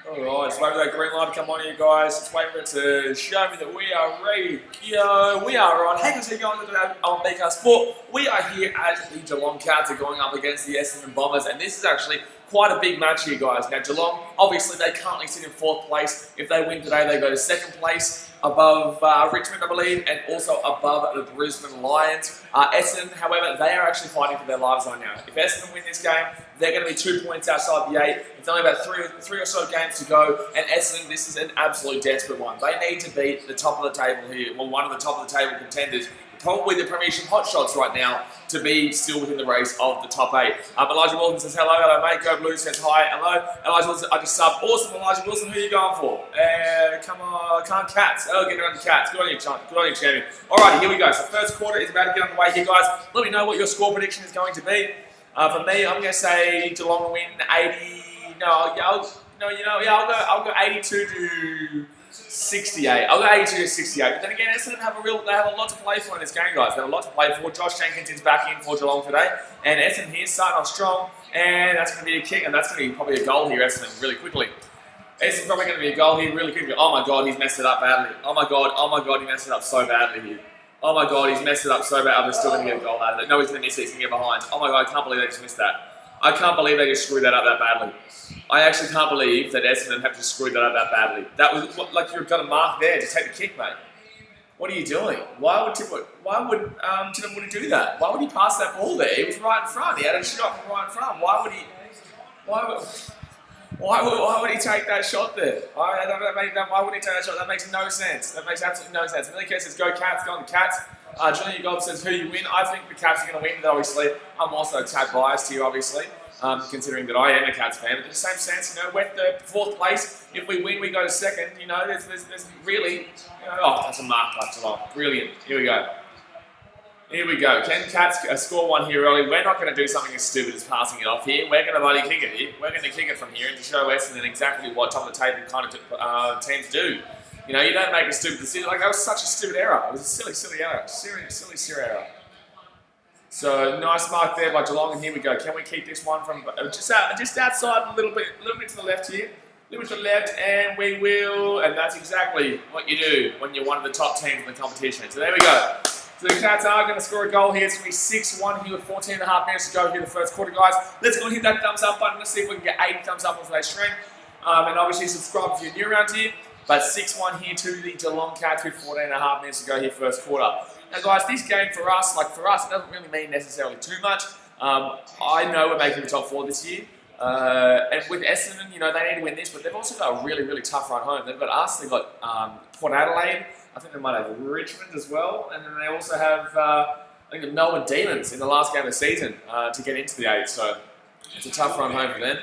Alright, just wait for that green light to come on here, guys. Just wait for it to show me that we are ready. Yo, we are on. Hey guys, how you going today on BKRsport? We are here as the Geelong Cats are going up against the Essendon Bombers, and this is actually quite a big match here, guys. Now, Geelong, obviously, they currently sit in 4th place. If they win today, they go to 2nd place, above Richmond, I believe, and also above the Brisbane Lions. Essendon, however, they are actually fighting for their lives right now. If Essendon win this game, they're going to be 2 points outside the 8. It's only about three or so games to go, and Essendon, this is an absolute desperate one. They need to beat the top of the table here, well, one of the top of the table contenders, probably the Premiership hotshots right now, to be still within the race of the top 8. Elijah Wilson says hello, mate. Go Blue says hi, hello. Elijah Wilson, I just subbed. Awesome, Elijah Wilson. Who are you going for? Come on, Cats. Oh, get around the Cats. Good on you, champion. Alrighty, here we go. So first quarter is about to get underway here, guys. Let me know what your score prediction is going to be. For me, I'm going to say Geelong will win 80. I'll go 82 to 68. I'll go 82 to 68. But then again, Essendon have a lot to play for in this game, guys. They have a lot to play for. Josh Jenkins is back in for Geelong today, and Essendon here starting off strong, and that's going to be a kick, and that's going to be probably a goal here, Essendon, really quickly. Essendon's probably going to be a goal here really quickly. Oh my God, he's messed it up badly. Oh my God, he messed it up so badly here. Oh my God, he's messed it up so bad. They're still going to get a goal out of it. No, he's going to miss it. He's going to get behind. Oh my God, I can't believe they just missed that. I can't believe they just screwed that up that badly. I actually can't believe that Essendon have just screwed that up that badly. That was like you've got a mark there. Just take the kick, mate. What are you doing? Why would Tim Woody do that? Why would he pass that ball there? He was right in front. He had a shot from right in front. Why would he take that shot there? Why would he take that shot? That makes no sense. That makes absolutely no sense. Millie K says, go Cats, go on the Cats. Julian Gold says, who you win? I think the Cats are going to win, but obviously, I'm also tad biased here, obviously, considering that I am a Cats fan. But in the same sense, we're 4th place. If we win, we go to 2nd. There's really, that's a mark by Geelong. Brilliant. Here we go. Here we go. Can Cats score one here early? We're not going to do something as stupid as passing it off here. We're going to bloody kick it here. We're going to kick it from here and show Essendon exactly what top of the table kind of teams do. You don't make a stupid decision. Like, that was such a stupid error. It was a silly error. Silly error. So, nice mark there by Geelong, and here we go. Can we keep this one from just outside a little bit to the left here? A little bit to the left, and we will. And that's exactly what you do when you're one of the top teams in the competition. So, there we go. So, the Cats are going to score a goal here. It's going to be 6-1 here with 14.5 minutes to go here in the first quarter, guys. Let's go and hit that thumbs up button. Let's see if we can get 80 thumbs up on today's stream. And obviously, subscribe if you're new around here. But 6-1 here to the Geelong Cats with 14.5 minutes to go here first quarter. Now guys, this game for us, it doesn't really mean necessarily too much. I know we're making the top 4 this year. And with Essendon, they need to win this, but they've also got a really, really tough run home. They've got us, they've got Port Adelaide, I think they might have Richmond as well, and then they also have, the Melbourne Demons in the last game of the season to get into the 8, so it's a tough run home for them.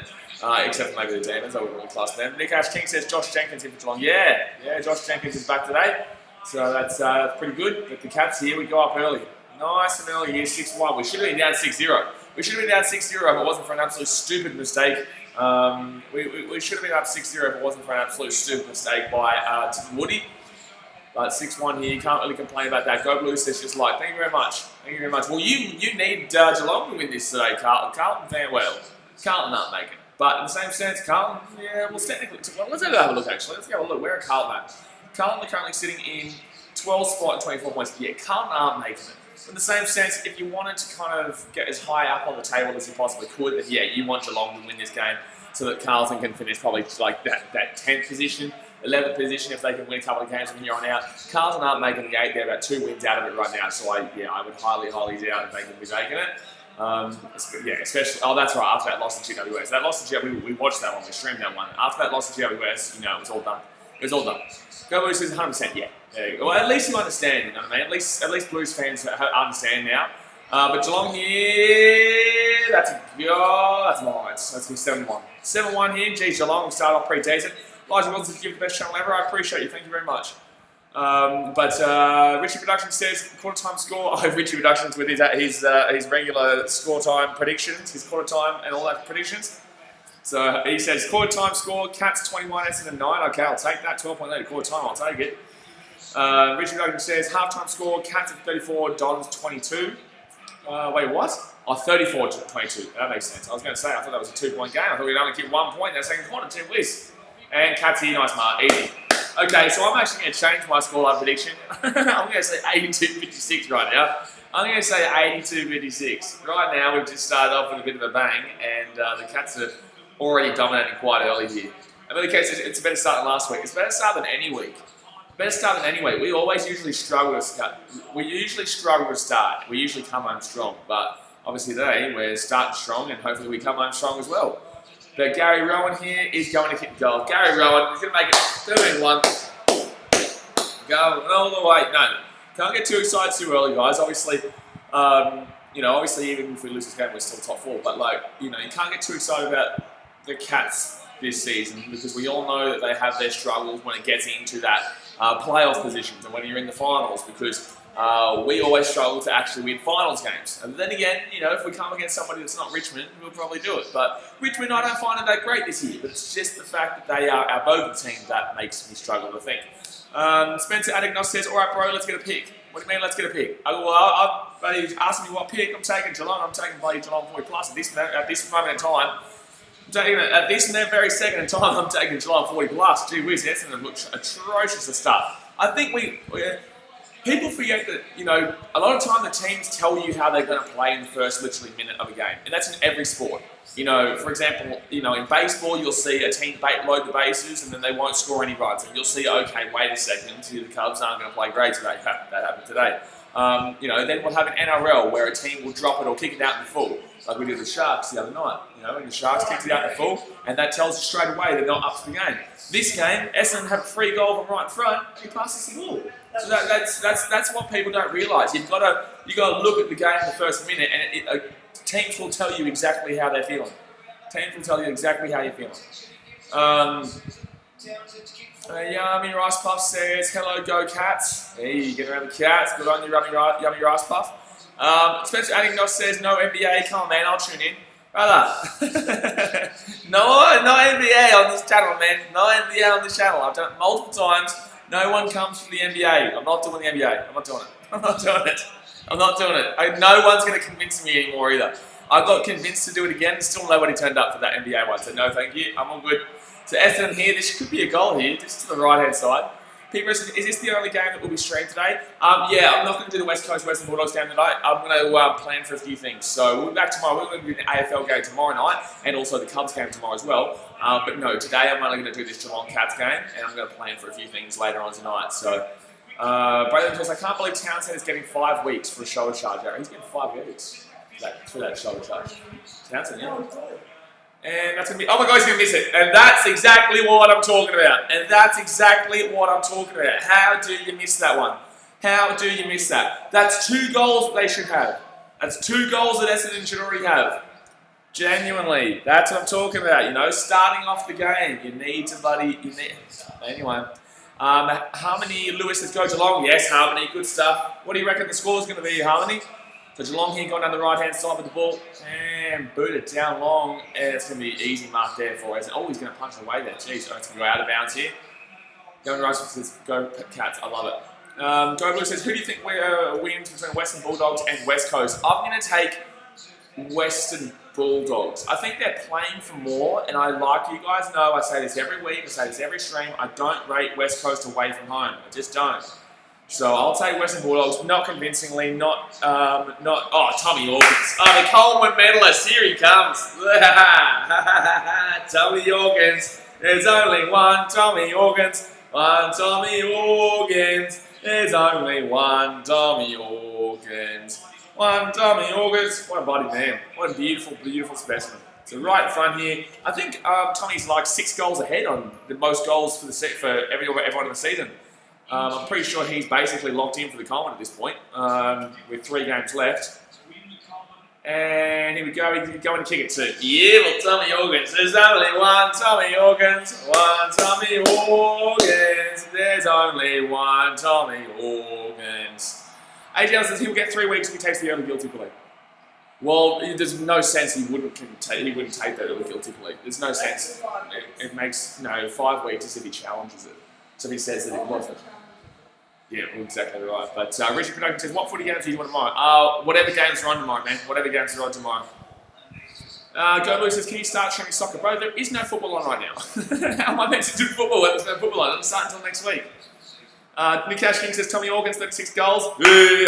Except for maybe the Demons, I wouldn't really class them. Nick Ash King says Josh Jenkins in for Geelong. Yeah, Josh Jenkins is back today. So that's pretty good. But the Cats here, we go up early. Nice and early here, 6-1. We should have been down 6-0. We should have been down 6-0 if it wasn't for an absolute stupid mistake. We should have been up 6-0 if it wasn't for an absolute stupid mistake by Tim Woody. But 6-1 here, you can't really complain about that. Go Blue says just like, thank you very much. Well, you need Geelong to win this today, Carlton. Carlton aren't making it. But in the same sense, Carlton, let's have a look actually. Let's have a look. Where are Carlton at? Carlton are currently sitting in 12th spot and 24 points. Yeah, Carlton aren't making it. But in the same sense, if you wanted to kind of get as high up on the table as you possibly could, then you want Geelong to win this game so that Carlton can finish probably like that 10th position, 11th position if they can win a couple of games from here on out. Carlton aren't making the 8. They're about 2 wins out of it right now. So I would highly doubt if they can be making it. Especially, that's right, after that loss to GWS. That loss to GWS, we watched that one, we streamed that one. After that loss to GWS, it was all done. Go Blues says 100%, yeah. Well, at least you understand, you know what I mean? At least Blues fans understand now. But Geelong here, that's Lions. That's me 7-1. 7-1 here, geez, Geelong start off pretty decent. Elijah Wilson, give the best channel ever, I appreciate you, thank you very much. Richie Productions says quarter time score. Richie Productions with his regular score time predictions, his quarter time and all that predictions. So he says quarter time score, Cats 21, Essendon 9. Okay, I'll take that. 12.8 quarter time, I'll take it. Richie Productions says half time score, Cats at 34, Dons 22. Wait, what? Oh, 34 to 22. That makes sense. I was going to say, I thought that was a 2-point game. I thought we'd only keep 1 point in that second quarter. Gee whiz. And Cats here, nice mark, easy. Okay, so I'm actually going to change my scoreline prediction. I'm going to say 82-56 right now. I'm going to say 82-56. Right now, we've just started off with a bit of a bang, and the Cats are already dominating quite early here. In the case, it's a better start than last week. It's a better start than any week. Better start than any week. We always usually struggle to start. We usually come home strong, but obviously today we're starting strong, and hopefully we come home strong as well. But Gary Rowan here is going to kick the goal. Gary Rowan is going to make it 2-1. Going all the way. No, can't get too excited too early, guys. Obviously, obviously even if we lose this game, we're still top 4. But you can't get too excited about the Cats this season because we all know that they have their struggles when it gets into that playoff positions and when you're in the finals because we always struggle to actually win finals games. And then again, if we come against somebody that's not Richmond, we'll probably do it. But Richmond, I don't find it that great this year. But it's just the fact that they are our bogey team that makes me struggle to think. Spencer Adignos says, all right, bro, let's get a pick. What do you mean, let's get a pick? He's asking me what pick. I'm taking Geelong. I'm taking bloody Geelong 40+ at this moment in time. At this very second in time, I'm taking Geelong 40+. Gee whiz, Essendon looks atrocious to start. I think people forget that, a lot of time the teams tell you how they're going to play in the first literally minute of a game. And that's in every sport. For example, in baseball, you'll see a team load the bases and then they won't score any runs. And you'll see, okay, wait a second, the Cubs aren't going to play great today. That happened today. Then we'll have an NRL where a team will drop it or kick it out in the full, like we did with the Sharks the other night. When the Sharks kicked it out in the full, and that tells you straight away they're not up to the game. This game, Essendon have a free goal from right in front, and he passes the ball. So that's what people don't realise. You've got to look at the game in the first minute, and teams will tell you exactly how they're feeling. Teams will tell you exactly how you're feeling. Yummy Rice Puff says, hello, go Cats. Hey, get around the Cats. Good on you, Yummy Rice Puff. Spencer Adignos says, no NBA. Come on, man, I'll tune in. Brother. no NBA on this channel, man. No NBA on this channel. I've done it multiple times. No one comes from the NBA. I'm not doing the NBA. I'm not doing it. No one's going to convince me anymore either. I got convinced to do it again. Still nobody turned up for that NBA one. So no, thank you. I'm all good. So Essendon here, this could be a goal here, just to the right-hand side. Peter, is this the only game that will be streamed today? Yeah, I'm not going to do the West Coast Western Bulldogs game tonight. I'm going to plan for a few things. So we'll be back tomorrow. We're going to do the AFL game tomorrow night and also the Cubs game tomorrow as well. But no, today I'm only going to do this Geelong Cats game and I'm going to plan for a few things later on tonight. So, Braylon says, I can't believe Townsend is getting 5 weeks for a shoulder charge. He's getting 5 weeks for that shoulder charge. Townsend, yeah. And that's going to be, oh my God, he's going to miss it. And that's exactly what I'm talking about. How do you miss that one? How do you miss that? That's 2 goals they should have. That's 2 goals that Essendon should already have. Genuinely. That's what I'm talking about. Starting off the game. Anyway. Harmony Lewis says, go Geelong. Yes, Harmony. Good stuff. What do you reckon the score is going to be, Harmony? So Geelong here going down the right-hand side with the ball and boot it down long. And it's going to be an easy mark there for us. Oh, he's going to punch it away there. Jeez, it's going to go out of bounds here. Going Rice says, go Cats. I love it. Go Blue says, who do you think wins between Western Bulldogs and West Coast? I'm going to take Western Bulldogs. I think they're playing for more, and I like you guys know, I say this every week, I say this every stream, I don't rate West Coast away from home. I just don't. So I'll take Western Bulldogs, not convincingly, Tommy Organs. The Coleman medalist, here he comes. Tommy Organs, there's only one Tommy Organs. One Tommy Organs, there's only one Tommy Organs. One Tommy Organs, what a bloody man. What a beautiful, beautiful specimen. So right in front here, I think Tommy's like 6 goals ahead on the most goals for everyone in the season. I'm pretty sure he's basically locked in for the Coleman at this point, with 3 games left. And here we go, he's going to kick it too. Yeah, well, Tommy Organs. There's only one Tommy Organs. One Tommy Organs. There's only one Tommy Organs. AJ says he'll get 3 weeks if he takes the early guilty plea. Well, there's no sense he wouldn't take that early guilty plea. There's no sense. It makes 5 weeks as if he challenges it. So if he says that it wasn't. Yeah, well, exactly right. But Richard Production says, what footy games do you want tomorrow? Whatever games are on tomorrow, man. Whatever games are on tomorrow. Go Blue says, can you start streaming soccer? Bro, there is no football on right now. How am I meant to do football when there's no football on? I'm starting until next week. Nikash King says, Tommy Organs, 36 goals. Let's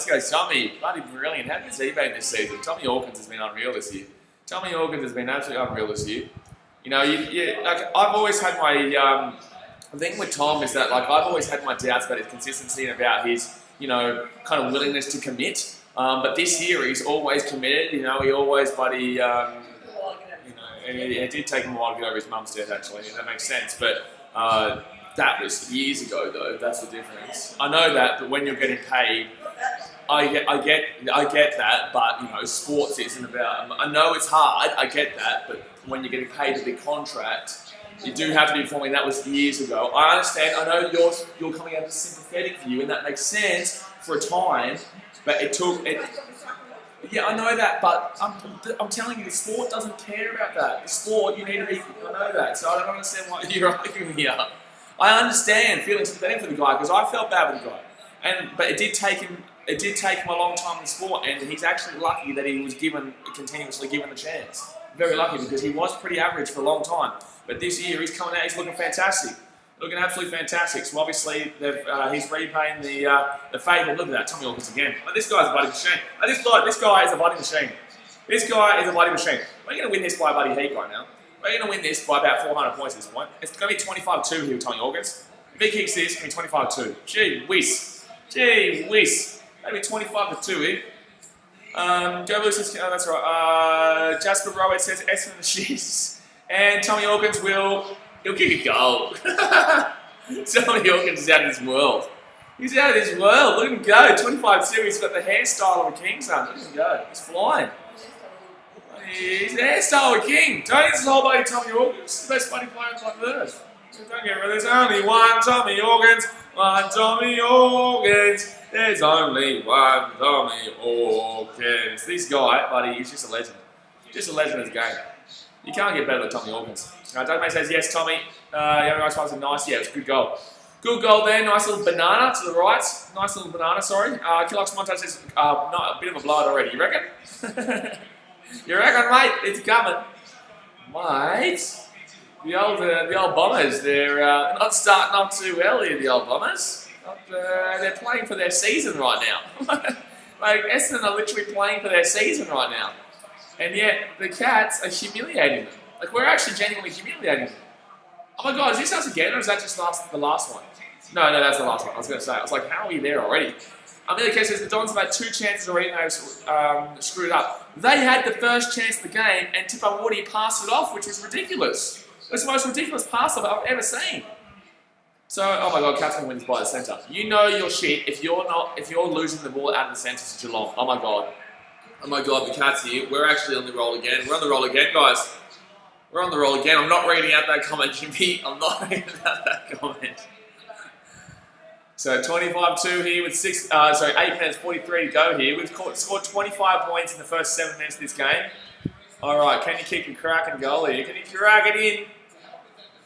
go, Tommy. Bloody brilliant. How good's he been this season? Tommy Organs has been unreal this year. Tommy Organs has been absolutely unreal this year. You know, like, I've always had my... the thing with Tom is that, like, I've always had my doubts about his consistency and about his, you know, kind of willingness to commit. But this year he's always committed. You know, he always, buddy, you know, and it did take him a while to get over his mum's death, actually. That makes sense. But that was years ago, though. That's the difference. I know that, but when you're getting paid, I get that. But you know, sports isn't about. I know it's hard. I get that, but when you're getting paid a big contract, you do have to be performing. That was years ago. I understand. I know you're coming out as sympathetic view, and that makes sense for a time. But it took it. Yeah, I know that, but I'm telling you, the sport doesn't care about that. The sport, you need to be. I know that, so I don't understand why you're arguing here. I understand feeling sympathetic for the guy because I felt bad for the guy, but it did take him a long time in the sport, and he's actually lucky that he was continuously given the chance. Very lucky because he was pretty average for a long time. But this year he's coming out, he's looking fantastic. Looking absolutely fantastic. So obviously he's repaying the favour. Look at that, Tommy Organs again. But this guy's a bloody machine. This guy is a bloody machine. This guy is a bloody machine. We're going to win this by a bloody heat right now. We're going to win this by about 400 points at this point. It's going to be 25-2 here with Tommy Organs. If he kicks this, it's going to be 25-2. Gee whiz. Gee whiz. That'll be 25-2 here. Joe Lewis says, oh, that's right. Jasper Rowett says Essendon shits. And Tommy Organs he'll kick a goal. Tommy Organs is out of this world. He's out of this world. Look at him go. 25-2. He's got the hairstyle of a king, son. Look at him go. He's flying. He's the hairstyle of a king. Don't get this whole bloody Tommy Organs. The best bloody player on earth. Don't get rid of this. Only one Tommy Organs. One Tommy Organs. There's only one Tommy Organs. This guy, buddy, he's just a legend. Just a legend of the game. You can't get better than Tommy Organs. Doug May says, yes, Tommy. Nice one. Nice. Yeah, it was a good goal. Good goal there. Nice little banana to the right. Nice little banana, sorry. Killox Montage says, not a bit of a blowout already. You reckon? You reckon, mate? It's coming. Mate. The old Bombers, they're not starting off too well here, the old Bombers. They're playing for their season right now. Like, Essendon are literally playing for their season right now. And yet, the Cats are humiliating them. Like, we're actually genuinely humiliating them. Oh my God, is this us again, or is that just the last one? No, that's the last one. I was going to say. I was like, how are we there already? The case says the Dons have had 2 chances already and they've screwed up. They had the first chance of the game and Tipper Woody passed it off, which was ridiculous. It was the most ridiculous pass I've ever seen. So, oh my God, Cats going to win this by the centre. You know your shit if you're losing the ball out of the centre to Geelong. Oh my God. Oh my God, the Cats here. We're actually on the roll again. We're on the roll again, guys. We're on the roll again. I'm not reading out that comment, Jimmy. I'm not reading out that comment. So 25-2 here with 8 minutes 43 to go here. We've scored 25 points in the first 7 minutes of this game. All right, can you kick a cracking goal here? Can you crack it in?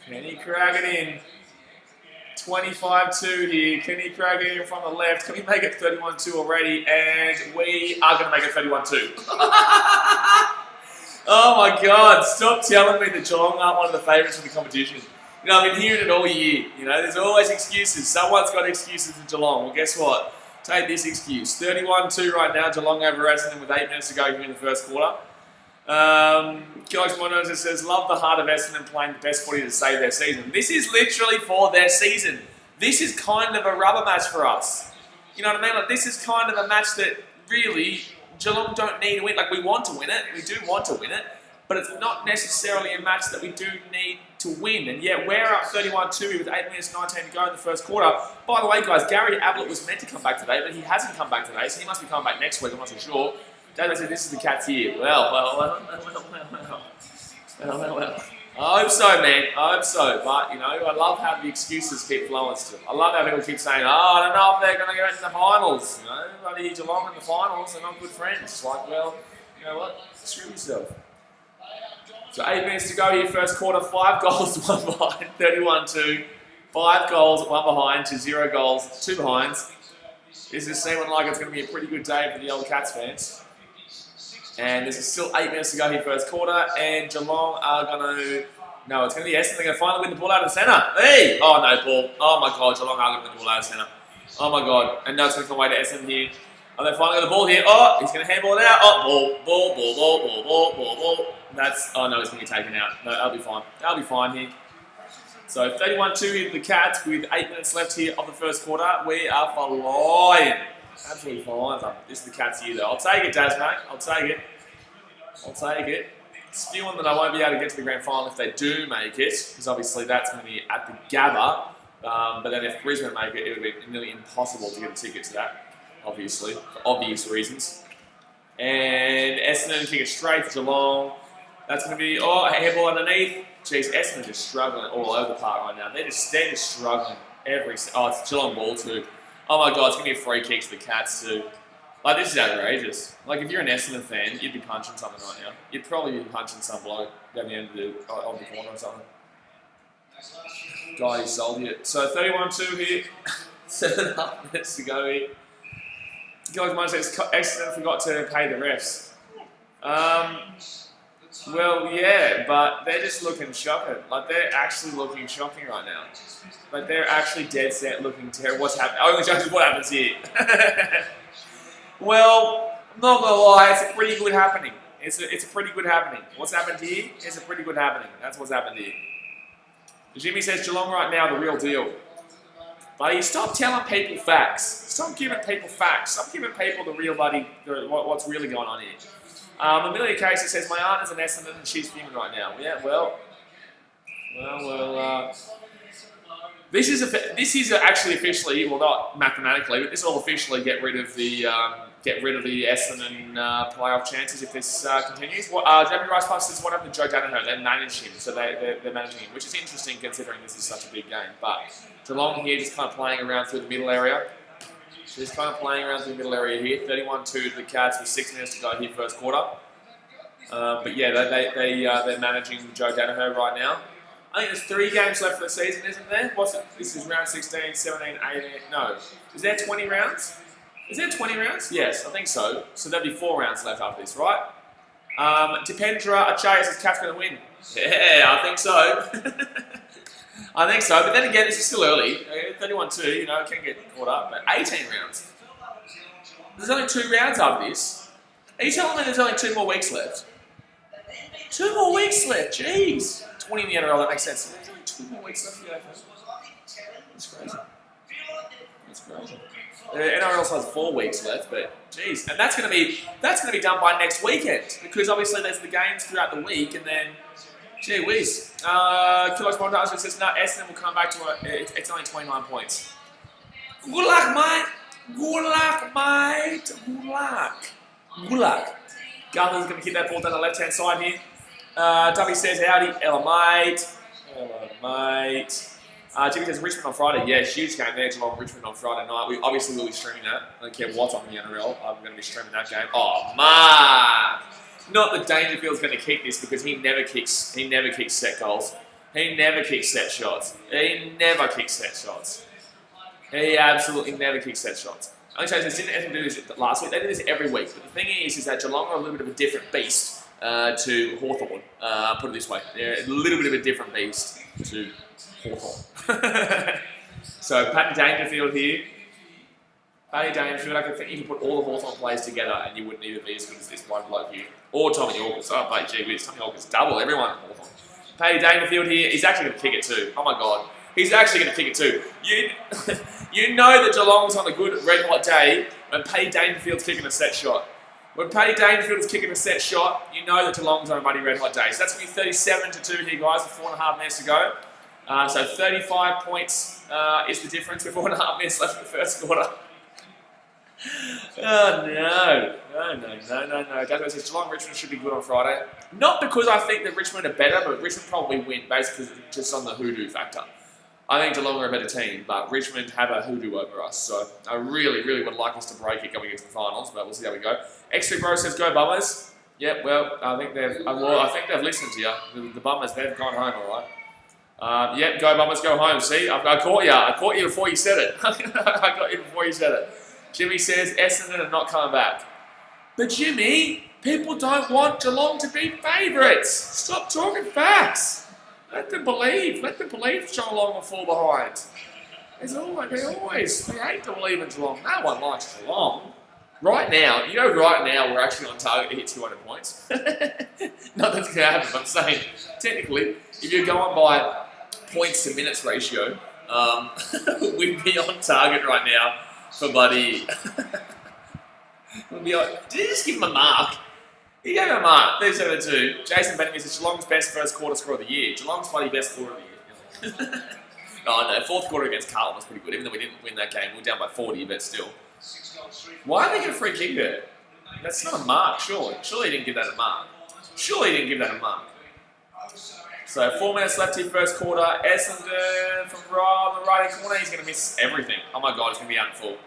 Can you crack it in? 25-2 here. Can he crack it in from the left? Can we make it 31-2 already? And we are going to make it 31-2. Oh my God, stop telling me that Geelong aren't one of the favourites in the competition. You know, I've been hearing it all year. You know, there's always excuses. Someone's got excuses in Geelong. Well, guess what? Take this excuse. 31-2 right now, Geelong over Essendon with 8 minutes to go here in the first quarter. George Monoza says, love the heart of Essendon playing the best footy to save their season. This is literally for their season. This is kind of a rubber match for us. You know what I mean? Like, this is kind of a match that really Geelong don't need to win. Like, we want to win it. We do want to win it. But it's not necessarily a match that we do need to win. And yet, we're up 31-2 with 8 minutes 19 to go in the first quarter. By the way, guys, Gary Ablett was meant to come back today, but he hasn't come back today, so he must be coming back next week. I'm not so sure. David said, this is the Cats here. Well. I hope so, man. I hope so. But, you know, I love how the excuses keep flowing still. I love how people keep saying, I don't know if they're going to go into the finals. You know, bloody Geelong in the finals, they're not good friends. Like, well, you know what? Screw yourself. So 8 minutes to go here, first quarter, 5 goals, 1 behind, 31-2. 5 goals, 1 behind, to 0 goals, 2 behinds. This is seeming like it's going to be a pretty good day for the old Cats fans. And there's still 8 minutes to go here first quarter, and Geelong are going to... No, it's going to be Essendon. They're going to finally win the ball out of the centre. Hey! Oh, no, ball. Oh, my God. Geelong are going to win the ball out of the centre. Oh, my God. And now it's going to come away to Essendon here. And they finally got the ball here. Oh, he's going to handball it out. Oh, ball. That's... Oh, no, it's going to get taken out. No, that'll be fine. That'll be fine here. So 31-2 here the Cats with 8 minutes left here of the first quarter. We are flying. Absolutely flying. This is the Cats here, though. I'll take it, Daz, mate. I'll take it. Spewing that I won't be able to get to the grand final if they do make it, because obviously that's going to be at the Gabba. But then if Brisbane make it, it would be nearly impossible to get a ticket to that, obviously, for obvious reasons. And Essendon kick it straight to Geelong. That's going to be, a handball underneath. Jeez, Essendon just struggling all over the park right now. They're just struggling it's Geelong ball too. Oh my God, it's going to be a free kick to the Cats too. Like, this is outrageous. Like, if you're an Essendon fan, you'd be punching something right now. You'd probably be punching some bloke down the end of the corner or something. God, he sold you. So 31-2 here. 7.5 minutes to go here. Guys, mine says Essendon forgot to pay the refs. Well, yeah, but they're just looking shocking. Like, they're actually looking shocking right now. Like, they're actually dead set looking terrible. What's happening? Only judges what happens here. Well, I'm not gonna lie, it's a pretty good happening. It's a pretty good happening. What's happened here is a pretty good happening. That's what's happened here. Jimmy says Geelong right now, the real deal. Buddy, stop telling people facts. Stop giving people facts. Stop giving people the real what's really going on here. Amelia Casey says, my aunt is an Essendon and she's fuming right now. Yeah, well, this is actually officially, well, not mathematically, but this will officially get rid of the Essendon playoff chances if this continues. Jamie Rice Plus says, what happened to Joe Danaher? They managed him, so they're managing him, which is interesting considering this is such a big game. But Geelong here just kind of playing around through the middle area. Just kind of playing around through the middle area here. 31-2 to the Cats with 6 minutes to go here first quarter. But yeah, they're managing Joe Danaher right now. I think there's 3 games left for the season, isn't there? What's it? This is round 16, 17, 18. No. Is there 20 rounds? Is there 20 rounds? Yes, I think so. So there'll be 4 rounds left after this, right? Dipendra Achaya says Cat's going to win. Yeah, I think so. I think so. But then again, this is still early. 31-2, you know, it can get caught up. But 18 rounds. There's only 2 rounds after this. Are you telling me there's only 2 more weeks left? 2 more weeks left, jeez. 20 in the NRL, that makes sense. There's only 2 more weeks left for the AFL. That's crazy. That's crazy. The NRL has 4 weeks left, but jeez. And that's going to be done by next weekend, because obviously there's the games throughout the week, and then, gee whiz. Kilos Montage says, no, Essendon will come back to it's only 29 points. Good luck, mate. Good luck, mate. Good luck. Good luck. Guther's going to keep that ball down the left-hand side here. Dubby says, howdy. Hello, mate. Hello, mate. Jimmy says, Richmond on Friday. Yeah, huge game there, Geelong Richmond on Friday night. We obviously will be streaming that. I don't care what's on the NRL. I'm going to be streaming that game. Oh, man. Not that Dangerfield's going to kick this, because he never kicks set goals. He never kicks set shots. He never kicks set shots. He absolutely never kicks set shots. I didn't Essendon do this last week. They do this every week. But the thing is that Geelong are a little bit of a different beast to Hawthorn. Put it this way. They're a little bit of a different beast to Hawthorn. So, Paddy Dangerfield here. Paddy Dangerfield, I think you can put all the Hawthorn players together and you wouldn't even be as good as this one bloke here. Or Tommy Hawkins. Oh, mate, gee whiz. Tommy Hawkins double everyone in Hawthorn. Paddy Dangerfield here. He's actually going to kick it too. Oh, my God. He's actually going to kick it too. You know that Geelong's on a good red hot day when Paddy Dangerfield's kicking a set shot. When Paddy Dangerfield is kicking a set shot, you know that Geelong's on a muddy red hot day. So that's going to be 37-2 here, guys, with 4.5 minutes to go. So 35 points is the difference with 4.5 minutes left in the first quarter. Oh, no. No. Dad says Geelong Richmond should be good on Friday. Not because I think that Richmond are better, but Richmond probably win, basically just on the hoodoo factor. I think Geelong are a better team, but Richmond have a hoodoo over us. So I really would like us to break it going into the finals, but we'll see how we go. X3 Bro says, go Bombers. Yep, well, I think they've listened to you. The Bombers, they've gone home, all right. Yep, go Bombers, go home. See, I caught you. I caught you before you said it. I got you before you said it. Jimmy says, Essendon are not coming back. But Jimmy, People don't want Geelong to be favourites. Stop talking facts. Let them believe. Let them believe Geelong will fall behind. They hate to believe in Geelong. No one likes Geelong. Right now, we're actually on target to hit 200 points. Not that's going to happen, but I'm saying, technically, if you're going by points to minutes ratio, we'd be on target right now for bloody... Did you just give him a mark? He gave him a mark, 372. Jason Benjamin says Geelong's best first quarter score of the year. Geelong's bloody best quarter of the year. No, fourth quarter against Carlton was pretty good, even though we didn't win that game. We were down by 40, but still. Why are they getting a free kick there? That's not a mark, surely. Surely he didn't give that a mark. So 4 minutes left here, first quarter. Essendon from the right-hand corner. He's going to miss everything. Oh my God, it's going to be out in full.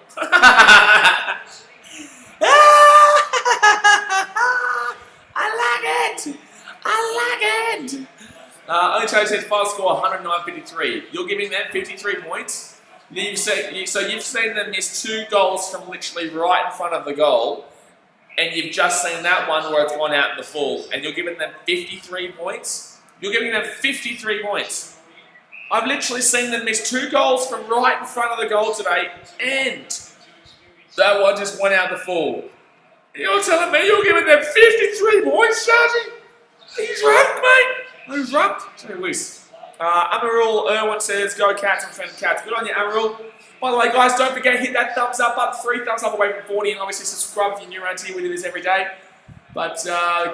I like it. Only says final score 109-53. You're giving them 53 points. You've seen them miss 2 goals from literally right in front of the goal, and you've just seen that one where it's gone out in the full, and you're giving them 53 points. You're giving them 53 points. I've literally seen them miss 2 goals from right in front of the goal today, and that one just went out the full. You're telling me you're giving them 53 points, Chargy? He's rubbed, mate. He's rubbed. Gee whiz. Amarul Irwin says, go Cats and friend Cats. Good on you, Amarul. By the way, guys, don't forget, hit that thumbs up button. 3 thumbs up away from 40, and obviously subscribe if you're new around here. We do this every day. But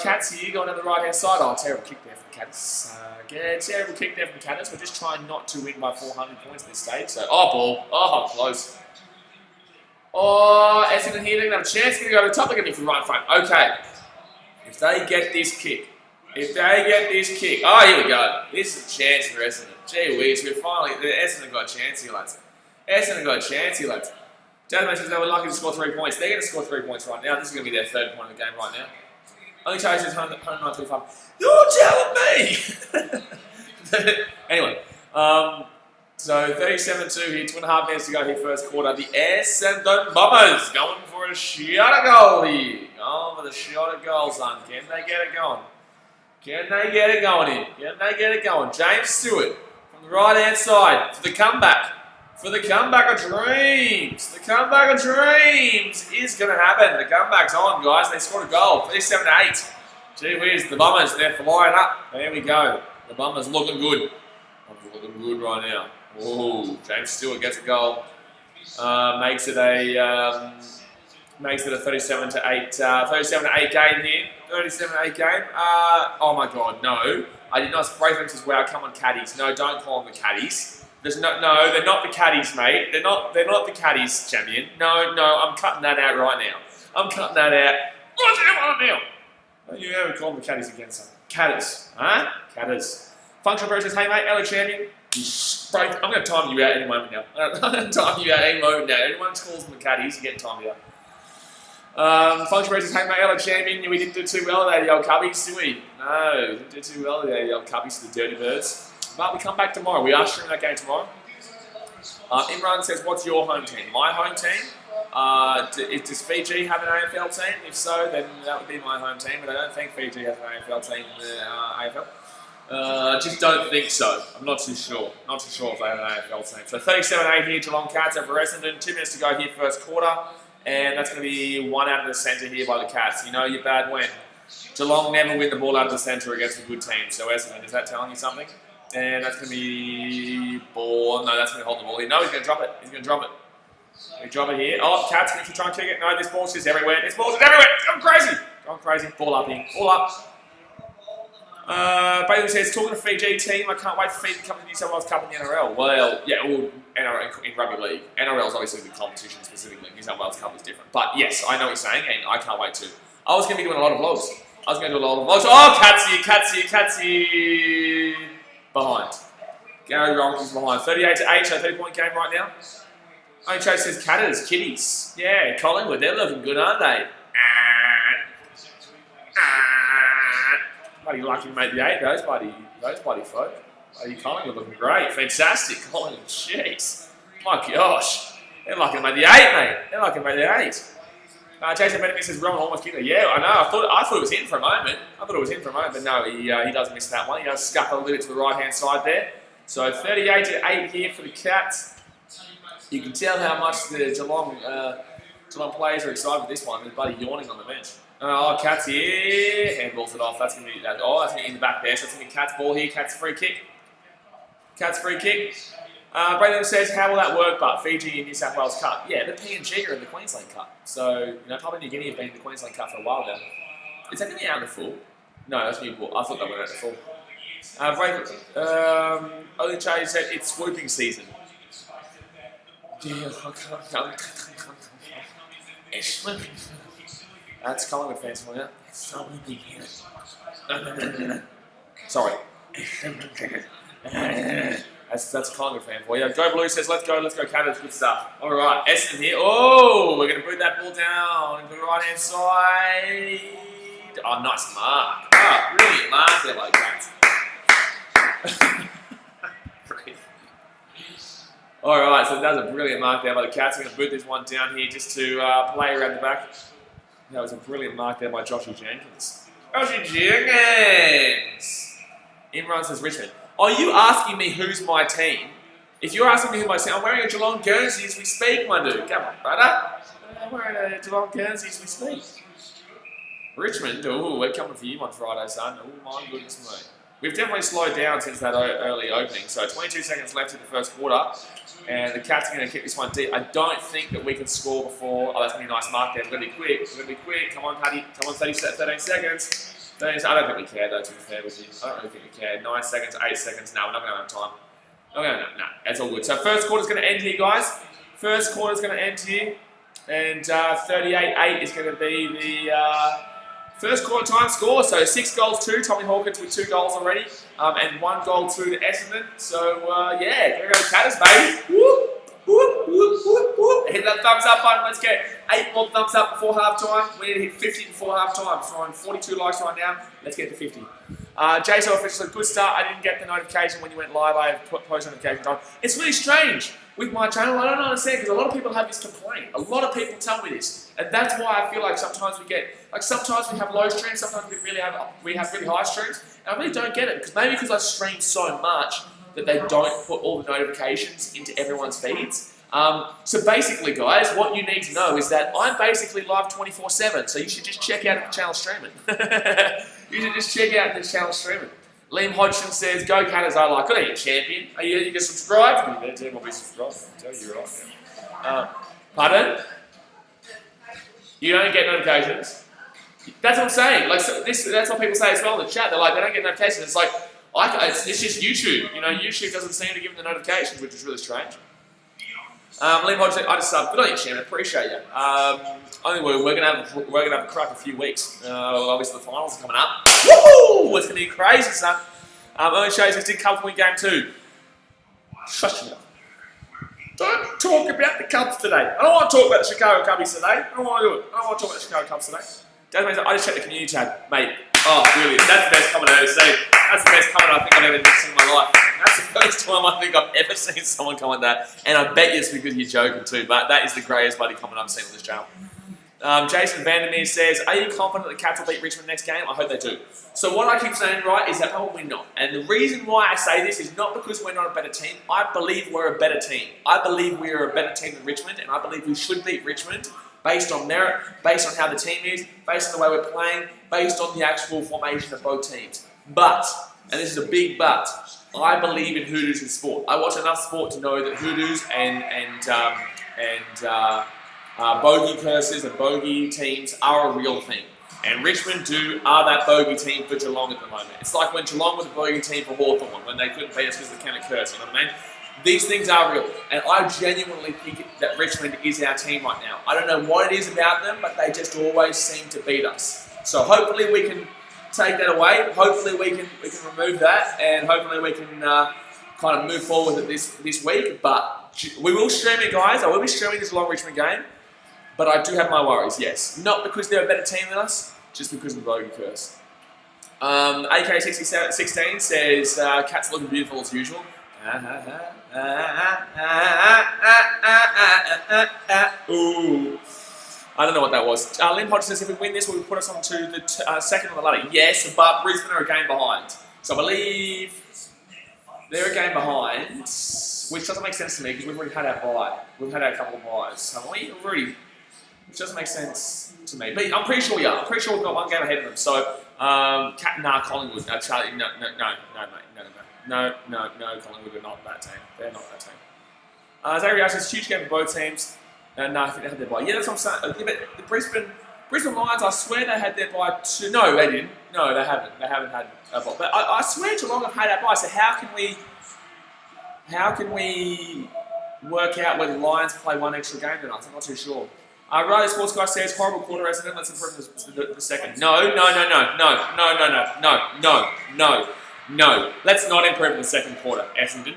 Cats here going down the right-hand side. Oh, terrible kick there from Cats. Terrible kick there from Cats. We're just trying not to win by 400 points at this stage. So, ball. Oh, close. Oh, Essendon here, they're going to have a chance. They're going to go to the top. They're going to be from right in front. Okay. If they get this kick. Oh, here we go. This is a chance for Essendon. Gee whiz, Essendon got a chance here, lads. Gentlemen says they were lucky to score 3 points. They're going to score 3 points right now. This is going to be their 3rd point of the game right now. Only Chase says 109-25. You're telling me! Anyway, so 37-2 here, 2.5 minutes to go here, first quarter. The Essendon Bombers going for a shot of goal here. Going for the shot of goal, son. Can they get it going? James Stewart from the right-hand side for the comeback. For the comeback of dreams. The comeback of dreams is going to happen. The comeback's on, guys. They scored a goal. 37-8. Gee whiz, the Bombers, they're flying up. There we go. The Bombers looking good. Looking good right now. Oh, James Stewart gets a goal. Makes it a 37-8 game here. 37-8 game. Oh my God, no. I did not. Braithwaite says, "Wow, come on, caddies." No, don't call them the caddies. They're not the caddies, mate. They're not the caddies, champion. No, I'm cutting that out right now. What's that one now? You ever call them the caddies again, son? Cadders, huh? Cadders. Functional Pro says, "Hey mate, LA champion." I'm going to time you out any moment now. Anyone calls them the caddies, you get timed out. Functional Pro says, "Hey mate, LA champion. We didn't do too well today, the old cubbies, did we? No, we didn't do too well today, the old cubbies, the dirty birds." But we come back tomorrow. We are streaming that game tomorrow. Imran says, "What's your home team?" My home team? Does Fiji have an AFL team? If so, then that would be my home team. But I don't think Fiji has an AFL team in the AFL. Just don't think so. I'm not too sure. Not too sure if they have an AFL team. So 37-8 here, Geelong Cats over Essendon. 2 minutes to go here, first quarter. And that's going to be 1 out of the centre here by the Cats. You know you're bad when Geelong never win the ball out of the centre against a good team. So Essendon, is that telling you something? And that's going to be ball. No, that's going to hold the ball here. No, he's going to drop it. We drop it here. Oh, Cats going to try and kick it. No, this ball's just everywhere. Going crazy. Ball up here. Ball up. Bailey says, "Talking to Fiji team, I can't wait for Fiji to come to New South Wales Cup in the NRL." Well, yeah, NRL in rugby league. NRL is obviously the competition specifically. New South Wales Cup is different. But yes, I know what you're saying, and I can't wait too. I was going to be doing a lot of vlogs. Oh, Catsy. Behind. Gary Ronke's behind. 38-8, so 3-point game right now. Only Chase says, "Catters, kitties." Yeah, Collingwood, they're looking good, aren't they? Bloody lucky to make the 8, those bloody folk. Bloody Collingwood looking great. Fantastic. Collingwood, jeez. My gosh. They're lucky to make the 8, mate. Jason Benjamin says Rowan almost kicked it. Yeah, I know. I thought it was in for a moment. But no, he does miss that one. He does scuff a little bit to the right-hand side there. So 38-8 here for the Cats. You can tell how much the Geelong players are excited with this one. They're bloody yawning on the bench. Cats here. Handballs it off. That's going to be in the back there. So it's going to be Cats ball here. Cats free kick. Brandon says, how will that work, but Fiji and New South Wales Cup? Yeah, the PNG are in the Queensland Cup. So, Papua New Guinea have been in the Queensland Cup for a while now. Is that going to be out in the full? No, that's new ball. I thought that went out in the full. Oli Chay said, it's swooping season. It's swooping. That's Collingwood fans for you. It's so windy here. Sorry. That's a Collingwood fan for you. Go Blue says, let's go, Cats, good stuff. All right, Essendon here. Oh, we're going to boot that ball down into the right-hand side. Oh, nice mark. Oh, brilliant mark there by the Cats. All right, so that was a brilliant mark there by the Cats. We're going to boot this one down here just to play around the back. That was a brilliant mark there by Joshy Jenkins. Imran says Richmond. Are you asking me who's my team? If you're asking me who's my team, I'm wearing a Geelong Guernsey as we speak, my dude. Come on, brother. I'm wearing a Geelong Guernsey as we speak. Richmond, we're coming for you on Friday, son. Oh, my goodness me. We've definitely slowed down since that early opening. So 22 seconds left in the first quarter. And the Cats are going to kick this one deep. I don't think that we can score before. Oh, that's going to be a nice mark there. We're going to be quick. Come on, Paddy. Come on, 13 seconds. I don't think we care, though, to be fair with you. I don't really think we care. 9 seconds, 8 seconds. No, we're not going to have time. No, that's all good. So first quarter's going to end here, guys. First quarter's going to end here. And 38-8 is going to be the first quarter time score. So 6 goals to Tommy Hawkins with 2 goals already. And 1 goal to Essendon. So, yeah, going to go Catters, baby. Whoop, whoop, whoop, whoop, whoop. Hit that thumbs up button. Let's get 8 more thumbs up before half-time. We need to hit 50 before half-time. So I'm 42 likes right now. Let's get to 50. JSO official said, good start. I didn't get the notification when you went live. I have post notifications on. It's really strange with my channel. I don't understand because a lot of people have this complaint. A lot of people tell me this. And that's why I feel like sometimes we have low streams, sometimes we have really high streams. And I really don't get it because maybe because I stream so much that they don't put all the notifications into everyone's feeds. So basically, guys, what you need to know is that I'm basically live 24/7. So you should just check out the channel streaming. You should just check out the channel streaming. Liam Hodgson says, "Go Catters, I like." Good on you, champion. Are you get subscribed? You'll be subscribed. I'll tell you right now. Pardon? You don't get notifications. That's what I'm saying. Like that's what people say as well in the chat. They're like, they don't get notifications. It's like it's just YouTube. YouTube doesn't seem to give them the notifications, which is really strange. Liam Hodgson, I just good on you, Shannon. Appreciate you. We're gonna have a crack a few weeks. Obviously the finals are coming up. Woo! It's gonna be crazy, son. Only shows us did Cubs win game 2. Shush you. Don't talk about the Cubs today. I don't want to talk about the Chicago Cubbies today. I don't want to do it. I don't want to talk about the Chicago Cubs today. I just checked the community tab, mate. Oh, brilliant. That's the best comment I've ever seen. That's the best comment I think I've ever seen in my life. That's the first time I think I've ever seen someone comment that. And I bet you it's because you're joking too, but that is the greatest bloody comment I've seen on this channel. Jason Vandermeer says, are you confident the Cats will beat Richmond next game? I hope they do. So what I keep saying, right, is that probably not. And the reason why I say this is not because we're not a better team. I believe we're a better team. I believe we are a better team than Richmond, and I believe we should beat Richmond based on merit, based on how the team is, based on the way we're playing, based on the actual formation of both teams. But, and this is a big but, I believe in hoodoos and sport. I watch enough sport to know that hoodoos and bogey curses and bogey teams are a real thing. And Richmond are that bogey team for Geelong at the moment. It's like when Geelong was a bogey team for Hawthorn when they couldn't beat us because of the Kennett curse, you know what I mean? These things are real. And I genuinely think that Richmond is our team right now. I don't know what it is about them, but they just always seem to beat us. So hopefully we can take that away. Hopefully we can remove that, and hopefully we can kind of move forward with it this week. But we will stream it, guys. I will be streaming this Geelong Richmond game. But I do have my worries, yes. Not because they're a better team than us, just because of the bogey curse. AK16 says, Cats looking beautiful as usual. Ooh. I don't know what that was. Lynn Hodge says, if we win this, will we put us on to the second on the ladder? Yes, but Brisbane are a game behind. So I believe they're a game behind, which doesn't make sense to me because we've already had our bye. We've had a couple of byes, haven't we? Already, which doesn't make sense to me. But I'm pretty sure we are. I'm pretty sure we've got one game ahead of them. So, Collingwood. Charlie, no, Collingwood are not that team. They're not that team. Zachary Ash says, huge game for both teams. No, I think they had their bye. Yeah, that's what I'm saying. Yeah, but the Brisbane Lions, I swear they had their bye too. No, they didn't. No, they haven't. They haven't had a bye. But I swear Geelong have had that bye. So how can we work out whether the Lions play one extra game tonight? I'm not too sure. Riley Sports Guy says, horrible quarter Essendon. Let's improve the second. No. Let's not improve in the second quarter, Essendon.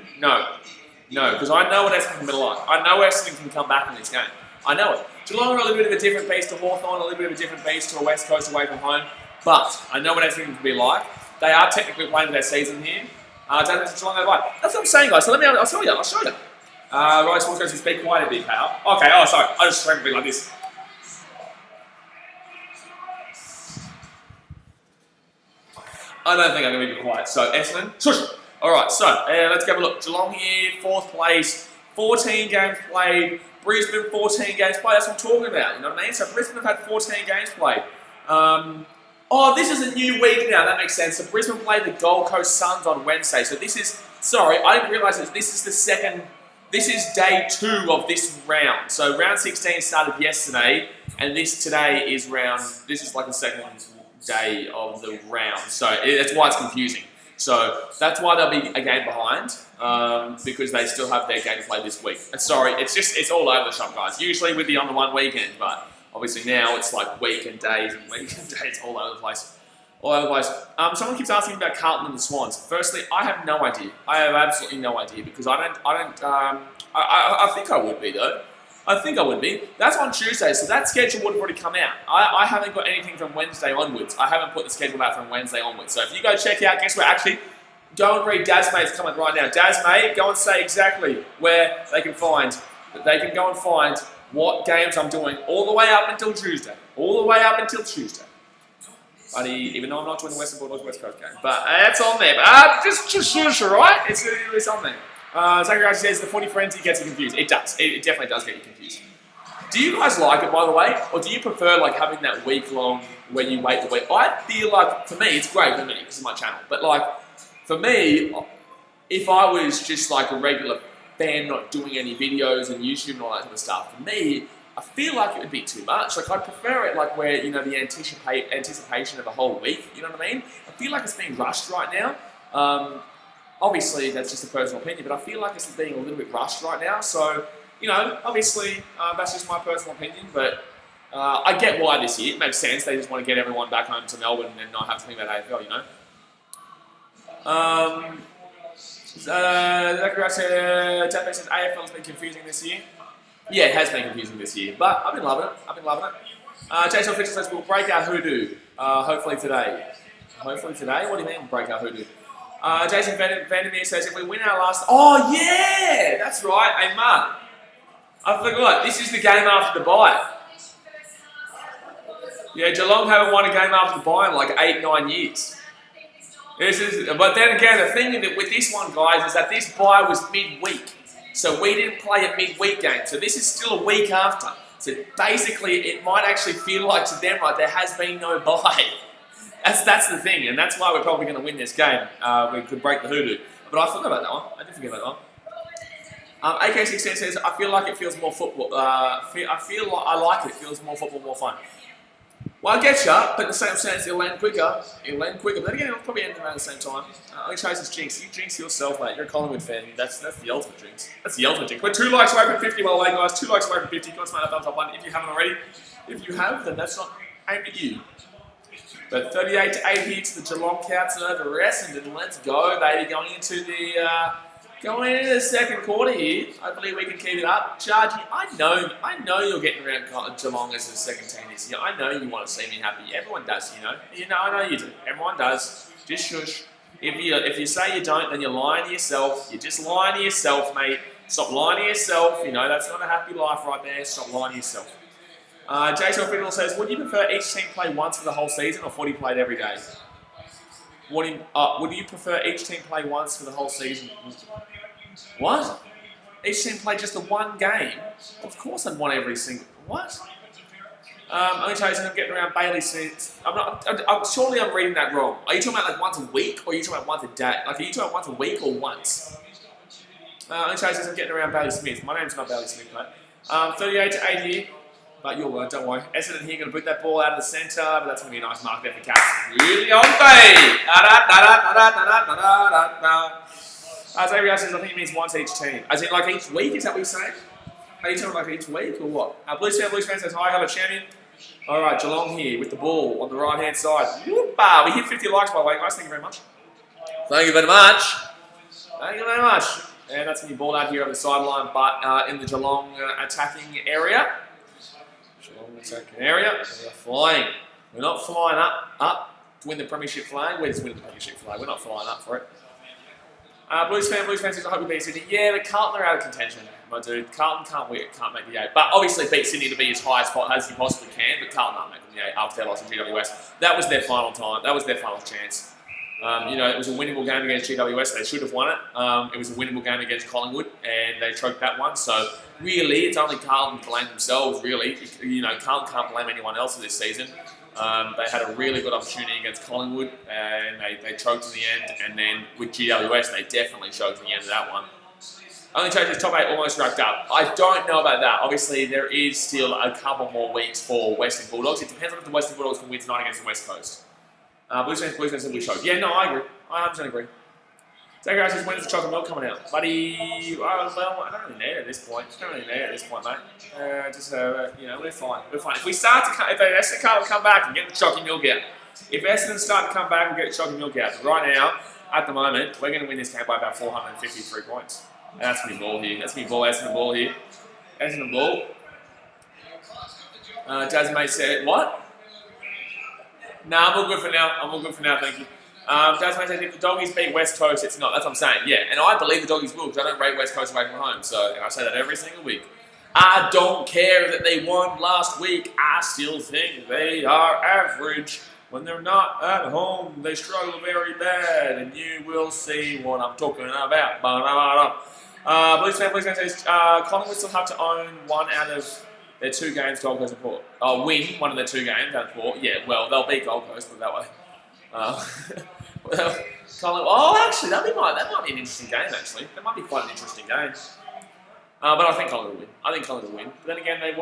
No, because I know what Essendon can be like. I know Essendon can come back in this game. I know it. Geelong are a little bit of a different beast to Hawthorn, a little bit of a different beast to a West Coast away from home. But I know what Essendon can be like. They are technically playing their season here. Don't have to Geelong over. That's what I'm saying, guys. So I'll show you. Right, Sports Coach, speak quiet a bit, pal. Okay, sorry. I just screamed a bit like this. I don't think I'm going to be quiet. So, Essendon, shush. Alright, so let's have a look. Geelong here, 4th place, 14 games played. Brisbane, 14 games played. That's what I'm talking about, you know what I mean? So Brisbane have had 14 games played. This is a new week now, that makes sense. So Brisbane played the Gold Coast Suns on Wednesday. So this is, sorry, I didn't realise this is the second, this is day 2 of this round. So round 16 started yesterday, and this is like the second day of the round. So that's why it's confusing. So that's why they'll be a game behind, because they still have their game to play this week. And sorry, it's all over the shop, guys. Usually we'd be on the one weekend, but obviously now it's like week and days all over the place. Someone keeps asking about Carlton and the Swans. Firstly, I have no idea. I have absolutely no idea because I think I would be though. I think I would be. That's on Tuesday, so that schedule would have already come out. I haven't got anything from Wednesday onwards. I haven't put the schedule out from Wednesday onwards. So if you go check out, guess what? Actually, go and read Dazmay's comment right now. Dazmay, go and say exactly where they can find. They can go and find what games I'm doing all the way up until Tuesday. All the way up until Tuesday. Buddy, even though I'm not doing the Western Bulldogs West Coast game. But that's on there. Just shush, right? It's on there. Zachary says the footy frenzy gets you confused. It does. It definitely does get you confused. Do you guys like it, by the way? Or do you prefer like having that week long where you wait the week? I feel like, for me, it's great for me because of my channel. But like, for me, if I was just like a regular fan not doing any videos and YouTube and all that kind of stuff, for me, I feel like it would be too much. Like, I'd prefer it like where, you know, the anticipation of a whole week, you know what I mean? I feel like it's being rushed right now. Obviously, that's just a personal opinion, but I feel like it's being a little bit rushed right now. So, you know, obviously, that's just my personal opinion, but I get why this year. It makes sense. They just want to get everyone back home to Melbourne and not have to think about AFL, you know. Zachary Tappe says AFL's been confusing this year. Yeah, it has been confusing this year, but I've been loving it. Jason Fisher says we'll break our hoodoo, hopefully today. Hopefully today? What do you mean break our hoodoo? Jason Vandermeer says, if we win our last... Oh, yeah! That's right. Hey, Mark. I forgot. This is the game after the bye. Yeah, Geelong haven't won a game after the bye in like 8-9 years. But then again, the thing with this one, guys, is that this bye was midweek. So we didn't play a midweek game. So this is still a week after. So basically, it might actually feel like to them like there has been no bye. That's the thing, and that's why we're probably going to win this game. We could break the hoodoo. But I forgot about that one. I did forget about that one. AK16 says, I feel like it feels more football. I like it. It feels more football, more fun. Well, I get you, but in the same sense, it'll end quicker. But then again, it'll probably end around the same time. Only Chase's jinx. You jinx yourself, mate. You're a Collingwood fan. That's the ultimate jinx. That's the ultimate jinx. We're 2 likes away from 50, by the way, guys. 2 likes away from 50. Go and smash that thumbs up button if you haven't already. If you have, then that's not aimed at you. But 38-8 here to the Geelong Cats over Essendon. Let's go, baby. Going into the second quarter here. Hopefully we can keep it up. Chargy, I know you're getting around Geelong as the second team this year. I know you want to see me happy. Everyone does, you know. I know you do. Everyone does. Just shush. If you say you don't, then you're lying to yourself. You're just lying to yourself, mate. Stop lying to yourself. You know, that's not a happy life right there. Stop lying to yourself. Jason Fiddle says, would you prefer each team play once for the whole season or 40 played every day? Would you prefer each team play once for the whole season? What? Each team play just the one game? Of course I'd want every single... What? Only chasing I'm getting around Bailey Smith. Surely I'm reading that wrong. Are you talking about like once a week or are you talking about once a day? Like, are you talking about once a week or once? Only chasing I'm getting around Bailey Smith. My name's not Bailey Smith, mate. 38 to 8 here. But you'll learn, don't worry. Essendon here going to put that ball out of the centre, but that's going to be a nice mark there for Cats. Really on fade! Xavier says, I think it means once each team. As in, like each week, is that what you're saying? Are you talking like each week or what? Blues fan says, hi, hello, champion. All right, Geelong here with the ball on the right-hand side. Whoop-ah. We hit 50 likes, by the way, guys. Thank you very much. Thank you very much. Thank you very much. And that's going to be ball out here on the sideline, but in the Geelong attacking area. Geelong attacking area. We're flying. We're not flying up to win the Premiership flag. We're just winning the Premiership flag. We're not flying up for it. Blues fan says, I hope we beat Sydney. Yeah, but Carlton are out of contention, my dude. Carlton can't make the 8. But obviously beat Sydney to be as high as you possibly can, but Carlton aren't making the 8 after their loss in GWS. That was their final time. That was their final chance. It was a winnable game against GWS. They should have won it. It was a winnable game against Collingwood, and they choked that one. So really, it's only Carlton to blame themselves, really. Carlton can't blame anyone else this season. They had a really good opportunity against Collingwood, and they choked in the end. And then with GWS, they definitely choked in the end of that one. Only choked top 8 almost wrapped up. I don't know about that. Obviously, there is still a couple more weeks for Western Bulldogs. It depends on if the Western Bulldogs can win tonight against the West Coast. Blues fans simply choked. Yeah, no, I agree. I 100% agree. Zachary says, when's the chocolate milk coming out? Buddy, I don't really need it at this point. Mate. We're fine. We're fine. If Essendon can't come back and get the chocolate milk out. If Essendon start to come back and get the chocolate milk out. Right now, at the moment, we're going to win this game by about 453 points. And that's going to be ball here. Essendon ball here. Essendon ball. Jasmine said, what? Nah, I'm all good for now. Thank you. Jasmine said, if the Doggies beat West Coast, it's not. That's what I'm saying. Yeah, and I believe the Doggies will, because I don't rate West Coast away from home. So I say that every single week. I don't care that they won last week. I still think they are average. When they're not at home, they struggle very bad, and you will see what I'm talking about. Blues fan says, Collingwood still have to own one out of their 2 games, Gold Coast and Port. Win one of their 2 games out of Port. Yeah, well, they'll beat Gold Coast, put it that way. Collingwood. Actually, that might be an interesting game. Actually, that might be quite an interesting game. But I think Collingwood will win. But then again, they're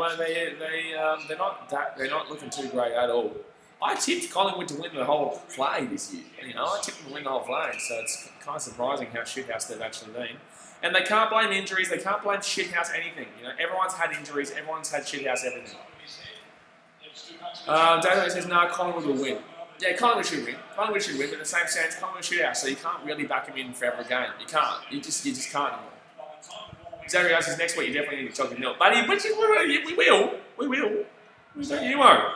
not looking too great at all. I tipped Collingwood to win the whole flag this year. I tipped them to win the whole flag, so it's kind of surprising how shithouse they've actually been. And they can't blame injuries. They can't blame shithouse anything. Everyone's had injuries. Everyone's had shithouse everything. David says, no, Collingwood will win. Yeah, Collingwood should win. But in the same sense, Collingwood shithouse. So you can't really back them in for every game. You can't. You just can't anymore. Zachary says, next week you definitely need chocolate milk. Buddy, we will. You won't.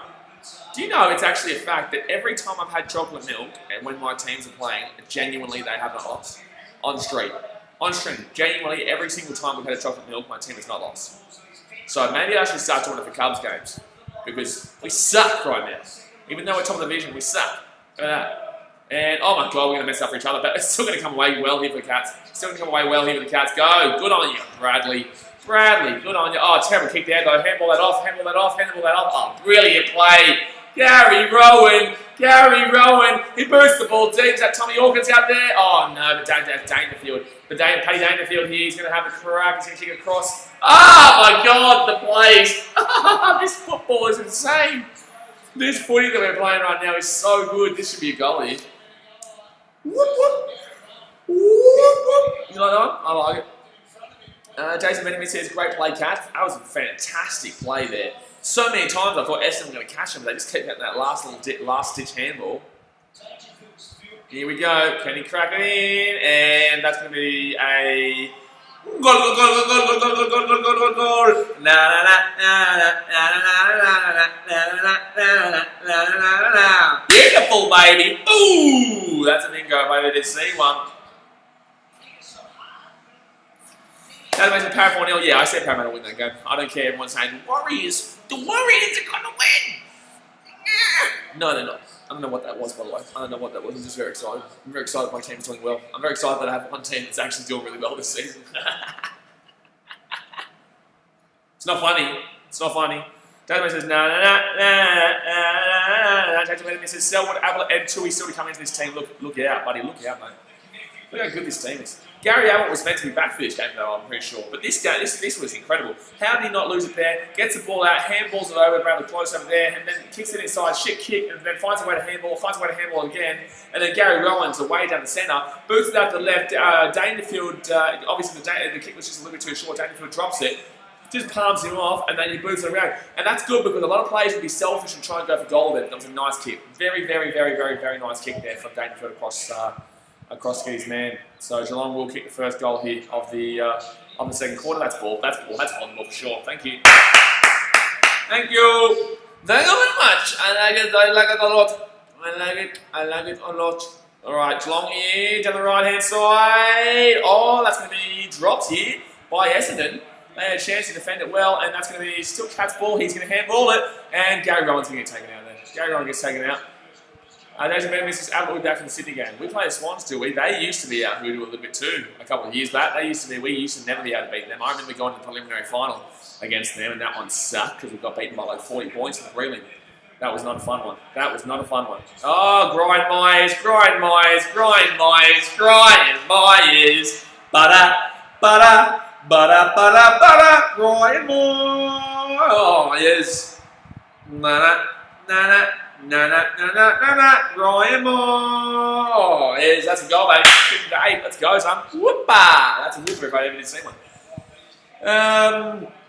Do you know it's actually a fact that every time I've had chocolate milk and when my teams are playing, genuinely they haven't lost? On stream, genuinely every single time we've had a chocolate milk, my team has not lost. So maybe I should start doing it for Cubs games because we suck right now. Even though we're top of the division, we suck. Look at that. And oh my god, we're going to mess up for each other, but it's still going to come away well here for the Cats. Go. Good on you, Bradley. Good on you. Oh, terrible kick there though. Handball that off. Oh, brilliant play. Gary Rowan. He boosts the ball deep. Is that Tommy Hawkins out there? Oh no, but Dangerfield. Paddy Dangerfield here. He's going to have a crack. He's going to kick across. Oh my god, the plays. This football is insane. This footy that we're playing right now is so good. This should be a goalie. Whoop, whoop. You like that one? I like it. Jason Benjamin says, great play, Cats. That was a fantastic play there. So many times I thought Essendon were going to catch him, but they just kept getting that last-ditch handball. Here we go. Can he crack it in? And that's going to be a... Goal. Beautiful, baby. Ooh, that's a bingo, baby. Did see one. That makes it Parramatta 4-0. Yeah, I said Parramatta win that game. I don't care. Everyone's saying, Warriors, the Warriors are going to win. No, they're not. I don't know what that was, by the way. I don't know what that was. I'm just very excited. I'm very excited my team's doing well. I'm very excited that I have one team that's actually doing really well this season. It's not funny. It's not funny. Database says, Database says, Selwood, Ablett, and Tui still to come into this team. Look out, buddy. Look out, mate. Look how good this team is. Gary Ablett was meant to be back for this game, though, I'm pretty sure. But this game, this was incredible. How did he not lose it there? Gets the ball out, handballs it over, Bradley close over there, and then kicks it inside, shit kick, and then finds a way to handball again. And then Gary Rowan's away down the centre, boots it out to the left. Dangerfield, obviously the kick was just a little bit too short. Dangerfield drops it, just palms him off, and then he boots it around. And that's good because a lot of players would be selfish and try and go for goal there. That was a nice kick. Very, very, very, very, very nice kick there from Dangerfield across his man. So Geelong will kick the first goal here of the second quarter. That's ball. That's on ball for sure. Thank you. Thank you. Thank you very much. I like it a lot. I like it a lot. Alright, Geelong here down the right hand side. Oh, that's gonna be dropped here by Essendon. They had a chance to defend it well, and that's gonna be still Cat's ball. He's gonna handball it, and Gary Rowan's gonna get taken out there. Gary Rowan gets taken out. There's a Mrs. Ablett will be back from the Sydney game. We play the Swans, do we? They used to be out hoodoo a little bit too a couple of years back. We used to never be able to beat them. I remember going to the preliminary final against them, and that one sucked because we got beaten by like 40 points in the prelim. That was not a fun one. That was not a fun one. Oh, grind Myers. Grind Myers. Butter. Grind Myers. Ryan Moore. That's a goal, baby. 50-8. Let's go, son. Whoopah. That's a whooper if I ever did see one.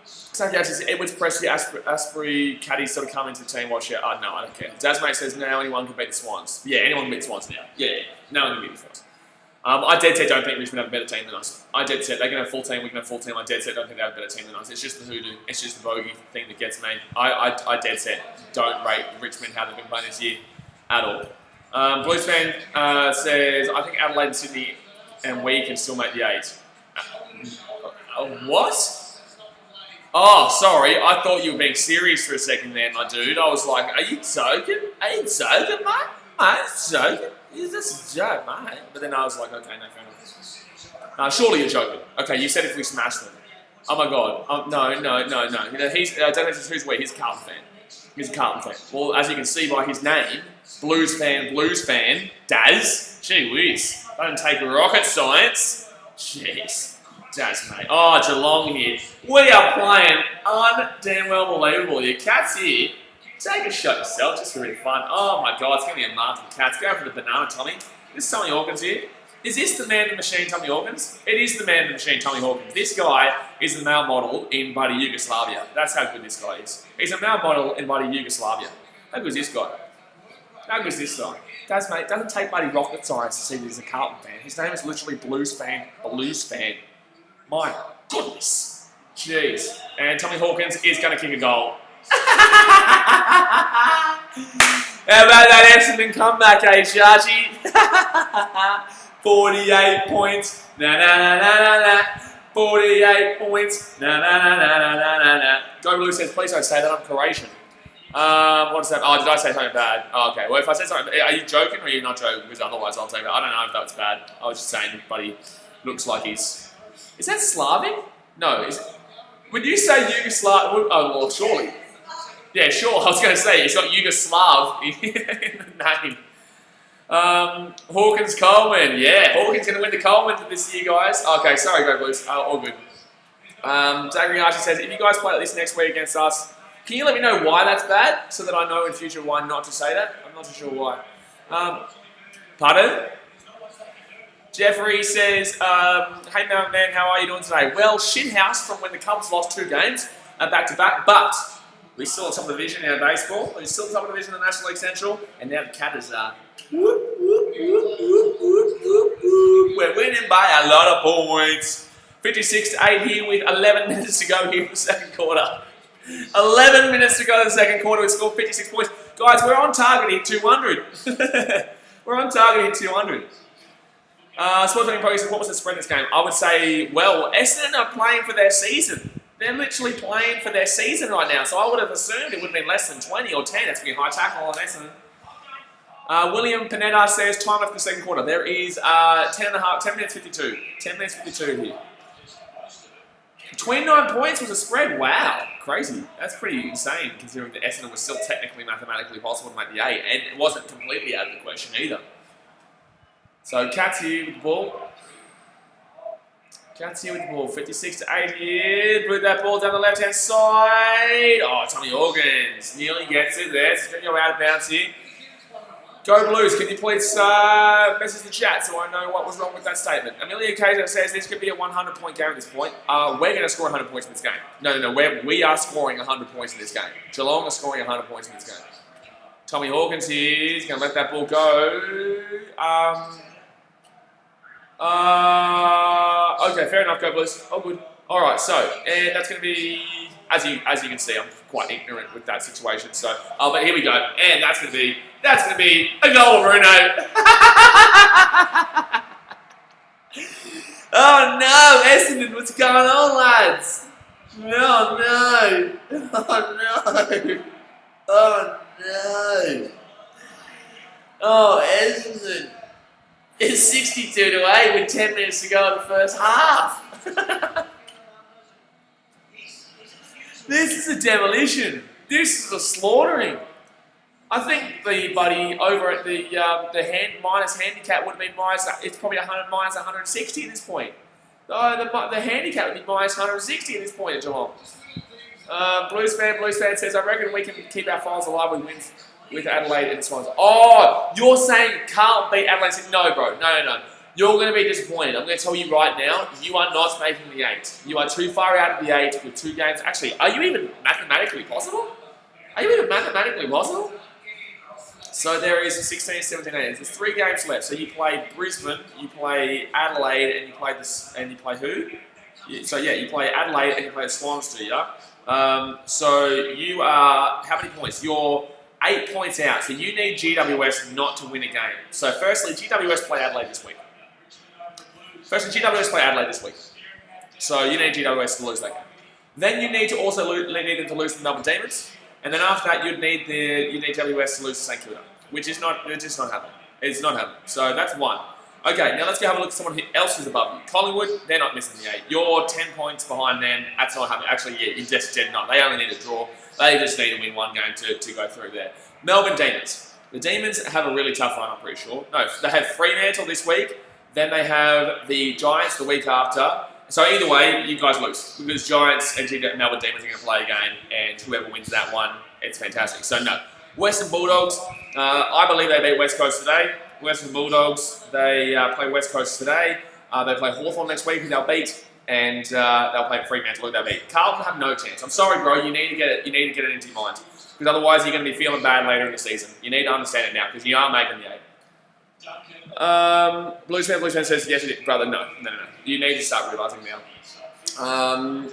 Sanky actually says Edwards, Presley, Asprey, Caddy sort of come into the team. Watch out. Oh, no, I don't care. Dazmate says now anyone can beat the Swans. Yeah, anyone can beat the Swans now. Yeah, no one can beat the Swans. I dead set don't think Richmond have a better team than us. I dead set they can have full team, we can have full team. I dead set don't think they have a better team than us. It's just the hoodoo. It's just the bogey thing that gets me. I dead set don't rate Richmond how they've been playing this year at all. Blues fan says I think Adelaide and Sydney and we can still make the 8. What? Oh, sorry. I thought you were being serious for a second there, my dude. I was like, are you joking? Are you joking, mate? Mate, joking? Is this a joke, mate? But then I was like, okay, no, fair enough. Surely you're joking. Okay, you said if we smash them. Oh my god. No. He's, who's we? He's a Carlton fan. He's a Carlton fan. Well, as you can see by his name, Blues fan, Daz. Gee whiz. Don't take rocket science. Jeez. Daz, mate. Oh, Geelong here. We are playing undamn well believable. Your Cats here. Take a shot yourself, just for really fun. Oh my god, it's going to be a mark for the Cats. Go for the banana, Tommy. This is Tommy Hawkins here. Is this the man in the machine, Tommy Hawkins? It is the man in the machine, Tommy Hawkins. This guy is the male model in bloody Yugoslavia. That's how good this guy is. He's a male model in bloody Yugoslavia. How good is this guy? How good is this guy? Guys, mate, it doesn't take bloody rocket science to see that he's a Carlton fan. His name is literally Blues fan. My goodness. Jeez. And Tommy Hawkins is going to kick a goal. How about that Essendon comeback, eh, Shachi? 48 points. 48 points. Go Blue says, please don't say that, I'm Croatian. What is that? Oh, did I say something bad? Oh, okay. Well, if I said something, are you joking or are you not joking? Because otherwise I'll take that. I don't know if that was bad. I was just saying, buddy, looks like he's... Is that Slavic? No. Would you say Yugoslav? Oh, well, surely. Yeah, sure. I was going to say, it's got Yugoslav in the name. Hawkins Coleman. Yeah, Hawkins going to win the Coleman this year, guys. Okay, sorry, Go Blues. All good. Zachary Archie says, if you guys play like this next week against us, can you let me know why that's bad so that I know in future why not to say that? I'm not too sure why. Pardon? Jeffrey says, hey man, how are you doing today? Well, shithouse from when the Cubs lost 2 games back-to-back, but we still have top of the division in our baseball. We're still top of the division in the National League Central, and now the Cats are we're winning by a lot of points. 56-8 here with 11 minutes to go here in the second quarter. 11 minutes to go in the second quarter. We scored 56 points. Guys, we're on target here, 200. We're on target here, 200. Sports Betting Pro says, what was the spread in this game? I would say, well, Essendon are playing for their season. They're literally playing for their season right now. So I would have assumed it would have been less than 20 or 10. That's going to be a high tackle on Essendon. William Panetta says, time left the second quarter. There is 10 minutes 52. 10 minutes 52 here. 29 points was a spread. Wow. Crazy. That's pretty insane considering that Essendon was still technically mathematically possible to make the 8. And it wasn't completely out of the question either. So Cats here with the ball. Cats here with the ball. 56 to 8 here. Blew that ball down the left-hand side. Oh, Tommy Organs nearly gets it there. It's going to go out of bounds here. Go Blues, can you please message the chat so I know what was wrong with that statement? Amelia Kaiser says this could be a 100-point game at this point. We're going to score 100 points in this game. No. We are scoring 100 points in this game. Geelong are scoring 100 points in this game. Tommy Hawkins here. He's going to let that ball go. Okay, fair enough. Go Blues. Oh, good. All right, so, and that's going to be, as you can see, I'm quite ignorant with that situation. So, but here we go. And that's going to be a goal, Bruno. Oh no, Essendon, what's going on, lads? No. Oh, Essendon. It's 62 to 8 with 10 minutes to go in the first half. This is a demolition. This is a slaughtering. I think the buddy over at the minus handicap would have been minus. It's probably minus 160 at this point. The handicap would be minus 160 at this point at Geelong. Blues fan says, I reckon we can keep our files alive with wins with Adelaide and Swans. Oh, you're saying Carlton beat Adelaide? No, bro. No. You're going to be disappointed. I'm going to tell you right now, you are not making the 8. You are too far out of the 8 with 2 games. Actually, are you even mathematically possible? So there is 16, 17, 18. There's 3 games left. So you play Brisbane, you play Adelaide, and you play who? So yeah, you play Adelaide and you play the Swans, do you? So you are, how many points? You're 8 points out. So you need GWS not to win a game. So firstly, GWS play Adelaide this week. So you need GWS to lose that game. Then you need to also need them to lose the Melbourne Demons. And then after that, you need GWS to lose to St Kilda, which is not happening. It's not happening. So that's 1. Okay, now let's go have a look at someone else who's above you. Collingwood, they're not missing the 8. You're 10 points behind them. That's not happening. Actually, yeah, you just did not. They only need a draw. They just need to win 1 game to go through there. Melbourne Demons. The Demons have a really tough run, I'm pretty sure. No, they have Fremantle this week. Then they have the Giants the week after. So either way, you guys lose. Because Giants and Melbourne Demons are going to play a game, and whoever wins that one, it's fantastic. So no. Western Bulldogs, I believe they beat West Coast today. Western Bulldogs, they play West Coast today. They play Hawthorn next week, who they'll beat. And they'll play Fremantle, who they'll beat. Carlton have no chance. I'm sorry, bro. You need to get it into your mind. Because otherwise, you're going to be feeling bad later in the season. You need to understand it now, because you are making the 8. Blues fan says, yes, you did. Brother, no. You need to start realising now.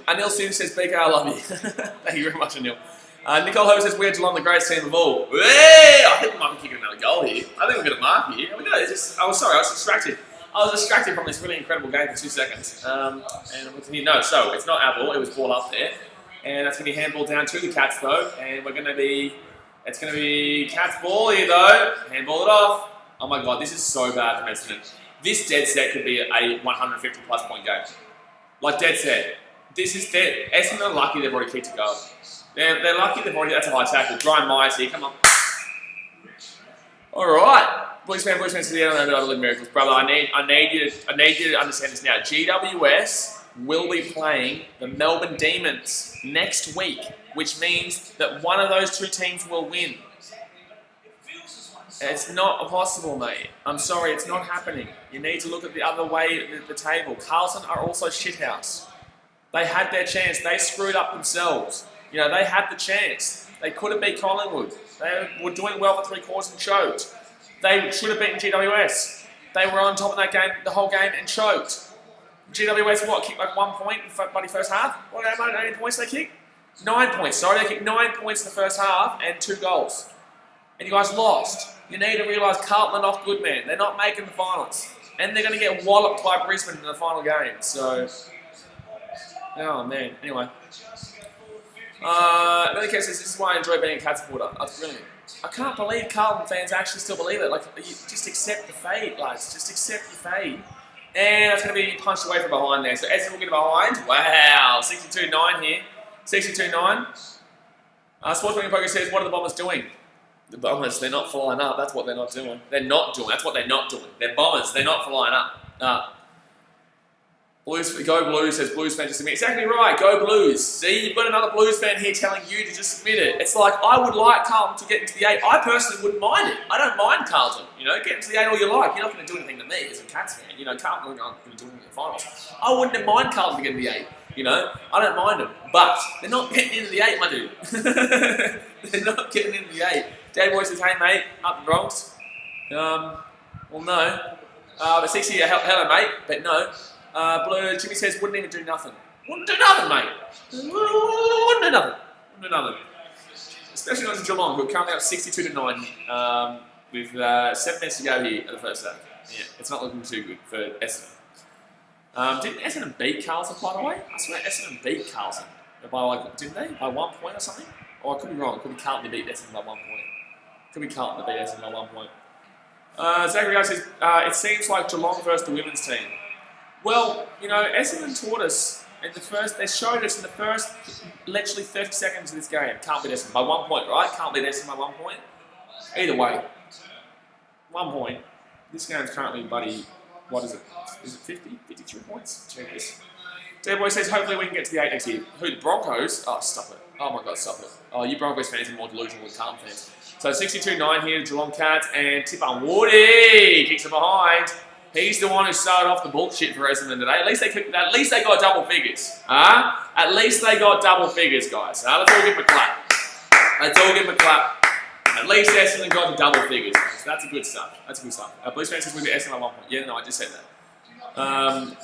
Anil Sim says, BK, I love you. Thank you very much, Anil. Nicole Ho says, we're Geelong, the greatest team of all. Hey, I think we might be kicking another goal here. I think we're going to mark here. I was distracted. I was distracted from this really incredible game for 2 seconds. And no, so it's not our ball, it was ball up there. And that's going to be handball down to the Cats, though. And it's going to be Cats ball here, though. Handball it off. Oh my God, this is so bad for Essendon. This dead set could be a 150-plus point game. Like, dead set. This is dead. Essendon are lucky they've already kicked a goal. They're lucky they've already, that's a high tackle. Brian Myers here, come on. All right. Blues fan says, I don't know about miracles. Brother, I need you to understand this now. GWS will be playing the Melbourne Demons next week, which means that one of those 2 teams will win. It's not possible, mate. I'm sorry, it's not happening. You need to look at the other way at the table. Carlton are also shithouse. They had their chance. They screwed up themselves. You know, they had the chance. They could have beat Collingwood. They were doing well for 3 quarters and choked. They should have beaten GWS. They were on top of that game the whole game and choked. GWS, what, kicked like 1 point in the bloody first half? What, how many points they kicked? 9 points. Sorry, they kicked 9 points in the first half and 2 goals. And you guys lost. You need to realise Carlton are not good, man. They're not making the finals. And they're going to get walloped by Brisbane in the final game. So, oh man. Anyway. Really says, this is why I enjoy being a Cats supporter. That's brilliant. I can't believe Carlton fans actually still believe it. Like, you just accept the fate, lads. Just accept your fate. And that's going to be punched away from behind there. So Essendon will get behind. Wow. 62-9 here. 62-9. Sportsman Poker says, what are the Bombers doing? The Bombers, they're not flying up. That's what they're not doing. They're not doing. That's what they're not doing. They're Bombers. They're not flying up. Blues, go Blues, says Blues fan just submit. Exactly right, go Blues. See, you've got another Blues fan here telling you to just submit it. It's like, I would like Carlton to get into the 8. I personally wouldn't mind it. I don't mind Carlton. You know, get into the 8 all you like. You're not going to do anything to me as a Cats fan. You know, Carlton aren't going to do anything in the finals. I wouldn't mind Carlton to get into the 8. You know, I don't mind them. But they're not getting into the 8, my dude. They're not getting into the 8. Dad Boy says, hey mate, up in Bronx. Well, no. But 60, hello mate, but no. Blue, Jimmy says, wouldn't even do nothing. Wouldn't do nothing, mate. Wouldn't do nothing. Wouldn't do nothing. Especially not in Geelong, who are currently up 62-9 with 7 minutes to go here at the first half. Yeah, it's not looking too good for Essendon. Didn't Essendon beat Carlton, by the way? I swear Essendon beat Carlton. By like, didn't they? By 1 point or something? Or I could be wrong. It could be Carlton that beat Essendon by 1 point. Could be Carlton that beat Essendon by 1 point. Zachary says, it seems like Geelong versus the women's team. Well, you know, Essendon taught us in the first, they showed us in the first literally 30 seconds of this game, can't beat Essendon by 1 point, right? Can't beat Essendon by 1 point. Either way, 1 point. This game's currently, buddy, what is it? Is it 50? 53 points? Check this. Boy says, hopefully we can get to the 8 next year. Who, the Broncos? Oh, stop it. Oh my God, stop it. Oh, you Broncos fans are more delusional than Carlton fans. So 62-9 here, Geelong Cats, and Tipper Woody kicks it behind. He's the one who started off the bullshit for Essendon today. At least they got double figures. At least they got double figures, guys. Let's all give them a clap. Let's all give them a clap. At least Essendon got the double figures. That's a good stuff. That's good stuff. Blues fans says we beat Essendon by 1 point. Yeah, no, I just said that.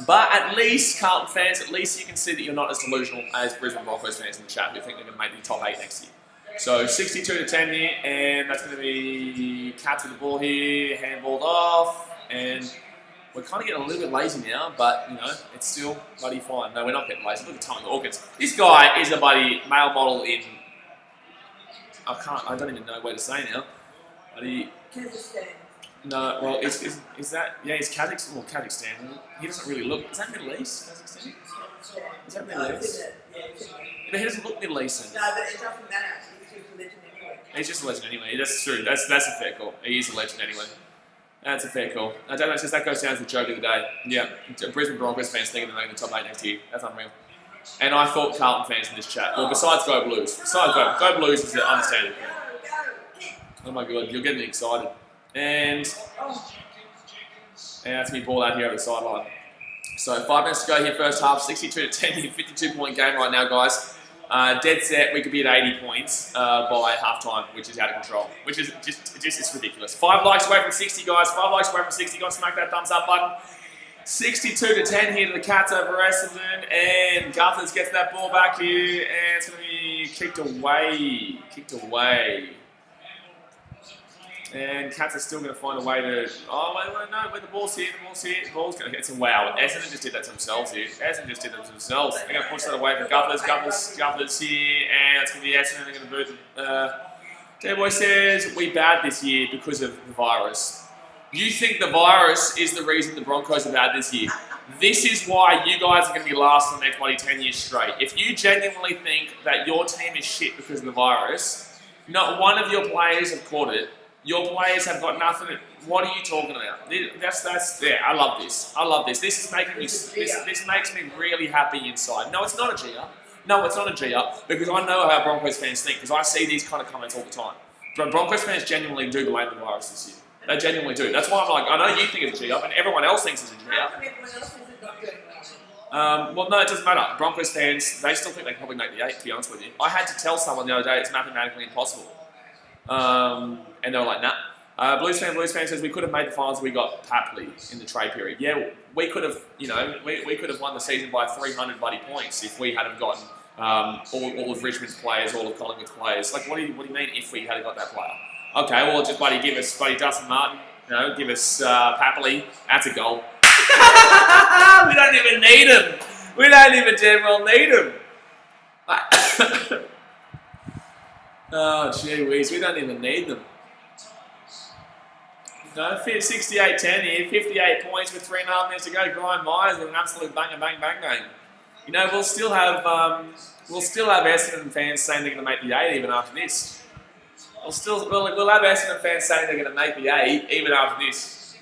But at least, Carlton fans, at least you can see that you're not as delusional as Brisbane Broncos fans in the chat who think they're going to make the top 8 next year. So 62-10 here, and that's going to be Cats with the ball here, handballed off, and we're kind of getting a little bit lazy now, but, you know, it's still bloody fine. No, we're not getting lazy. Look at Tommy Hawkins. This guy is a bloody male model in... I don't even know where to say now. Kazakhstan. No, well, is that... Yeah, it's Kazakhstan. Well, Kazakhstan. He doesn't really look... Is that Middle East, Kazakhstan? Is that Middle East? Yeah, But he doesn't look Middle Eastern. No, but it doesn't matter. He's just a legend anyway. He's just a legend anyway. That's true. That's a fair call. He is a legend anyway. That's a fair call. I don't know, it's just that goes down as the joke of the day. Yeah, Brisbane Broncos fans thinking they're making the top 8 next year. That's unreal. And I thought Carlton fans in this chat. Well, besides Go Blues. Besides Go Blues is the understandable. Oh my God, you're getting me excited. And that's me ball out here over the sideline. So 5 minutes to go here, first half, 62-10, 52-point game right now, guys. Dead set, we could be at 80 points by halftime, which is out of control. Which is just it's ridiculous. 5 likes away from 60, guys. 5 likes away from 60, guys. Smack that thumbs up button. 62-10 here to the Cats over Essendon, and Guthers gets that ball back here, and it's going to be kicked away. Kicked away. And Cats are still going to find a way to... Oh, wait, no, wait, the ball's here, the ball's going to get some... Wow, Essendon just did that to themselves here. Essendon just did that to themselves. They're going to push that away for Guthers here, and it's going to be Essendon. They're going to boot the... Boy says, we bad this year because of the virus. You think the virus is the reason the Broncos are bad this year. This is why you guys are going to be last for the next 10 years straight. If you genuinely think that your team is shit because of the virus, not one of your players have caught it. Your players have got nothing. What are you talking about? Yeah, I love this. I love this. This is making me. This makes me really happy inside. No, it's not a G up. No, it's not a G up because I know how Broncos fans think because I see these kind of comments all the time. But Broncos fans genuinely do blame the virus this year. They genuinely do. That's why I'm like, I know you think it's a G up and everyone else thinks it's a G up. Well, no, it doesn't matter. Broncos fans, they still think they can probably make the 8, to be honest with you. I had to tell someone the other day it's mathematically impossible. And they were like, nah. Blues fan says we could have made the finals. We got Papley in the trade period. Yeah, we could have. You know, we could have won the season by 300 bloody points if we hadn't gotten all of Richmond's players, all of Collingwood's players. Like, what do you mean if we hadn't got that player? Okay, well, just bloody give us bloody Dustin Martin. You know, give us Papley. That's a goal. We don't even need him. We don't even damn well need him. Oh, gee whiz, we don't even need them. No, 68-10 here, 58 points with 3.5 minutes to go. Brian Myers with an absolute bang, bang, bang, bang. You know, we'll still have Essendon fans saying they're going to make the 8 even after this. We'll have Essendon fans saying they're going to make the 8 even after this.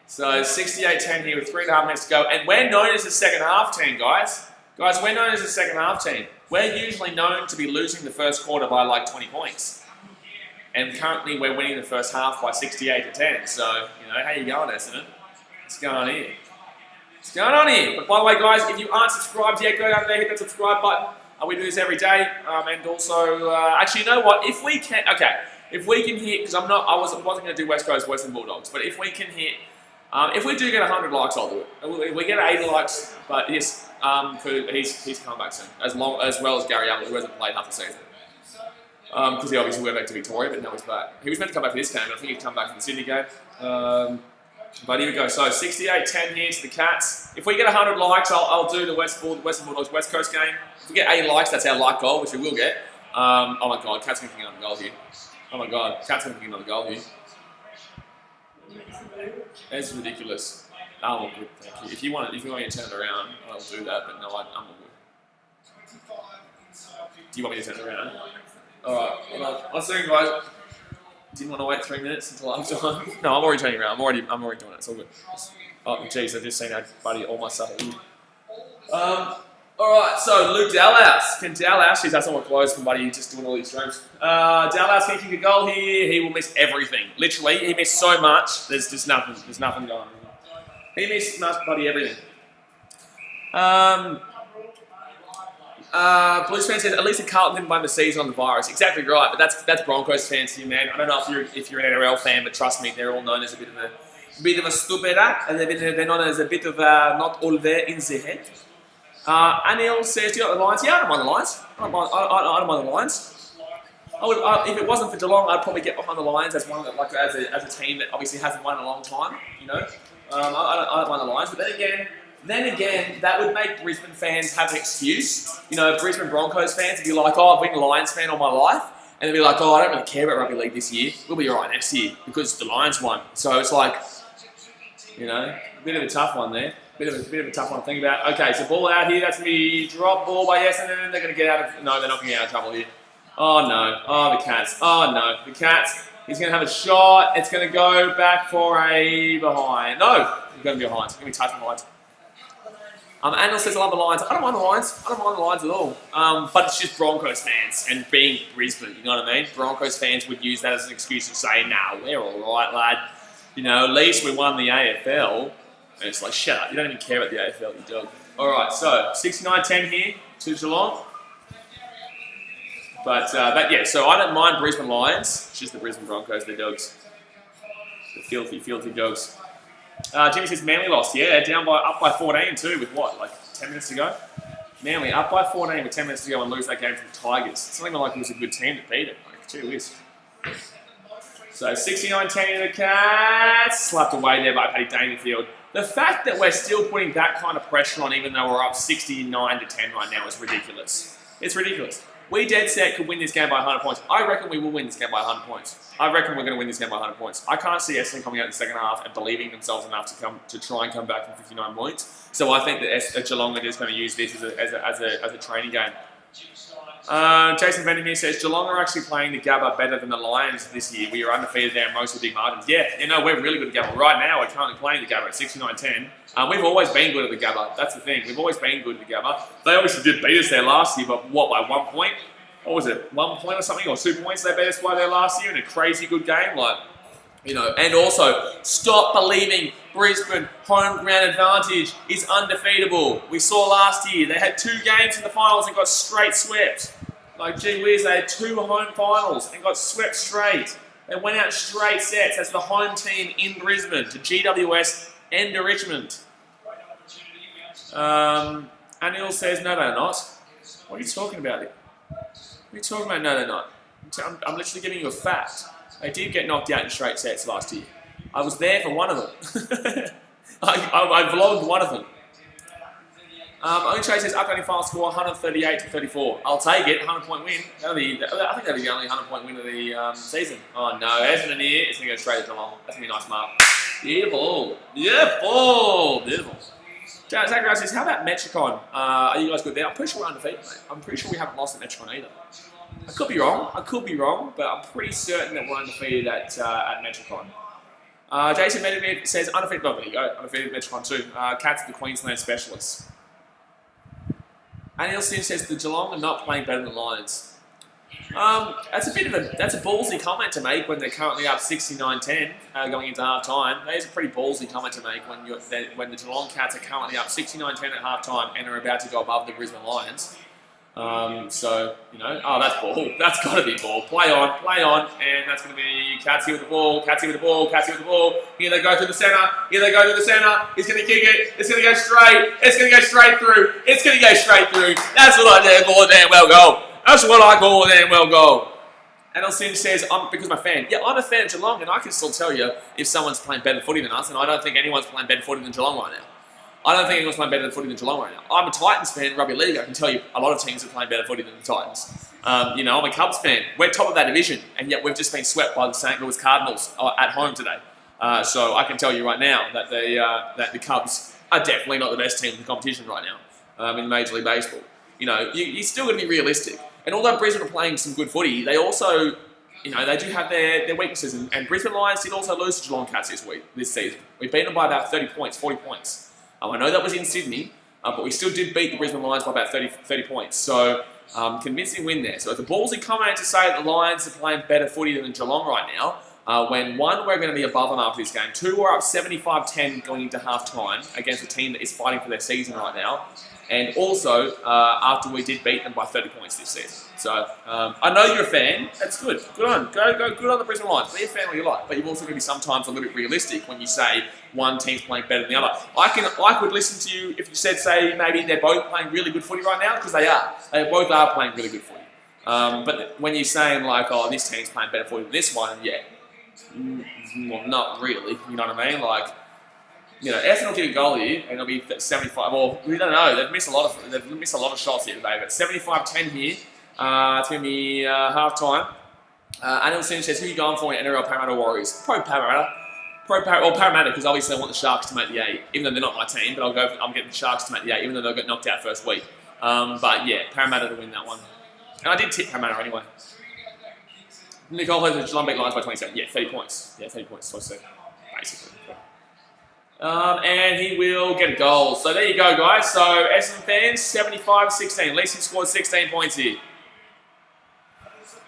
So 68-10 here with 3.5 minutes to go, and we're known as the second half team, guys. Guys, we're known as the second half team. We're usually known to be losing the first quarter by like 20 points. And currently we're winning the first half by 68-10. So, you know, how you going, Essendon? What's going on here? What's going on here? But by the way, guys, if you aren't subscribed yet, go down there, hit that subscribe button. We do this every day. And also, actually, you know what? If we can hit, because I wasn't going to do West Coast Western Bulldogs, but if we can hit, if we do get 100 likes, I'll do it. If we get 80 likes, but yes, he's coming back soon, as well as Gary Ablett, who hasn't played half the season. Because he obviously went back to Victoria, but now he's back. He was meant to come back for this game, but I think he'd come back for the Sydney game. But here we go. So 68-10 here to the Cats. If we get 100 likes, I'll do the Western Bulldogs West Coast game. If we get 80 likes, that's our like goal, which we will get. Oh my God, Cats going to kick another goal here. Oh my God, Cats going to kick another goal here. That's ridiculous. Oh, good, thank you. If you want me to turn it around, I'll do that. But no, I'm not good. Do you want me to turn it around? Alright, I'm sorry guys. Didn't want to wait 3 minutes until after time. No, I'm already turning around. I'm already doing it. It's all good. Oh, jeez, I've just seen our buddy all my stuff. Alright, so Luke Dalhouse. Can Dalhouse, geez, that's not what close from buddy just doing all these streams. Dalhouse can kick a goal here. He will miss everything. Literally, he missed so much. There's just nothing. There's nothing going on. He missed buddy everything. Blues fans says at least the Carlton didn't blame the season on the virus. Exactly right, but that's Broncos fans here, man. I don't know if you're an NRL fan, but trust me, they're all known as a bit of a stupida, and they're known as a bit of not all there in the head. Anil says, "Do you like the Lions?" Yeah, I don't mind the Lions. I don't mind the Lions. If it wasn't for Geelong, I'd probably get behind the Lions as one that, like as a team that obviously hasn't won in a long time. You know, I don't mind the Lions, but then again, that would make Brisbane fans have an excuse. You know, Brisbane Broncos fans would be like, "Oh, I've been a Lions fan all my life," and they'd be like, "Oh, I don't really care about rugby league this year. We'll be alright next year because the Lions won." So it's like, you know, a bit of a tough one there. Bit of a tough one to think about. Okay, so ball out here. That's going to be drop ball by Essendon. They're going to get out of... No, they're not going to get out of trouble here. Oh, no. Oh, the Cats. Oh, no. The Cats. He's going to have a shot. It's going to go back for a behind. No. It's going to be behind. It's going to be touching the lines. Andel says, I love the Lions. I don't mind the Lions. I don't mind the Lions at all. But it's just Broncos fans. And being Brisbane, you know what I mean? Broncos fans would use that as an excuse to say, nah, we're all right, lad. You know, at least we won the AFL. And it's like, shut up, you don't even care about the AFL, you dog. Alright, so 69-10 here to Geelong. But yeah, so I don't mind Brisbane Lions. It's just the Brisbane Broncos, they're dogs. The filthy, filthy dogs. Jimmy says Manly lost. Yeah, up by 14 too, with what, like 10 minutes to go? Manly up by 14 with 10 minutes to go and lose that game from the Tigers. It's not even like it was a good team to beat it. Like, gee whiz. So 69-10 in the Cats. Slapped away there by Paddy Dangerfield. The fact that we're still putting that kind of pressure on even though we're up 69-10 right now is ridiculous. It's ridiculous. We dead set could win this game by 100 points. I reckon we will win this game by 100 points. I reckon we're going to win this game by 100 points. I can't see Essendon coming out in the second half and believing themselves enough to try and come back from 59 points. So I think that Geelong are just going to use this as a training game. Jason Vandermeer says, Geelong are actually playing the Gabba better than the Lions this year. We are undefeated there in most of the big margins. Yeah, you know, we're really good at Gabba. Right now, we're currently playing the Gabba at 69-10. We've always been good at the Gabba. That's the thing. We've always been good at the Gabba. They obviously did beat us there last year, but what, by 1 point? What was it, 1 point or something, or 2 points they beat us by there last year in a crazy good game? Like, you know, and also, stop believing Brisbane home ground advantage is undefeatable. We saw last year, they had 2 games in the finals and got straight swept. Like, gee whiz, they had 2 home finals and got swept straight. They went out straight sets as the home team in Brisbane to GWS and to Richmond. Anil says, no, they're not. What are you talking about here? What are you talking about? No, they're not. I'm literally giving you a fact. They did get knocked out in straight sets last year. I was there for one of them. I vlogged one of them. Only Chase says updating final score 138-34. I'll take it. 100-point win. I think that'll be the only 100-point win of the season. Oh no, Essendon here. It's gonna go straight to Geelong. That's gonna be a nice mark. Beautiful. Zachary says, how about Metricon? Are you guys good there? I'm pretty sure we're undefeated, mate. I'm pretty sure we haven't lost at Metricon either. I could be wrong, but I'm pretty certain that we're undefeated at Metricon. Jason Medvedev says, undefeated, there you go, undefeated at Metricon too. Cats are the Queensland specialists. And Nielsen says, the Geelong are not playing better than the Lions. That's a ballsy comment to make when they're currently up 69-10 going into half time. That is a pretty ballsy comment to make when the Geelong Cats are currently up 69-10 at half time and are about to go above the Brisbane Lions. So, you know, oh, that's ball. That's got to be ball. Play on, and that's going to be Cats here with the ball, Cats here with the ball, Cats here with the ball. Here they go to the centre, He's going to kick it, it's going to go straight, it's going to go straight through, That's what I call a damn well goal. That's what I call a damn well goal. And Elsin says, because I'm a fan. Yeah, I'm a fan of Geelong, and I can still tell you if someone's playing better footy than us, and I don't think anyone's playing better footy than Geelong right now. I don't think anyone's playing better footy than Geelong right now. I'm a Titans fan in rugby league. I can tell you a lot of teams are playing better footy than the Titans. You know, I'm a Cubs fan. We're top of that division, and yet we've just been swept by the St. Louis Cardinals at home today. So I can tell you right now that the Cubs are definitely not the best team in the competition right now in Major League Baseball. You know, you're still going to be realistic. And although Brisbane are playing some good footy, they also, you know, they do have their weaknesses. And Brisbane Lions did also lose to Geelong Cats this season. We beat them by about 30 points, 40 points. I know that was in Sydney, but we still did beat the Brisbane Lions by about 30 points. So, convincing win there. So it's a ballsy comment to say that the Lions are playing better footy than Geelong right now. When one, we're going to be above them after this game. Two, we're up 75-10 going into half-time against a team that is fighting for their season right now. And also, after we did beat them by 30 points this season. So, I know you're a fan. That's good. Good on. Go good on the Brisbane Lions. Be a fan what you like. But you've also got to be sometimes a little bit realistic when you say one team's playing better than the other. I could listen to you if you said, say, maybe they're both playing really good footy right now, because they are. They both are playing really good footy. But when you're saying, like, oh, this team's playing better footy than this one, yeah. Well, not really. You know what I mean? Like, you know, Essendon will get a goal here, and it'll be 75. Well, we don't know. They've missed a lot of shots here today, but 75-10 here. It's going to be half time. Anil Singh says, who are you going for in NRL, Parramatta Warriors? Probably Parramatta. Parramatta, because obviously I want the Sharks to make the 8, even though they're not my team. But I'm getting the Sharks to make the 8, even though they'll get knocked out first week. But yeah, Parramatta to win that one. And I did tip Parramatta anyway. Nicole has Geelong beat Lions by 27. Yeah, 30 points. Yeah, 30 points. So basically. And he will get a goal. So there you go, guys. So Essendon fans, 75-16. At least he scored 16 points here.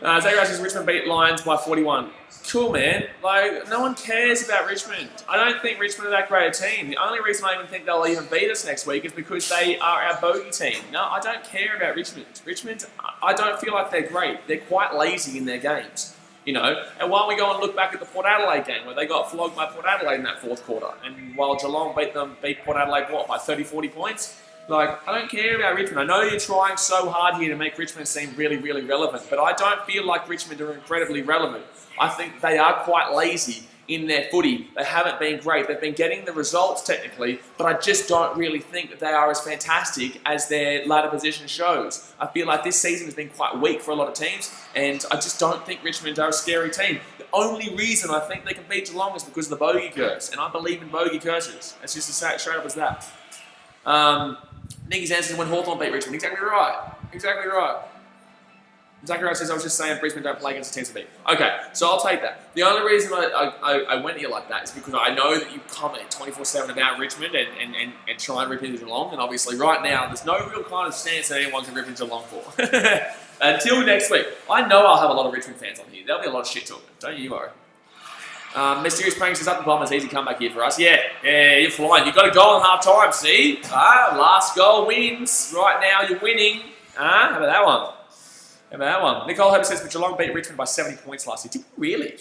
Zachary says Richmond beat Lions by 41. Cool, man. Like, no one cares about Richmond. I don't think Richmond are that great a team. The only reason I even think they'll even beat us next week is because they are our bogey team. No, I don't care about Richmond. Richmond, I don't feel like they're great. They're quite lazy in their games. You know, and while we go and look back at the Port Adelaide game where they got flogged by Port Adelaide in that fourth quarter, and while Geelong beat Port Adelaide, by 30, 40 points? Like, I don't care about Richmond. I know you're trying so hard here to make Richmond seem really, really relevant, but I don't feel like Richmond are incredibly relevant. I think they are quite lazy in their footy. They haven't been great. They've been getting the results technically, but I just don't really think that they are as fantastic as their ladder position shows. I feel like this season has been quite weak for a lot of teams, and I just don't think Richmond are a scary team. The only reason I think they can beat Geelong is because of the bogey curse, and I believe in bogey curses. It's just as straight up as that. Nicky's answer when Hawthorn beat Richmond. Exactly right. Exactly right. Zachary says, I was just saying Brisbane don't play against the teams to beat. Okay, so I'll take that. The only reason I went here like that is because I know that you comment 24/7 about Richmond and try and rip into Geelong, and obviously right now there's no real kind of stance that anyone can rip into Geelong for. Until next week. I know I'll have a lot of Richmond fans on here. There'll be a lot of shit talking. Don't you worry. Mysterious Prank says, up the Bombers, easy comeback here for us. Yeah, you're flying. You got a goal in half time, see? Last goal wins. Right now you're winning. How about that one? How about that one? Nicole Hope says, but Geelong beat Richmond by 70 points last year. Did we really?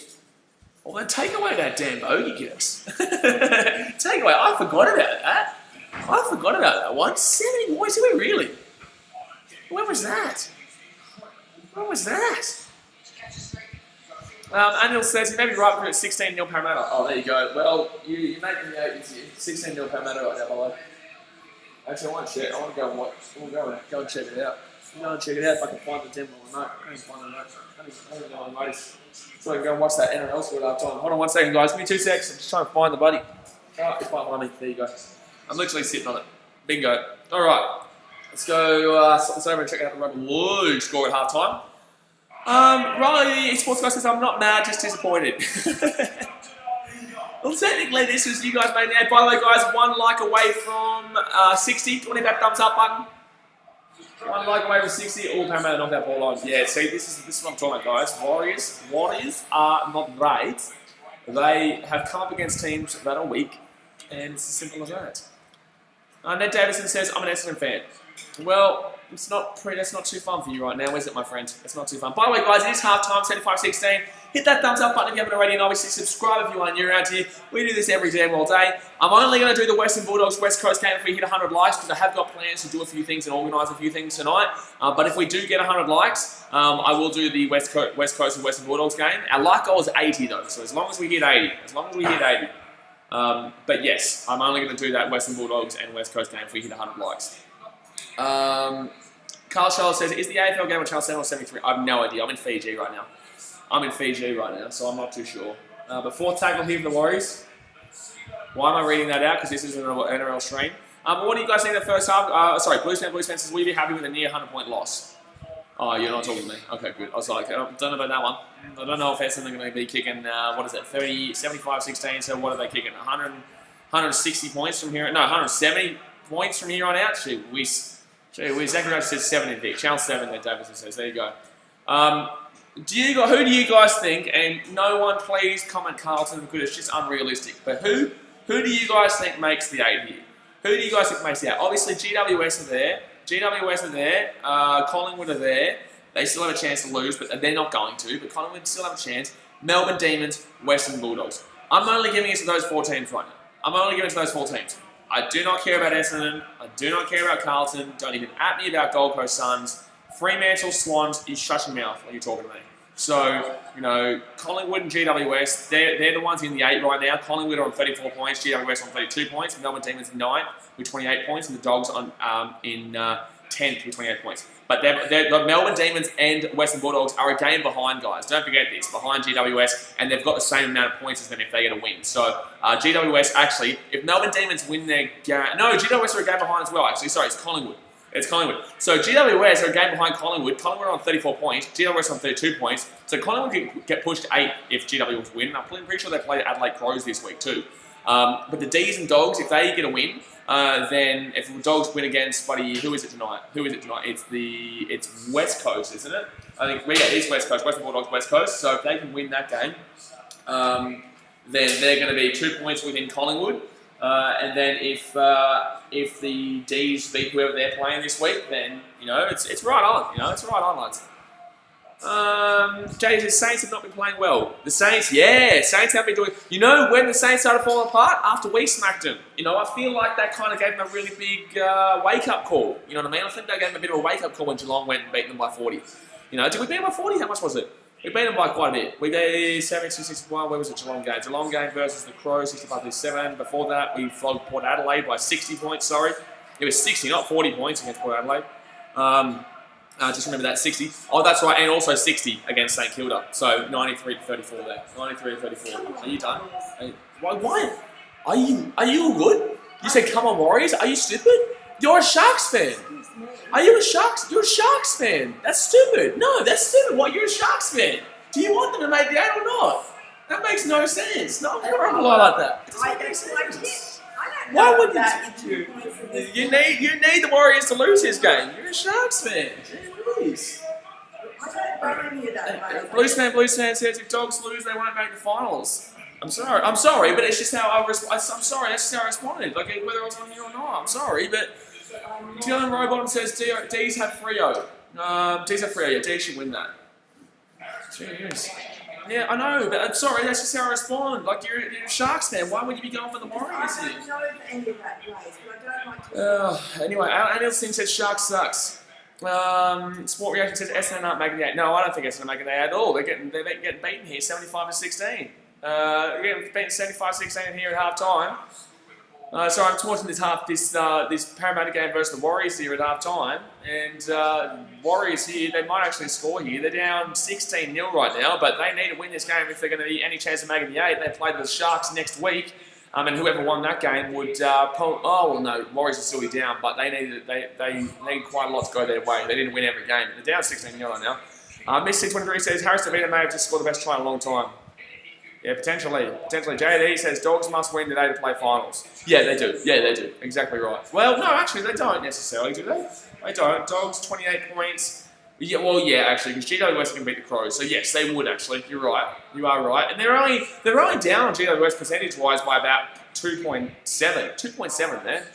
Well, then take away that damn bogey curse. Take away. I forgot about that. I forgot about that one. 70 points. Did we really? When was that? When was that? Anil says, you may be right for it, 16-0 Parramatta. Oh, there you go. Well, you're making the 16-0 Parramatta right now, by the way. Actually, I want to check. I want to go and watch. We'll go and check it out. Go and check it out if I can find the demo or not. I can't find the notes. I don't know on notice. So I can go and watch that NRL score after time. Hold on 1 second, guys. Give me 2 seconds. I'm just trying to find the buddy. Oh, it's right behind me. There you go. I'm literally sitting on it. Bingo. All right. Let's go. Let's over and check out the rugby league score at half time. Riley, sports guy says, I'm not mad, just disappointed. Well, technically, this was you guys made it. By the way, guys, 1 like away from 60. Do you want to hit that thumbs up button? 1 like away from 60. All Parramatta knocked out ball lines. Yeah, see, this is what I'm talking about, guys. Warriors are not great. They have come up against teams that are weak, and it's as simple as that. Ned Davison says, I'm an Essendon fan. Well, that's not too fun for you right now, is it, my friend? It's not too fun. By the way, guys, it is half time, 75-16. Hit that thumbs up button if you haven't already, and obviously subscribe if you are new around here. We do this every damn all day. I'm only going to do the Western Bulldogs West Coast game if we hit 100 likes, because I have got plans to do a few things and organise a few things tonight. But if we do get 100 likes, I will do the West Coast and Western Bulldogs game. Our like goal is 80 though, so as long as we hit 80. But yes, I'm only going to do that Western Bulldogs and West Coast game if we hit 100 likes. Carl Charles says, is the AFL game on Channel 7 or 73? I have no idea. I'm in Fiji right now. So I'm not too sure. But fourth tackle here for the Warriors. Why am I reading that out? Because this is an NRL stream. What do you guys think of the first half? Blues fan says, will you be happy with a near 100-point loss? Oh, you're not talking to me. Okay, good. I was like, I don't know about that one. I don't know if Essendon are going to be kicking, 75-16, so what are they kicking? 160 points from here? No, 170 points from here on out? Gee whiz. Zachary says 7 in Vic. Channel 7 there, Davison says. There you go. Who do you guys think, and no one please comment Carlton because it's just unrealistic, but who do you guys think makes the 8 here? Who do you guys think makes the 8? Obviously GWS are there. Collingwood are there. They still have a chance to lose, but they're not going to, but Collingwood still have a chance. Melbourne Demons, Western Bulldogs. I'm only giving it to those 4 teams right now. I do not care about Essendon. I do not care about Carlton. Don't even at me about Gold Coast Suns. Fremantle Swans, you shut your mouth when you're talking to me. So, Collingwood and GWS, they're the ones in the 8 right now. Collingwood are on 34 points, GWS on 32 points, Melbourne Demons 9 with 28 points, and the Dogs on in 10th with 28 points. But the Melbourne Demons and Western Bulldogs are a game behind, guys. Don't forget this, behind GWS, and they've got the same amount of points as them if they get a win. So GWS, actually, if Melbourne Demons win their game... No, GWS are a game behind as well, actually. Sorry, it's Collingwood. So GWS are a game behind Collingwood. Collingwood are on 34 points. GWS on 32 points. So Collingwood can get pushed to 8 if GWS win. I'm pretty sure they play Adelaide Crows this week too. But the D's and Dogs, if they get a win, then if the Dogs win against, who is it tonight? It's West Coast, isn't it? I think it's West Coast. Western Bulldogs, West Coast. So if they can win that game, then they're going to be 2 points within Collingwood. And then if the D's beat whoever they're playing this week, then it's right on. It's right on, lads. Jay says Saints have not been playing well. The Saints have been doing. When the Saints started falling apart after we smacked them. I feel like that kind of gave them a really big wake-up call. You know what I mean? I think they gave them a bit of a wake-up call when Geelong went and beat them by 40. Did we beat them by 40? How much was it? We beat them by quite a bit. We beat 72-61. Where was it? Geelong game. Geelong game versus the Crows, 65-7. Before that, we flogged Port Adelaide by 60 points. Sorry, it was 60, not 40 points against Port Adelaide. Just remember that 60. Oh, that's right, and also 60 against St Kilda. So 93-34 there. 93-34. Are you done? Why? Are you all good? You said, "Come on, Warriors." Are you stupid? You're a Sharks fan. Are you a Sharks? You're a Sharks fan. That's stupid. No, that's stupid. What? You're a Sharks fan. Do you want them to make the 8 or not? That makes no sense. No, I'm going to run below like that. It doesn't make any sense. Why would you need the Warriors to lose this game? You're a Sharks fan. Jeez. Blues fan says if Dogs lose, they won't make the finals. I'm sorry, but it's just how I'm sorry, that's just how I responded. Like whether I was on here or not, I'm sorry, but Dylan Rowbottom says D's have Freo. D's have Freo. Yeah, D should win that. Jeez. Yeah, I know, but I'm sorry, that's just how I respond. Like, you're a Sharks fan. Why would you be going for the Warriors here? I don't know any of that, Blaze, but I don't like to... Anyway, Anil Singh says Sharks sucks. Sport Reaction says Essendon aren't making the 8. No, I don't think Essendon are making the 8 at all. They're getting beaten here 75-16. They're getting beaten 75-16 here at half time. So I'm watching this Parramatta game versus the Warriors here at half time, and Warriors here, they might actually score here. They're down 16-0 right now, but they need to win this game if they're going to be any chance of making the 8. They play the Sharks next week, and whoever won that game would Warriors will still be down, but they need quite a lot to go their way. They didn't win every game. They're down 16-0 right now. Miss 623 says Harris Davina may have just scored the best try in a long time. Yeah, potentially. JD says Dogs must win today to play finals. Yeah, they do. Exactly right. Well, no, actually, they don't necessarily, do they? They don't. Dogs, 28 points. Yeah, well, yeah, actually, because GWS can beat the Crows. So, yes, they would, actually. You're right. You are right. And they're only down GWS percentage-wise by about 2.7. 2.7 there.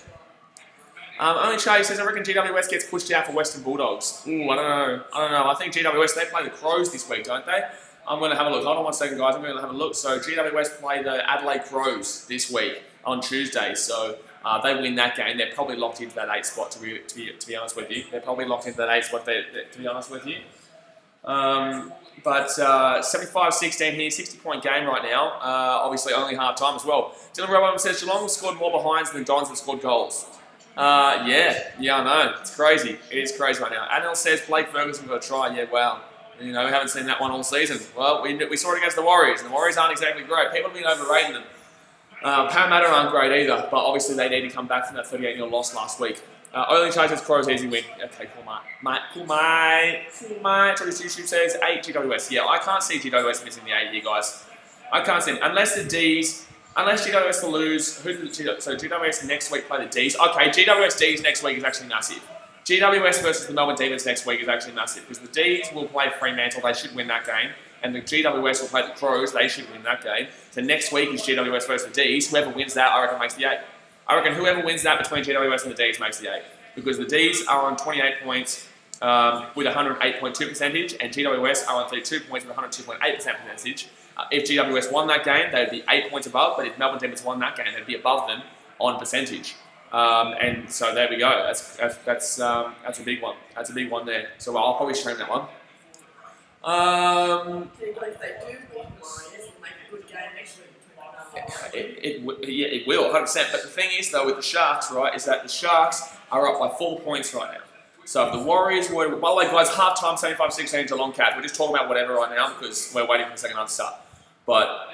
Only Charlie says, I reckon GWS gets pushed out for Western Bulldogs. Ooh, I don't know. I think GWS, they play the Crows this week, don't they? I'm going to have a look. Hold on one second, guys. I'm going to have a look. So GWS play the Adelaide Crows this week on Tuesday. So they win that game. They're probably locked into that 8 spot, to be honest with you. They're probably locked into that 8 spot, to be honest with you. But 75-16 here, 60-point game right now. Obviously only half time as well. Dylan Rowan says Geelong scored more behinds than Dons have scored goals. Yeah, I know. It's crazy. It is crazy right now. Anil says Blake Ferguson got a try. Yeah, wow. You know, we haven't seen that one all season. Well, we saw it against the Warriors, and the Warriors aren't exactly great. People have been overrating them. Parramatta aren't great either, but obviously they need to come back from that 38-0 loss last week. Only Chargers Crows easy win. Okay, cool, mate. Travis YouTube says 8 GWS. Yeah, I can't see GWS missing the 8 here, guys. I can't see them. Unless GWS will lose. So GWS next week play the Ds. Okay, GWS Ds next week is actually massive. GWS versus the Melbourne Demons next week is actually massive because the Ds will play Fremantle, they should win that game, and the GWS will play the Crows, they should win that game. So next week is GWS versus the Ds. Whoever wins that, I reckon makes the 8. I reckon whoever wins that between GWS and the Ds makes the 8 because the Ds are on 28 points with 108.2 percentage, and GWS are on 32 points with 102.8% percentage. If GWS won that game, they would be 8 points above, but if Melbourne Demons won that game, they'd be above them on percentage. And so there we go. That's a big one. That's a big one there. So I'll probably stream that one. So if they do beat Warriors and make a good game next week, it will, 100%. But the thing is, though, with the Sharks, right, is that the Sharks are up by 4 points right now. So if the Warriors were, by the way, guys, half-time 75-16 Geelong Cats. We're just talking about whatever right now because we're waiting for the second half to start. But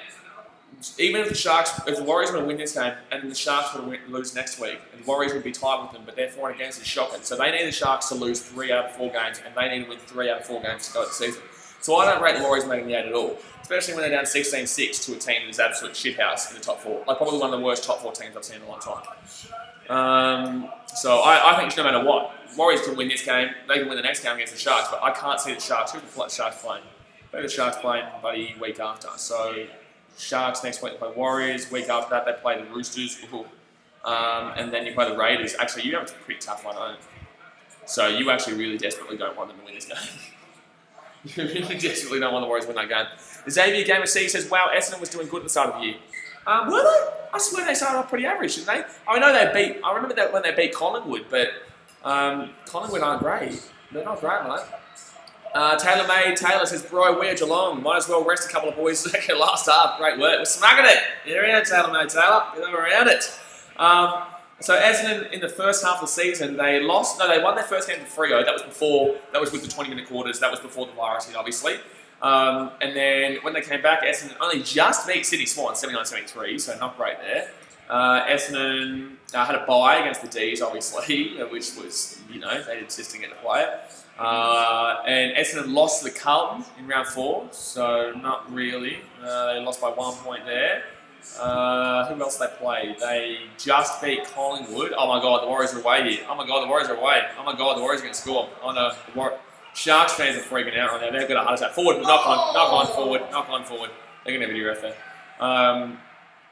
even if the Warriors were to win this game and the Sharks were to lose next week, and the Warriors would be tied with them, but their 4 against is shocking. So they need the Sharks to lose 3 out of 4 games, and they need to win 3 out of 4 games to go the season. So I don't rate the Warriors making the 8 at all, especially when they're down 16-6 to a team that is absolute shithouse in the top 4. Like probably one of the worst top 4 teams I've seen in a long time. So I think no matter what, Warriors can win this game, they can win the next game against the Sharks, but I can't see the Sharks. Who the Sharks playing? Who the Sharks playing, buddy, week after? So Sharks next week they play Warriors. Week after that they play the Roosters. And then you play the Raiders. Actually, you have a pretty tough one, don't you? So you actually really desperately don't want them to win this game. You really desperately don't want the Warriors to win that game. Xavier Gamer C says, wow, Essendon was doing good at the start of the year. Were they? I swear they started off pretty average, didn't they? I know I remember that when they beat Collingwood, but Collingwood aren't great. They're not great, mate. Taylor says, bro, we're Geelong. Might as well rest a couple of boys last half. Great work. We're smacking it. Get around it, Taylor. Get around it. So Essendon in the first half of the season, they won their first game to Freo. That was with the 20-minute quarters. That was before the virus hit, obviously. And then when they came baad, Essendon only just beat Sydney Swans 79-73, so not great there. Essendon had a bye against the Ds, obviously, which was, they insisted to get to play it. And Essendon lost to the Carlton in round 4, so not really. They lost by 1 point there. Who else they played? They just beat Collingwood. Oh my god, the Warriors are away here. Oh my god, the Warriors are away. Oh my god, the Warriors are going to score. Oh no, Sharks fans are freaking out right now. They've got a heart attack. Forward, knock on forward. They're going to have a new ref there.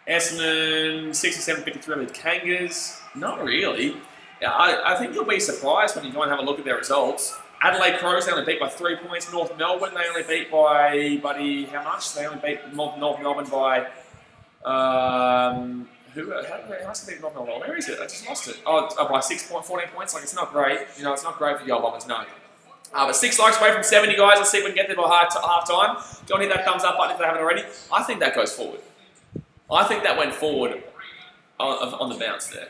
Essendon 67-53 with Kangas. Not really. Yeah, I think you'll be surprised when you go and have a look at their results. Adelaide Crows, they only beat by 3 points. North Melbourne, they only beat by, buddy, how much? They only beat North Melbourne by, How must have been knocking on the wall? Where is it? I just lost it. Oh, it's by 14 points. Like, it's not great. You know, it's not great for the old Bombers, no. But 6 likes away from 70, guys. Let's see if we can get there by half time. Don't hit that thumbs up button if they haven't already. I think that goes forward. I think that went forward on the bounce there.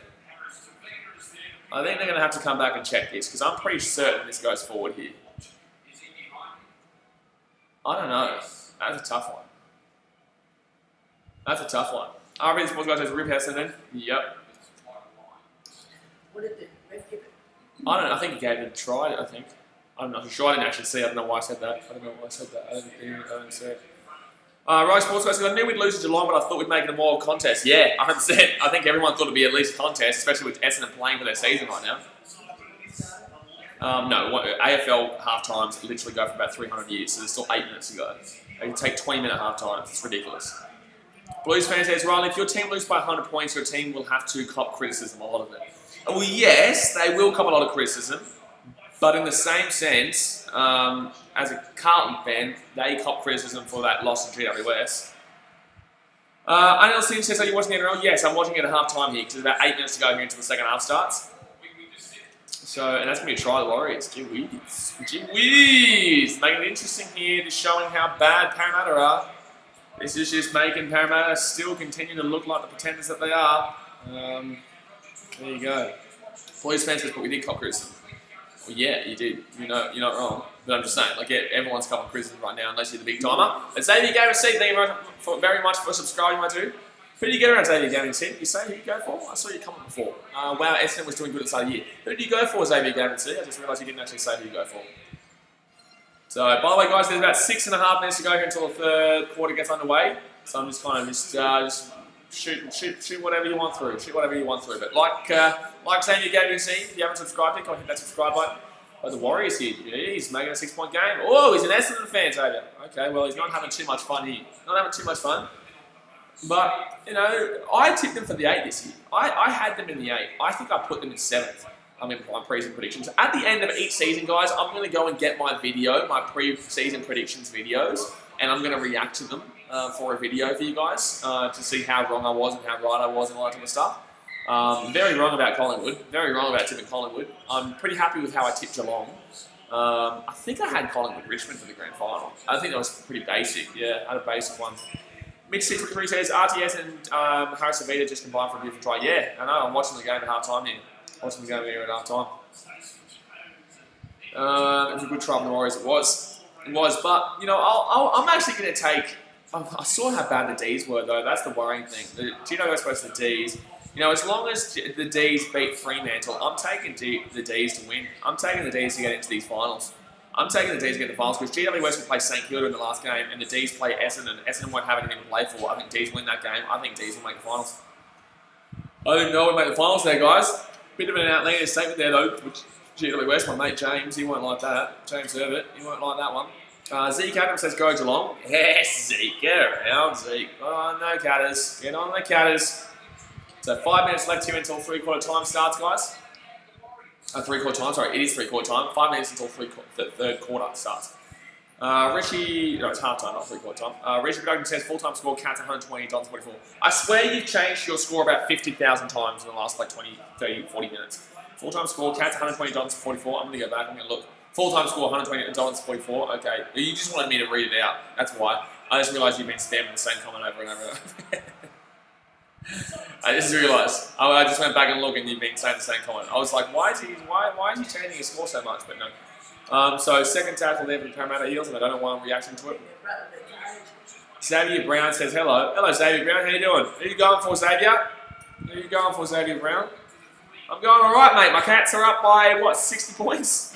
I think they're going to have to come back and check this because I'm pretty certain this goes forward here. I don't know. That's a tough one. That's a tough one. RB Sports guy says Rip Essendon. Yep. What did the ref give it? I don't know. I think he gave it a try, I think. I'm not sure. I didn't actually see. I don't know why I said that. I didn't see it. Right, Sports guys, I knew we'd lose to Geelong, but I thought we'd make it a more contest. Yeah, 100%. I think everyone thought it'd be at least a contest, especially with Essendon playing for their season right now. No, AFL half times literally go for about 300 years, so there's still 8 minutes to go. They can take 20-minute half times. It's ridiculous. Blues fan says, Riley, if your team loses by 100 points, your team will have to cop criticism, a lot of it. Well, yes, they will cop a lot of criticism, but in the same sense, as a Carlton fan, they cop criticism for that loss to GWS. Anil Singh says, are you watching the NRL? Yes, I'm watching it at half time here, because there's about 8 minutes to go here until the second half starts. So, and that's going to be a try the Warriors. Gee whiz. Gee whiz. Making it interesting here, just showing how bad Parramatta are. This is just making Parramatta still continue to look like the pretenders that they are. There you go. Police fans says, but we did cop criticism. Well, yeah, you did. You know, you're not wrong. But I'm just saying, like, yeah, everyone's copping criticism right now, unless you're the big timer. And Xavier Gaming C, thank you very much for subscribing, my dude. Who did you get around Xavier Gaming C? You say who you go for? I saw you comment before. Wow, Essendon was doing good at the start of the year. Who did you go for, Xavier Gaming C? I just realised you didn't actually say who you go for. So, by the way, guys, there's about 6.5 minutes to go here until the third quarter gets underway. So I'm just kind of just shoot whatever you want through. Shoot whatever you want through. But like Xavier Gaming C, if you haven't subscribed yet, go hit that subscribe button. Oh, the Warriors here. He's making a 6-point game. Oh, he's an Essendon fan, Xavier. Okay, well, he's not having too much fun here. Not having too much fun. But, you know, I tipped them for the 8 this year. I had them in the 8. I think I put them in 7th. I mean, my pre-season predictions. At the end of each season, guys, I'm going to go and get my video, my pre-season predictions videos, and I'm going to react to them for a video for you guys to see how wrong I was and how right I was and all that type of stuff. Very wrong about Collingwood. Very wrong about tipping Collingwood. I'm pretty happy with how I tipped Geelong. I think I had Collingwood Richmond for the grand final. I think that was pretty basic. Yeah, I had a basic one. Mix63 says RTS and Harris Avita just combined for a beautiful try. Yeah, I know. I'm watching the game at half time here. Watching the game here at half time. It was a good try from the Warriors. It was, but you know, I'm actually going to take. I saw how bad the D's were, though. That's the worrying thing. Do you know what's supposed to the D's? You know, as long as the D's beat Fremantle, I'm taking the D's to win. I'm taking the D's to get into these finals. I'm taking the D's to get in the finals because GWS will play St Kilda in the last game and the D's play Essendon. Essendon won't have anything to play for. I think D's win that game. I think D's will make the finals. I didn't know we'd make the finals there, guys. Bit of an outlandish statement there, though. Which GWS, my mate James, he won't like that. James Herbert, he won't like that one. Zeke Adams says, go Geelong. Yes, Zeke, get around, Zeke. Oh, no Catters. Get on the Catters. So 5 minutes left here until three-quarter time starts, guys. Three-quarter time, sorry, it is three-quarter time. 5 minutes until third quarter starts. Richie, no, it's half-time, not three-quarter time. Richie Production says, full-time score, Cats 120, Dons 44. I swear you've changed your score about 50,000 times in the last, like, 20, 30, 40 minutes. Full-time score, Cats 120, Dons 44. I'm going to go back, I'm going to look. Full-time score, 120, Dons 44. Okay, you just wanted me to read it out. That's why. I just realised you've been spamming the same comment over and over. I just realised. I just went back and looked and you've been saying the same comment. I was like, why is he changing his score so much? But no. So second tackle there for the Parramatta Eels, and I don't know why I'm reacting to it. Xavier Brown says hello. Hello, Xavier Brown. How you doing? Who are you going for, Xavier? Who are you going for, Xavier Brown? I'm going all right, mate. My Cats are up by, what, 60 points?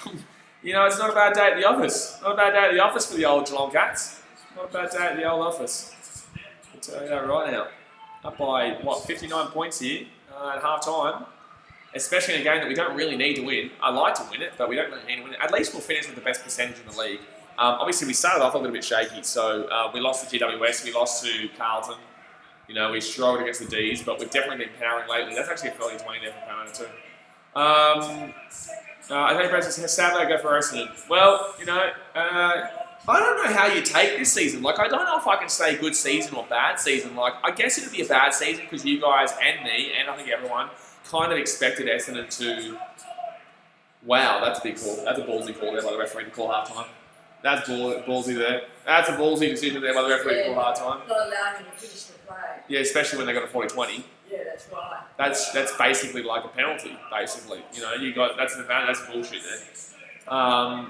You know, it's not a bad day at the office. Not a bad day at the office for the old Geelong Cats. Not a bad day at the old office. I'll tell you that right now. Up by, what, 59 points here at half-time. Especially in a game that we don't really need to win. I like to win it, but we don't really need to win it. At least we'll finish with the best percentage in the league. Obviously, we started off a little bit shaky. So we lost to GWS, we lost to Carlton. You know, we struggled against the D's, but we've definitely been powering lately. That's actually a fairly 20 there for Parramatta too. I think Brad says, sadly I go for Essendon. Well, you know, I don't know how you take this season. Like, I don't know if I can say good season or bad season. Like, I guess it'd be a bad season because you guys and me, and I think everyone, kind of expected Essendon to... Wow, that's a big call. That's a ballsy call there by the referee to call half-time. That's ballsy there. That's a ballsy decision there by the referee to call half-time. Not allowing him to finish the play. Yeah, especially when they got a 40-20. Yeah, that's right. That's basically like a penalty, basically. You know, you got that's an advantage. That's bullshit there.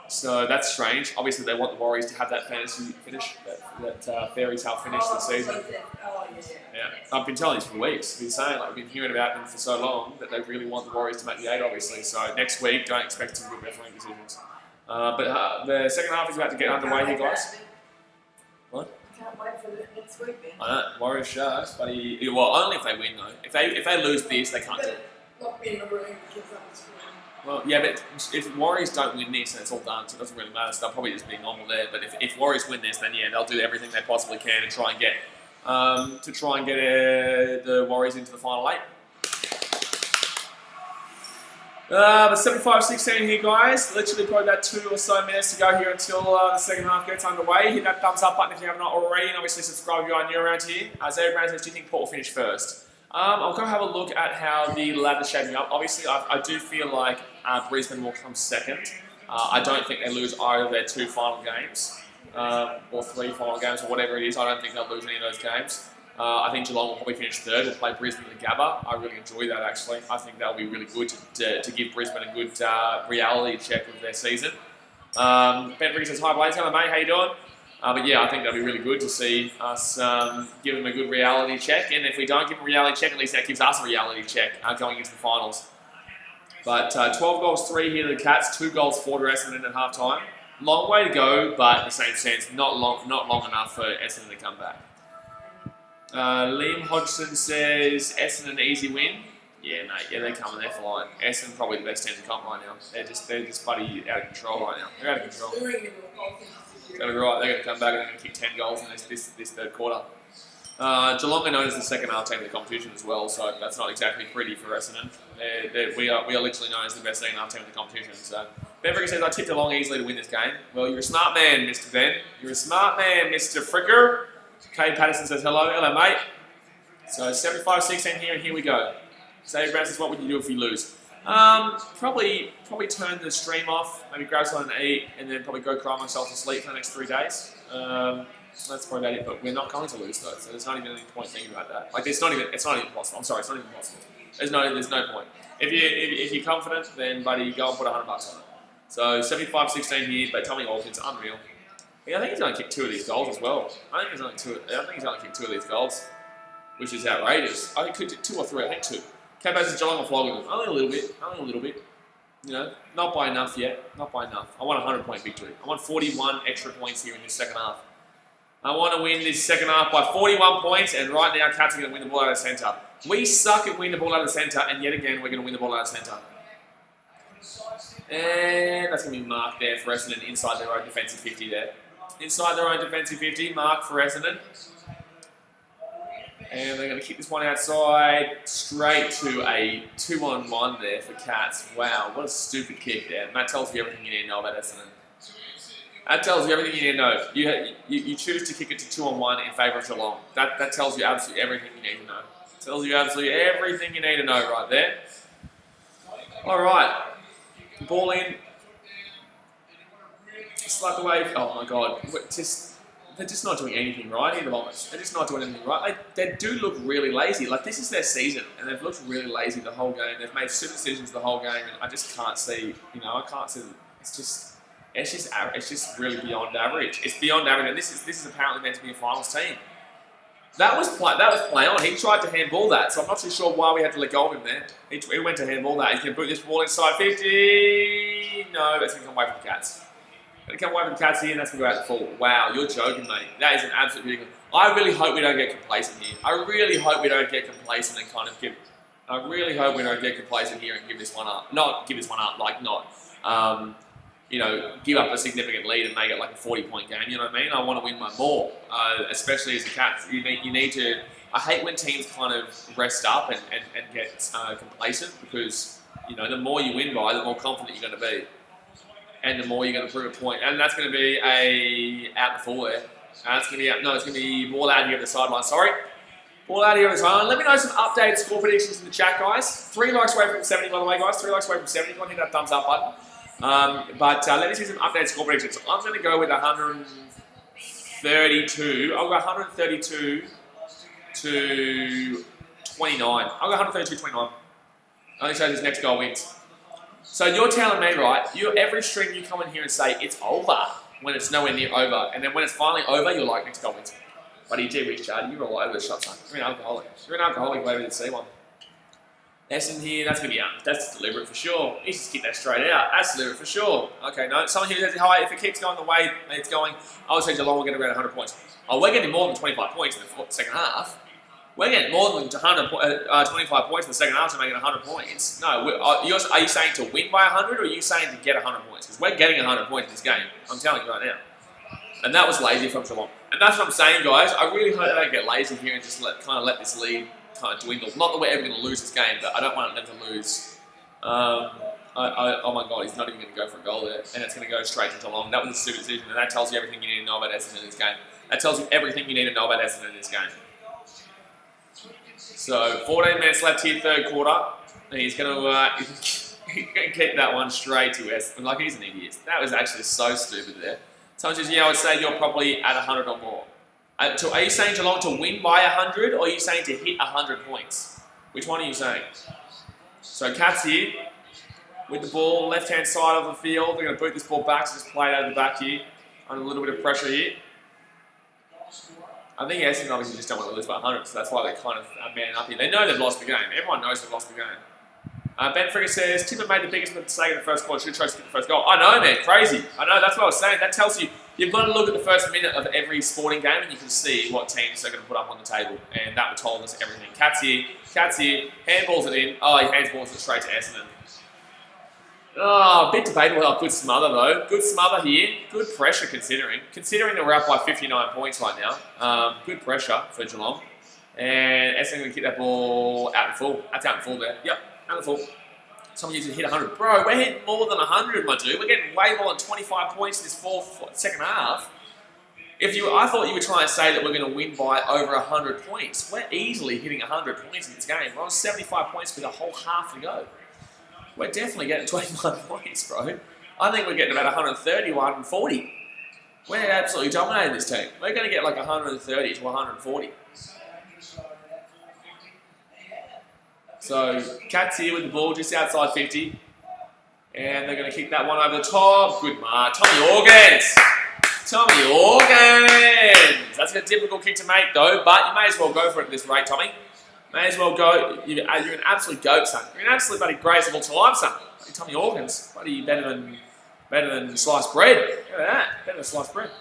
So that's strange. Obviously, they want the Warriors to have that fantasy finish, that fairy tale finish this season. Yeah, I've been telling this for weeks. I've been saying, like, I've been hearing about them for so long that they really want the Warriors to make the 8, obviously. So next week, don't expect some good refereeing decisions. But the second half is about to get underway here, guys. What? Can't wait for the next week, then. I know, Warriors Sharks, but well, only if they win though. If they lose this, they can't do it. Not be in the room because I'm just Well, yeah, but if Warriors don't win this, then it's all done, so it doesn't really matter. So they'll probably just be normal there. But if Warriors win this, then yeah, they'll do everything they possibly can to try and get the Warriors into the final 8. But 75-16 here, guys. Literally probably about 2 or so minutes to go here until the second half gets underway. Hit that thumbs up button if you haven't already, and obviously subscribe if you are new around here. Zay Brown says, do you think Port will finish first? I'll go have a look at how the ladder's shaping up. Obviously, I do feel like Brisbane will come second. I don't think they lose either of their 2 final games, or 3 final games, or whatever it is. I don't think they'll lose any of those games. I think Geelong will probably finish 3rd. We'll play Brisbane at the Gabba. I really enjoy that, actually. I think that'll be really good to give Brisbane a good reality check of their season. Ben Briggs says, hi, Blaze. Hello, mate. How you doing? But yeah, I think that'll be really good to see us give them a good reality check. And if we don't give them a reality check, at least that gives us a reality check going into the finals. But 12 goals, 3 here to the Cats, 2 goals, 4 to Essendon at half-time. Long way to go, but in the same sense, not long enough for Essendon to come back. Liam Hodgson says, Essendon easy win. Yeah, mate, yeah, they're coming, they're flying. Essendon probably the best team to come right now. They're just bloody out of control right now. They're out of control. They're going to come back and they're going to kick 10 goals in this third quarter. Geelong are known as the second half team of the competition as well, so that's not exactly pretty for Essendon. We are literally known as the best second half team of the competition. So Ben Fricker says, I tipped Geelong easily to win this game. Well, you're a smart man, Mr. Ben. You're a smart man, Mr. Fricker. Kay Patterson says, hello, mate. So 75-16 here, and here we go. Xavier Brown says, what would you do if you lose? Probably turn the stream off, maybe grab something to eat, and then probably go cry myself to sleep for the next 3 days. That's probably about it, but we're not going to lose though, so there's not even any point thinking about that. Like, it's not even possible. I'm sorry, it's not even possible. There's no point. If you're confident, then buddy, go and put $100 on it. So 75-16 here, but Tommy Hawkins, unreal. Yeah, I think he's only kicked 2 of these goals as well. I think he's only kicked 2 of these goals, which is outrageous. I think 2 or 3. I think 2. Cabas and Geelong are flogging them. Only a little bit. You know, not by enough yet. Not by enough. I want a 100-point victory. I want 41 extra points here in this second half. I want to win this second half by 41 points, and right now, Cats are going to win the ball out of the centre. We suck at winning the ball out of the centre, and yet again, we're going to win the ball out of the centre. And that's going to be marked there for Essendon inside their own defensive 50 there. Inside their own defensive 50, mark for Essendon. And they're going to kick this one outside, straight to a 2-on-1 there for Cats. Wow, what a stupid kick there. And that tells you everything you need to know about Essendon. That tells you everything you need to know. You choose to kick it to 2-on-1 in favour of Geelong. That tells you absolutely everything you need to know. Tells you absolutely everything you need to know right there. All right, ball in. Slap away. Oh my God, they're just not doing anything right here, the Bombers. They're just not doing anything right. They do look really lazy. Like, this is their season, and they've looked really lazy the whole game. They've made stupid decisions the whole game, and I just can't see. I can't see. It's just really beyond average. It's beyond average, and this is apparently meant to be a finals team. That was play on. He tried to handball that, so I'm not too sure why we had to let go of him there. He went to handball that. He can put this ball inside 50. No, that's going to come away from the Cats. Going to come away from the Cats here, and that's going to go out the full. Wow, you're joking, mate. That is an absolute ridiculous. I really hope we don't get complacent here. I really hope we don't get complacent and kind of give. I really hope we don't get complacent here and give this one up. Not give this one up, like not. Give up a significant lead and make it like a 40-point game. You know what I mean? I want to win by more, especially as a Cats. You need to. I hate when teams kind of rest up and get complacent because the more you win by, the more confident you're going to be. and the more you're going to prove a point. And that's going to be out the full there. That's going to be out, no, it's going to be ball out here on the sideline. Sorry. Ball out here on the sideline. Let me know some updated score predictions in the chat, guys. 3 likes away from 70, by the way, guys. 3 likes away from 70. Go on, hit that thumbs up button. But let me see some updated score predictions. I'm going to go with 132. I'll go 132 to 29. I'll go 132 to 29. I think so. This next goal wins. So you're telling me, right? Every stream you come in here and say it's over when it's nowhere near over, and then when it's finally over, you're like, next goal wins. Buddy, gee whiz, Chad, you're all over the shot, son. You're an alcoholic. You're an alcoholic waiting to see one. Essendon here, that's going to be that's deliberate for sure. He's just kick that straight out. That's deliberate for sure. Okay, no, someone here says, hi, if it keeps going the way it's going, I would say Geelong will get around 100 points. Oh, we're getting more than 25 points in the second half. We're getting more than 25 points in the second half to make it 100 points. No, are you saying to win by 100 or are you saying to get 100 points? Because we're getting 100 points in this game. I'm telling you right now. And that was lazy from Geelong. And that's what I'm saying, guys. I really hope they don't get lazy here and just let this lead kind of dwindle. Not that we're ever going to lose this game, but I don't want them to lose. Oh my God, he's not even going to go for a goal there. And it's going to go straight to Geelong. That was a stupid decision, and that tells you everything you need to know about Essendon in this game. That tells you everything you need to know about Essendon in this game. So, 14 minutes left here, third quarter. And he's going to keep that one straight to Essendon. Like, he's an idiot. That was actually so stupid there. Someone says, yeah, I would say you're probably at 100 or more. Are you saying Geelong to win by 100 or are you saying to hit 100 points? Which one are you saying? So Cats here with the ball, left-hand side of the field. They're going to boot this ball back, so just play it over the back here. Under a little bit of pressure here. I think Essendon obviously just don't want to lose by 100, so that's why they kind of are manning up here. They know they've lost the game. Everyone knows they've lost the game. Ben Frigger says, Tipper made the biggest mistake in the first quarter. Should try to get the first goal. I know, man. Crazy. I know. That's what I was saying. That tells you, you've got to look at the first minute of every sporting game and you can see what teams they're going to put up on the table. And that told us everything. Cats here. Handballs it in. Oh, he handballs it straight to Essendon. Oh, a bit debatable how good smother, though. Good smother here. Good pressure considering. Considering that we're up by 59 points right now. Good pressure for Geelong. And Essendon going to kick that ball out in full. That's out in full there. Yep. Full. Someone used to hit 100. Bro, we're hitting more than 100, my dude. We're getting way more than 25 points in this second half. I thought you were trying to say that we're going to win by over 100 points. We're easily hitting 100 points in this game. We're on 75 points with a whole half to go. We're definitely getting 25 points, bro. I think we're getting about 130, 140. We're absolutely dominating this team. We're going to get like 130 to 140. So, Cats here with the ball just outside 50. And they're going to kick that one over the top. Good mark. Tommy Organs! That's a difficult kick to make, though, but you may as well go for it at this rate, Tommy. May as well go. You're an absolute goat, son. You're an absolute bloody greatest of all time, son. Tommy Organs. Bloody better than sliced bread. Look at that. Better than sliced bread.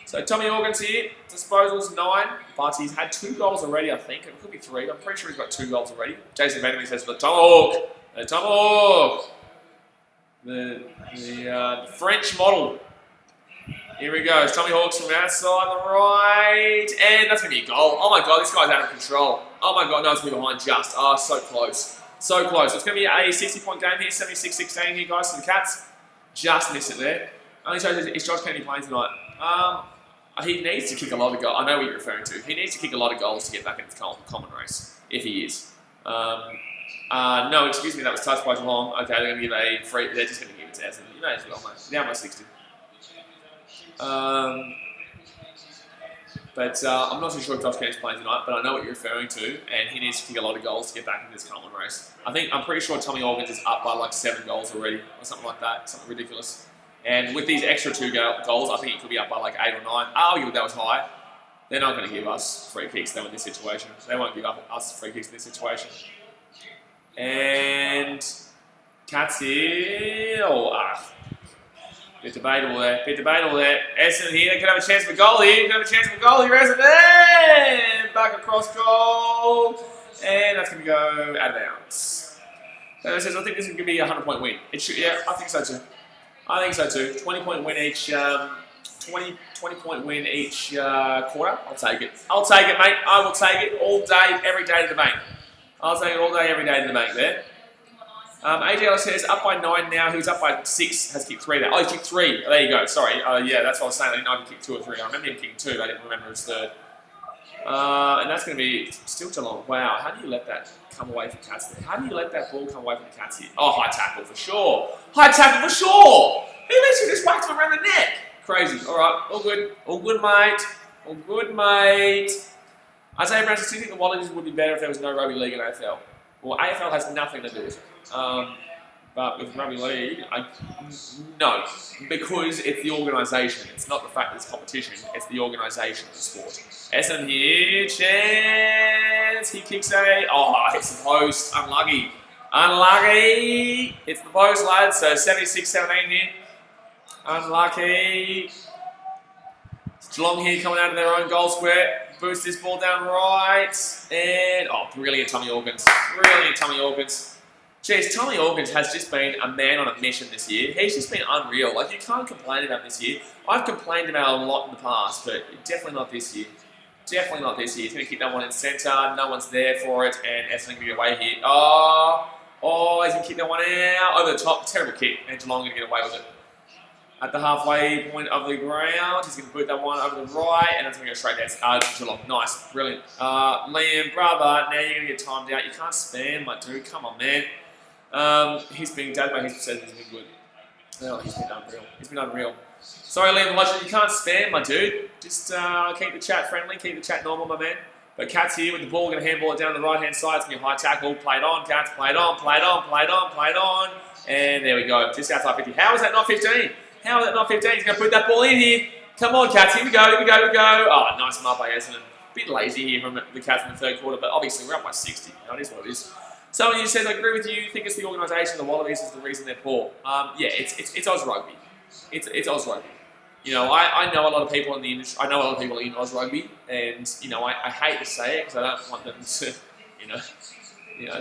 So Tommy Organs here, disposals 9, but he's had 2 goals already, I think. It could be 3. I'm pretty sure he's got 2 goals already. Jason Vandermeer says for the Tomahawk. The French model. Here we go. Tommy Hawks from outside the right. And that's going to be a goal. Oh my God, this guy's out of control. Oh my God, no, it's going to be behind just. Oh, so close. So close. So it's going to be a 60-point game here, 76-16 here, guys, for the Cats. Just missed it there. Only shows is Josh Kennedy playing tonight. He needs to kick a lot of goals. I know what you're referring to. He needs to kick a lot of goals to get back in the common race, if he is. No, excuse me, that was touched by Geelong. Okay, they're going to give a free. They're just going to give it to Essendon. You may as well, mate. Down by 60. But I'm not too sure if Josh Kennedy's playing tonight, but I know what you're referring to, and he needs to kick a lot of goals to get back in this common race. I'm pretty sure Tommy Organs is up by like 7 goals already, or something like that, something ridiculous. And with these extra 2 goals, I think he could be up by like 8 or 9. I'll argue that was high. They're not going to give us free kicks though in this situation. They won't give us free kicks in this situation. And Cats here. Bit debatable there. Essendon here. They could have a chance for a goal here. Essendon. Back across goal. And that's going to go out of bounds. So it says, I think this is going to be a 100-point win. It should, yeah, I think so too. 20-point win each. 20-point win each quarter. I'll take it. Mate. I will take it all day, every day to the bank. I'll take it all day, every day to the bank there. AJ Ellis says up by 9 now. He was up by 6. Has kicked 3 there. Oh, he kicked 3. Oh, there you go. Sorry. Yeah, that's what I was saying. I didn't know if he kicked 2 or 3. I remember him kicking 2. I didn't remember his 3rd. And that's going to be still Geelong. Wow. How do you let that come away from Cats there? How do you let that ball come away from the Cats here? Oh, high tackle for sure. High tackle for sure. He literally just whacked him around the neck. Crazy. All right. All good. All good, mate. All good, mate. Isaiah Brown says, do you think the Wallabies would be better if there was no rugby league in AFL? Well, AFL has nothing to do with it. But with rugby league, no. Because it's the organisation. It's not the fact that it's competition. It's the organisation of the sport. Essendon here. Chance. He kicks a... Oh, it's the post. Unlucky. Unlucky. It's the post, lads. So 76-17 here. Unlucky. Geelong here coming out of their own goal square. Boost this ball down right. And, oh, brilliant Tommy Organs. Brilliant Tommy Organs. Jeez, Tommy Organs has just been a man on a mission this year. He's just been unreal. Like, you can't complain about this year. I've complained about a lot in the past, but definitely not this year. Definitely not this year. He's going to kick that one in centre. No one's there for it. And Essendon going to get away here. Oh, he's going to kick that one out. Over the top. Terrible kick. And Geelong going to get away with it. At the halfway point of the ground, he's going to boot that one over the right, and it's going to go straight down to Geelong. Nice, brilliant. Liam, brother, now you're going to get timed out. You can't spam, my dude. Come on, man. He's been done by his percentage. He's been good. Oh, he's been unreal. He's been unreal. Sorry, Liam, you can't spam, my dude. Just keep the chat friendly, keep the chat normal, my man. But Cats here with the ball, going to handball it down the right-hand side. It's going to be a high tackle. Played on, Cats. Played on, played on, played on, played on. And there we go. Just outside 50. How is that not 15? How is that not 15? He's going to put that ball in here. Come on, Cats. Here we go, here we go, here we go. Oh, nice mark by Essendon. A bit lazy here from the Cats in the 3rd quarter, but obviously we're up by 60. It is what it is. Someone you says, I agree with you. Think it's the organisation, the Wallabies is the reason they're poor. Yeah, it's Oz Rugby. It's Oz Rugby. You know, I know a lot of people in the industry. I know a lot of people in Oz Rugby, and you know, I hate to say it because I don't want them to, you know,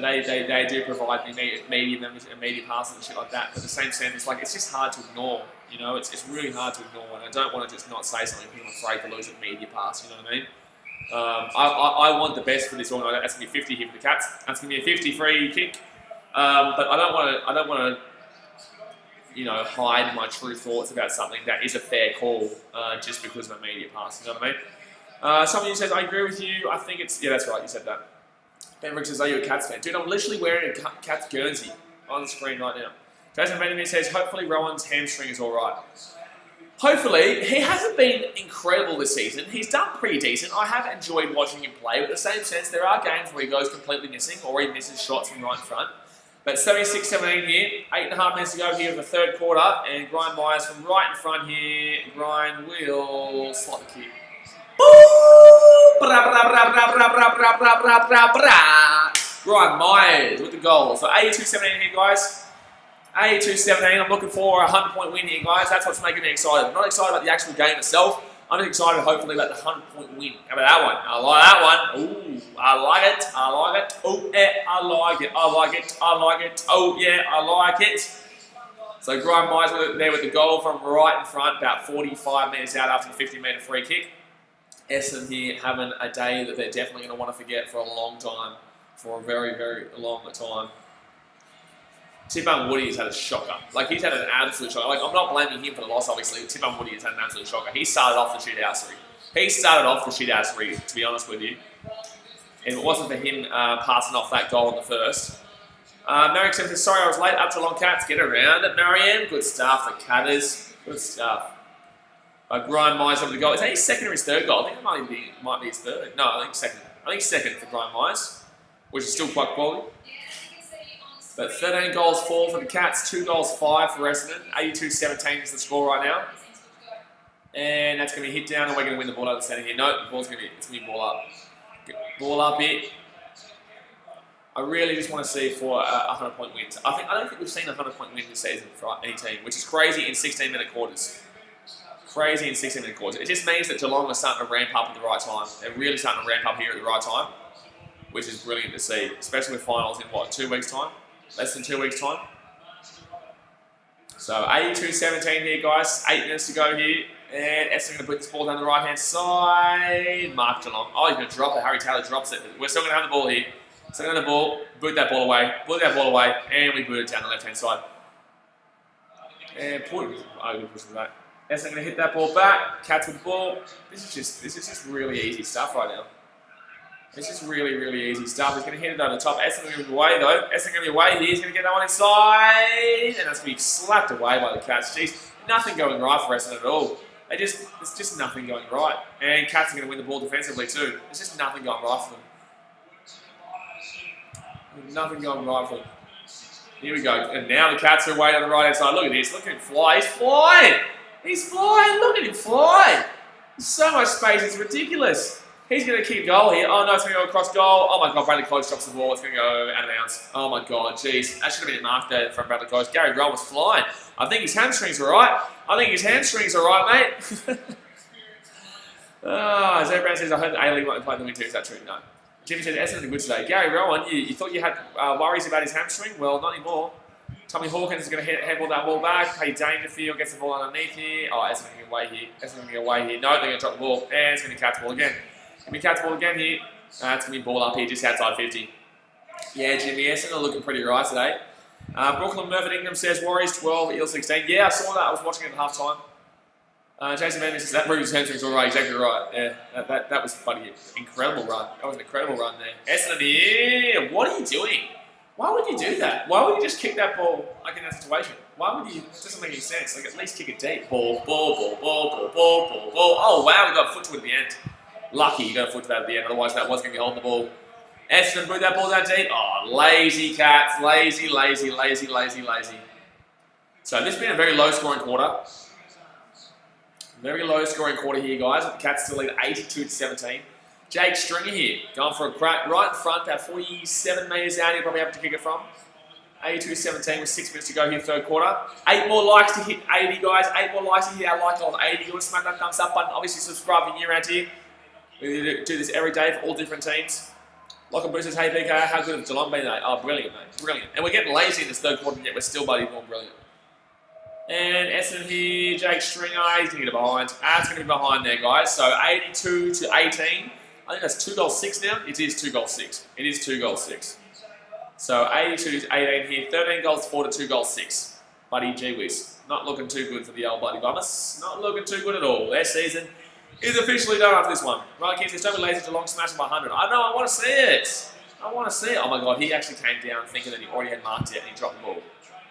they do provide me media members and media passes and shit like that. But at the same sense, it's like it's just hard to ignore. You know, it's really hard to ignore, and I don't want to just not say something because I'm afraid to lose a media pass. You know what I mean? I want the best for this organisation. That's gonna be 50 here for the Cats. That's gonna be a 50 free kick. But I don't want to. You know, hide my true thoughts about something that is a fair call just because of a media pass. You know what I mean? Someone who says, I agree with you. I think it's... Yeah, that's right. You said that. Ben Rick says, are you a Cats fan? Dude, I'm literally wearing a Cats Guernsey on the screen right now. Jason Vandermeer says, hopefully Rowan's hamstring is all right. Hopefully. He hasn't been incredible this season. He's done pretty decent. I have enjoyed watching him play. But in the same sense, there are games where he goes completely missing or he misses shots from right in front. But 76-17 here, 8.5 minutes to go here in the 3rd quarter, and Brian Myers from right in front here. Brian will slot the kick. Brian Myers with the goal. So 82-17 here, guys. 82-17. I'm looking for a 100-point win here, guys. That's what's making me excited. I'm not excited about the actual game itself. I'm excited, hopefully, about the 100-point win. How about that one? I like that one. Ooh, I like it. I like it. Oh, yeah, I like it. I like it. I like it. Oh, yeah, I like it. So, Brian Myers there with the goal from right in front, about 45 metres out after the 50-metre free kick. Essendon here having a day that they're definitely going to want to forget for a long time. For a very, very long time. Tipun Woody has had a shocker. Like, he's had an absolute shocker. Like, I'm not blaming him for the loss, obviously. Tipun Woody has had an absolute shocker. He started off the shitousery. To be honest with you. If it wasn't for him passing off that goal in the first. Merrick says, sorry I was late. Up to Geelong Cats. Get around it, Marianne. Good stuff. The Catters. Good stuff. Brian Myers over the goal. Is that his 2nd or his 3rd goal? I think it might be his 3rd. No, I think 2nd. I think 2nd for Brian Myers, which is still quite quality. But 13 goals 4 for the Cats, 2 goals 5 for Essendon. 82-17 is the score right now. And that's going to be hit down and we're going to win the ball out of the centre here. No, the ball's going to be ball up. Ball up here. I really just want to see for a 100-point win. I don't think we've seen a 100-point win this season for any team, which is crazy in 16-minute quarters. Crazy in 16-minute quarters. It just means that Geelong are starting to ramp up at the right time. They're really starting to ramp up here at the right time, which is brilliant to see, especially with finals in, 2 weeks' time? Less than 2 weeks' time. So 82-17 here, guys. 8 minutes to go here. And Essendon going to put this ball down the right-hand side. Mark Geelong. Oh, he's going to drop it. Harry Taylor drops it. We're still going to have the ball here. Still going to have the ball. boot that ball away, and we boot it down the left-hand side. And good push for that. Essendon going to hit that ball back. Cats with the ball. This is just really easy stuff right now. It's just really, really easy stuff. He's going to hit it over the top. Essendon going to be away though. Essendon going to be away. He's going to get that one inside, and that's going to be slapped away by the Cats. Jeez, nothing going right for Essendon at all. There's just nothing going right. And Cats are going to win the ball defensively too. There's just nothing going right for them. Nothing going right for them. Here we go. And now the Cats are away on the right-hand side. Look at this. Look at him fly. He's flying. He's flying. Look at him fly. There's so much space. It's ridiculous. He's going to kick a goal here. Oh, no, it's going to go across goal. Oh, my God. Bradley Close drops the ball. It's going to go out of bounds. Oh, my God. Jeez. That should have been marked there from Bradley Close. Gary Roll was flying. I think his hamstrings are right. Mate. Zach Brown says, I heard that A-League might be playing the winter. Is that true? No. Jimmy says, Essendon are good today. Gary Rowan, you thought you had worries about his hamstring? Well, not anymore. Tommy Hawkins is going to handball that ball back. Pay Dangerfield gets the ball underneath here. Oh, Essendon going to get away here. No, they're going to drop the ball. And it's going to catch the ball again. It's going to be catch the ball again here. It's going to be ball up here just outside 50. Yeah, Jimmy, Essendon are looking pretty right today. Brooklyn Murphy Ingram says, Warriors 12, Eels 16. Yeah, I saw that. I was watching it at half time. Jason Van says, that proves his hamstrings all right. Exactly right. Yeah, that was funny. Incredible run. That was an incredible run there. Essendon here. What are you doing? Why would you do that? Why would you just kick that ball like in that situation? Why would you? It doesn't make any sense. Like, at least kick it deep. Ball. Oh, wow, we got a foot to it at the end. Lucky you got a foot to that at the end. Otherwise, that was going to be holding the ball. Essendon boot that ball down deep. Oh, lazy Cats. Lazy. So this has been a very low-scoring quarter. Very low-scoring quarter here, guys. The Cats still lead 82-17. Jake Stringer here, going for a crack right in front, about 47 metres out. He'll probably have to kick it from. 82-17 with 6 minutes to go here, third quarter. 8 more likes to hit 80, guys. 8 more likes to hit our like on 80. You want to smack that thumbs up button. Obviously, subscribe if you're new around here. We do this every day for all different teams. Lachlan Bruce says, hey, BK, how good have Geelong been today? Oh, brilliant, mate. Brilliant. And we're getting lazy in this third quarter, yet we're still bloody doing brilliant. And Essendon here, Jake Stringer, he's going to get it behind. It's going to be behind there, guys. So 82-18. I think that's 2 goals 6 now. It is 2 goals 6. It is 2 goals 6. So 82-18 here. 13 goals 4 to 2 goals 6. Buddy, gee whiz. Not looking too good for the old Bloody Bombers. Not looking too good at all. Their season is officially done after this one. Right, kids, don't be lazy. Geelong smashing by 100. I know, I want to see it. Oh my God, he actually came down thinking that he already had marked it and he dropped the ball.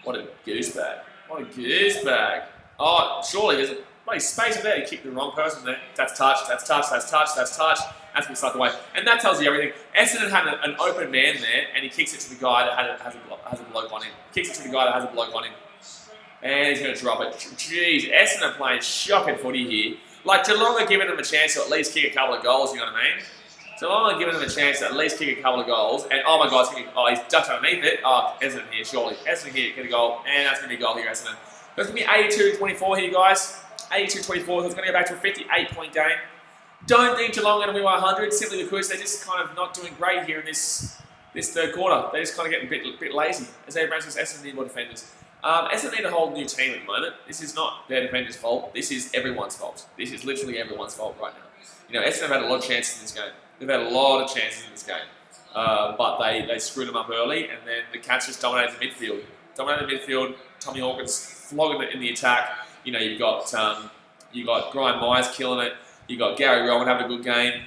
What a goosebag. What a goosebag. Oh, surely there's a bloody space in there. He kicked the wrong person there. That's touch. That's going to start the way. And that tells you everything. Essendon had an open man there, and he kicks it to the guy that has a bloke on him. And he's going to drop it. Jeez, Essendon are playing shocking footy here. Like, Geelong are giving them a chance to at least kick a couple of goals, you know what I mean? Geelong are giving them a chance to at least kick a couple of goals. And, oh my God, he's ducked underneath it. Oh, Essendon here, surely. Essendon here, get a goal. And that's going to be a goal here, Essendon. That's going to be 82-24 here, guys. 82-24, so it's going to go back to a 58-point game. Don't think Geelong are going to win by 100, simply because they're just kind of not doing great here in this third quarter. They're just kind of getting a bit lazy. As they branch, Essendon need more defenders. Essendon need a whole new team at the moment. This is not their defenders' fault. This is everyone's fault. This is literally everyone's fault right now. You know, Essendon have had a lot of chances in this game. They've had a lot of chances in this game. But they screwed them up early, and then the Cats just dominated the midfield. Tommy Hawkins flogging it in the attack. You know, you've got Brian Myers killing it. You've got Gary Rowan having a good game.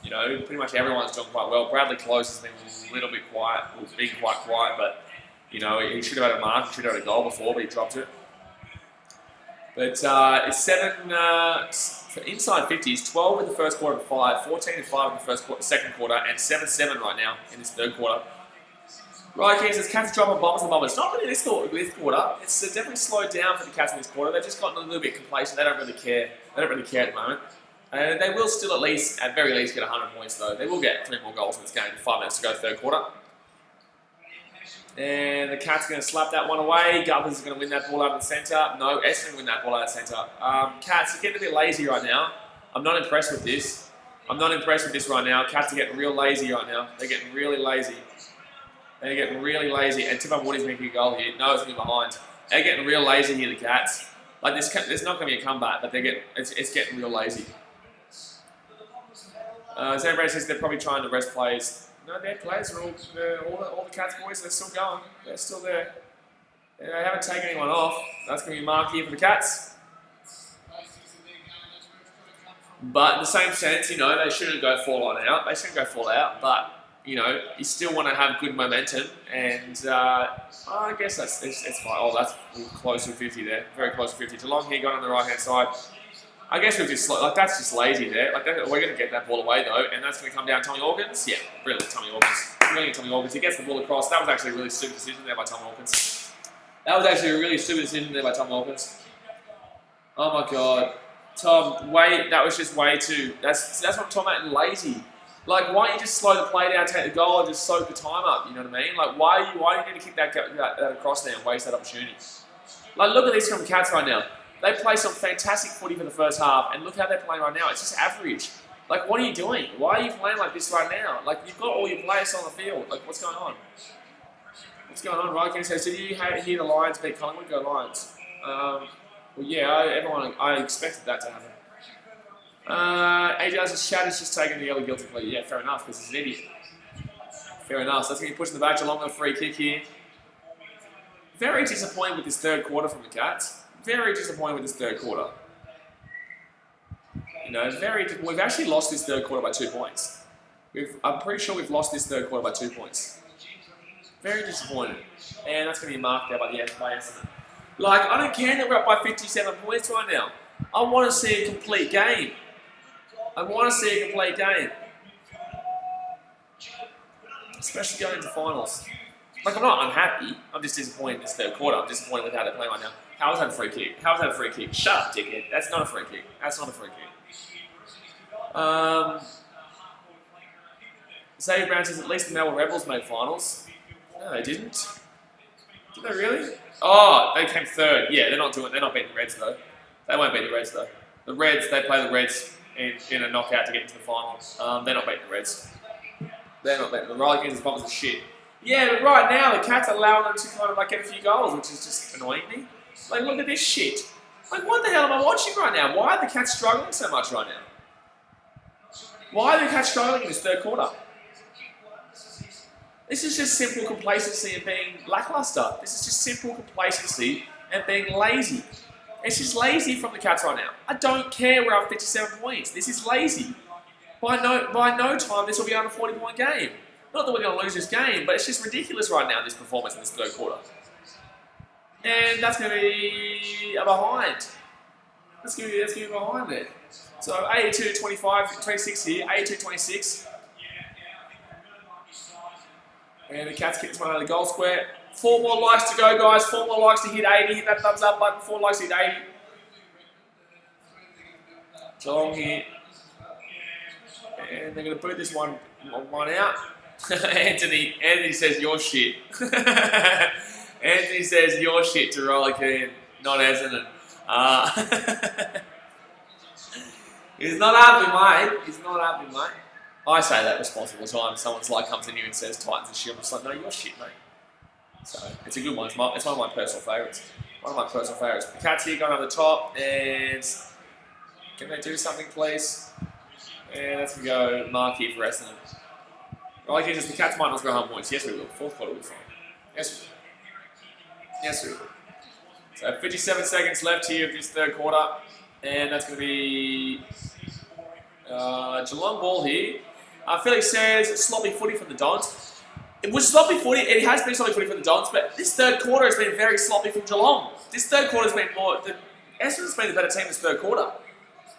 You know, pretty much everyone's doing quite well. Bradley Close has been a little bit quiet, being quite quiet, but you know, he should have had a mark, he should have had a goal before, but he dropped it. But it's 7 for inside 50s, 12 in the first quarter to 5, 14 and 5 in the second quarter, and 7-7 right now in this third quarter. Right, Cats, Cats dropping Bombers and Bombers. Not really this quarter. It's definitely slowed down for the Cats in this quarter. They've just gotten a little bit complacent. They don't really care. They don't really care at the moment. And they will still at very least, get 100 points though. They will get 3 more goals in this game. 5 minutes to go, third quarter. And the Cats are going to slap that one away. Gubbins is going to win that ball out of the centre. No, Essendon win that ball out of the centre. Cats are getting a bit lazy right now. I'm not impressed with this. Right now. Cats are getting real lazy right now. They're getting really lazy. And Tim Woody's making a goal here. No, it's going to be behind. They're getting real lazy here, the Cats. Like, there's not going to be a comeback, but it's getting real lazy. Sam Brady says they're probably trying to rest players. No, their players are all the Cats boys. They're still going. They're still there. They haven't taken anyone off. That's going to be a mark here for the Cats. But in the same sense, they shouldn't go full on out. They shouldn't go full out. But you still want to have good momentum, and I guess it's fine. Oh, that's close to 50 there. Very close to 50. Geelong here going on the right hand side. I guess we've just that's just lazy there. We're going to get that ball away though, and that's going to come down Tommy Hawkins. Yeah, brilliant Tommy Hawkins. Brilliant Tommy Hawkins. He gets the ball across. That was actually a really stupid decision there by Tommy Hawkins. That was actually a really stupid decision there by Tommy Hawkins. Oh my God, Tom, that was just way too. That's what I'm talking about. Lazy. Like, why don't you just slow the play down, take the goal, and just soak the time up? You know what I mean? Like, why are you going to kick that across there and waste that opportunity? Like, look at this from Cats right now. They play some fantastic footy for the first half, and look how they're playing right now. It's just average. Like, what are you doing? Why are you playing like this right now? Like, you've got all your players on the field. Like, what's going on? What's going on? Ryan says, did you hear the Lions beat Collingwood? Go Lions. Well, yeah, I expected that to happen. AJ's chat is just taking the yellow guilty plea. Yeah, fair enough, because he's an idiot. Fair enough. So that's going to be pushed in the back along the free kick here. Very disappointed with this third quarter from the Cats. Very disappointed with this third quarter. We've actually lost this third quarter by 2 points. I'm pretty sure we've lost this third quarter by 2 points. Very disappointed. And that's going to be marked there by the Essendon. Like, I don't care that we're up by 57 points right now. I want to see a complete game. Especially going into finals. Like, I'm not unhappy. I'm just disappointed in this third quarter. I'm disappointed with how they're playing right now. How is that a free kick? Shut up, dickhead. That's not a free kick. Xavier Brown says at least the Melbourne Rebels made finals. No, they didn't. Did they really? Oh, they came third. Yeah, they're not beating the Reds though. They won't beat the Reds though. The Reds, they play the Reds in a knockout to get into the finals. They're not beating the Reds. They're not beating the Riley Kings Bombers are shit. Yeah, but right now the Cats are allowing them to kind of like get a few goals, which is just annoying me. Like, look at this shit. Like, what the hell am I watching right now? Why are the Cats struggling so much right now? Why are the Cats struggling in this third quarter? This is just simple complacency and being lackluster. This is just simple complacency and being lazy. It's just lazy from the Cats right now. I don't care we're up 57 points. This is lazy. By no time, this will be on a 40-point game. Not that we're going to lose this game, but it's just ridiculous right now, this performance in this third quarter. And that's going to be behind. That's going to be behind there. So 82-25, 26 here, 82-26. And the Cats kick this one out of the goal square. 4 more likes to go, guys. 4 more likes to hit 80. Hit that thumbs up button. 4 likes to hit 80. Geelong here. And they're going to boot this one out. Anthony says you're shit. Anthony says you're shit to Riley Keane, not Essendon. He's not happy, mate. I say that responsible time. Someone's like comes in here and says Titans and shit. I'm just like, no, you're shit, mate. So it's a good one. It's one of my personal favourites. The Cats here going over the top, and can they do something, please? And that's going to go mark here for Essendon. Right, the Cats might not go home points. Yes, we will. Fourth quarter will be fine. Yes, we will. So 57 seconds left here of this third quarter, and that's going to be Geelong ball here. Felix says sloppy footy from the Dons. It was sloppy footy. It has been sloppy footy from the Dons, but this third quarter has been very sloppy from Geelong. This third quarter has been more. Essendon's been the better team this third quarter.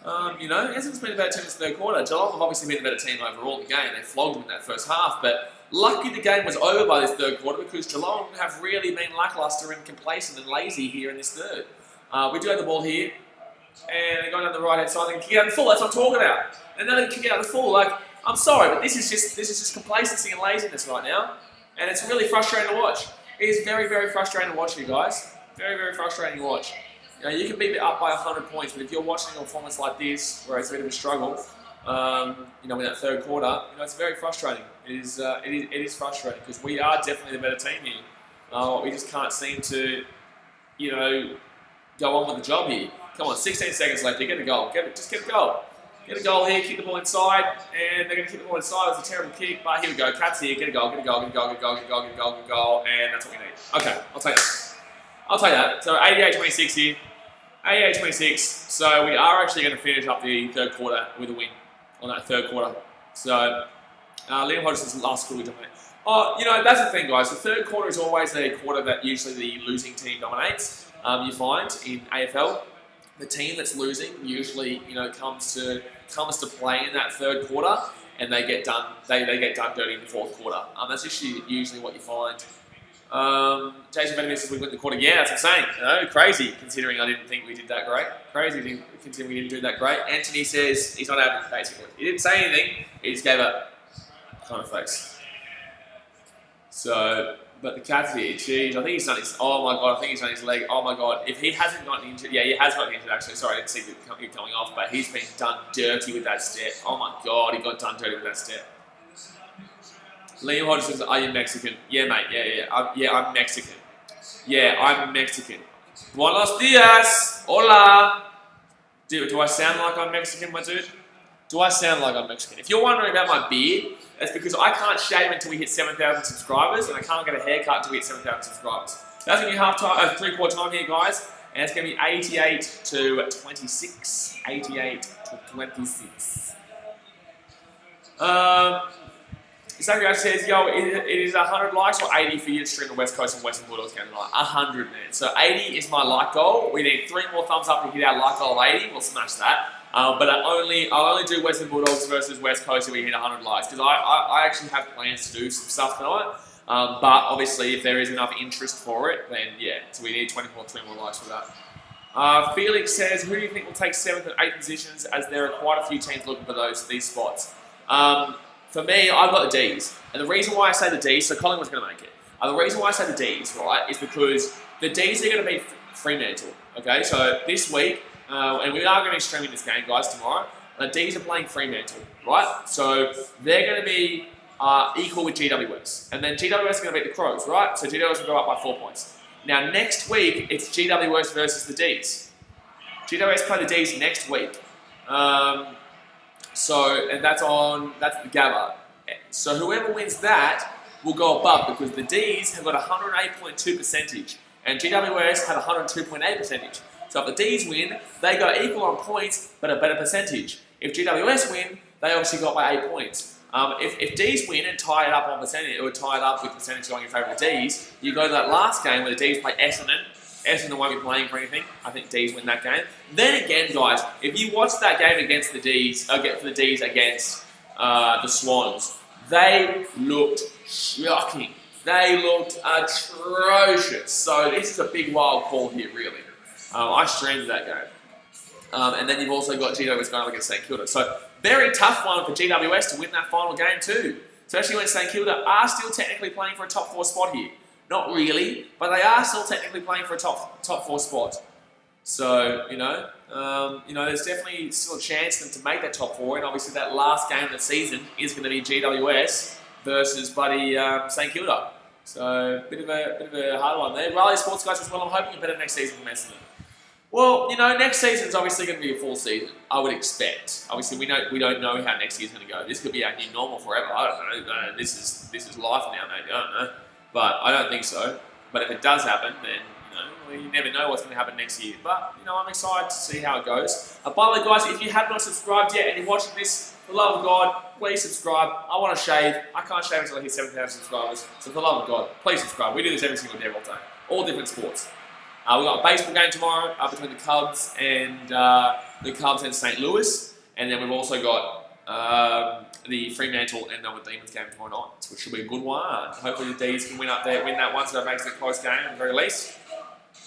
Essendon's been the better team this third quarter. Geelong have obviously been the better team overall in the game. They flogged them in that first half, but lucky the game was over by this third quarter because Geelong have really been lacklustre and complacent and lazy here in this third. We do have the ball here, and they're going down the right hand side. They can kick it out the full. That's what I'm talking about. And then they can kick it out the full. Like, I'm sorry, but this is just complacency and laziness right now, and it's really frustrating to watch. It is very, very frustrating to watch, you guys. Very, very frustrating to watch. You can be up by 100 points, but if you're watching a performance like this, where it's a bit of a struggle, in that third quarter, it's very frustrating. It is frustrating because we are definitely the better team here. We just can't seem to, go on with the job here. Come on, 16 seconds left. You get a goal. Just get a goal. Get a goal here, kick the ball inside, and they're going to kick the ball inside. It was a terrible kick, but here we go. Cats here, get a goal, get a goal, get a goal, get a goal, get a goal, get a goal, get a goal, and that's what we need. Okay, I'll take that. I'll take that. So 88-26 here. 88-26. So we are actually going to finish up the third quarter with a win on that third quarter. So Liam Hodgson's last quarter we dominate. Oh, you know, that's the thing, guys. The third quarter is always a quarter that usually the losing team dominates. You find in AFL, the team that's losing usually, you know, comes to play in that third quarter, and they get done. They get done dirty in the fourth quarter. That's usually what you find. Jason Benjamin says we win the quarter. Yeah, that's insane. You know, crazy considering I didn't think we did that great. Crazy considering we didn't do that great. Anthony says he's not happy, basically. He didn't say anything. He just gave a kind of face. So, but the Cats here, geez, I think he's done his, oh my God, I think he's done his leg. Oh my God, if he hasn't gotten injured, yeah, he has gotten injured actually. Sorry, I didn't see it coming off, but he's been done dirty with that step. Oh my God, he got done dirty with that step. Liam Hodges says, are you Mexican? Yeah, mate, yeah, I'm Mexican. Yeah, I'm Mexican. Buenos dias, hola. Do I sound like I'm Mexican, my dude? Do I sound like I'm Mexican? If you're wondering about my beard, that's because I can't shave until we hit 7,000 subscribers, and I can't get a haircut until we hit 7,000 subscribers. That's going to be half-time, three-quarter time here, guys, and it's going to be 88-26. 88-26. Zachary says, yo, it is 100 likes or 80 for you to stream the West Coast and Western Bulldogs game tonight? 100, man. So 80 is my like goal. We need 3 more thumbs up to hit our like goal of 80. We'll smash that. But I'll only do Western Bulldogs versus West Coast if we hit 100 likes, because I actually have plans to do some stuff tonight. But obviously, if there is enough interest for it, then yeah. So we need 3 more likes for that. Felix says, who do you think will take 7th and 8th positions, as there are quite a few teams looking for these spots? For me, I've got the Ds. And the reason why I say the Ds, so Collingwood's going to make it. The reason why I say the Ds, right, is because the Ds are going to beat Fremantle. Okay, so this week, and we are going to be streaming this game, guys, tomorrow. The Ds are playing Fremantle, right? So they're going to be equal with GWS. And then GWS are going to beat the Crows, right? So GWS will go up by 4 points. Now, next week, it's GWS versus the Ds. GWS play the Ds next week. And that's the Gabba. So whoever wins that will go above, because the Ds have got 108.2 percentage and GWS have 102.8 percentage. So if the Ds win, they go equal on points, but a better percentage. If GWS win, they obviously got by 8 points. If Ds win and tie it up on percentage, or tie it up with percentage going in favour of the Ds, you go to that last game where the Ds play Essendon. Essendon won't be playing for anything. I think Ds win that game. Then again, guys, if you watch that game against the Ds, against the Swans, they looked shocking. They looked atrocious. So this is a big wild call here, really. I streamed that game. And then you've also got GWS going up against St Kilda. So very tough one for GWS to win that final game too. Especially when St Kilda are still technically playing for a top 4 spot here. Not really, but they are still technically playing for a top 4 spot. So, there's definitely still a chance for them to make that top 4, and obviously that last game of the season is going to be GWS versus bloody St Kilda. So, bit of a hard one there. Riley Sports guys as well, I'm hoping a better next season from Essendon. Well, next season's obviously going to be a full season, I would expect. Obviously, we don't know how next year's going to go. This could be our new normal forever. I don't know. This is life now, maybe. I don't know. But I don't think so. But if it does happen, then, you never know what's going to happen next year. But, I'm excited to see how it goes. By the way, guys, if you have not subscribed yet and you're watching this, for the love of God, please subscribe. I want to shave. I can't shave until I hit 7,000 subscribers. So for the love of God, please subscribe. We do this every single day, all day. All different sports. We've got a baseball game tomorrow between the Cubs and St. Louis. And then we've also got the Fremantle and Melbourne Demons game tomorrow night, which should be a good one. Hopefully the D's can win that one, so that makes it a close game at the very least.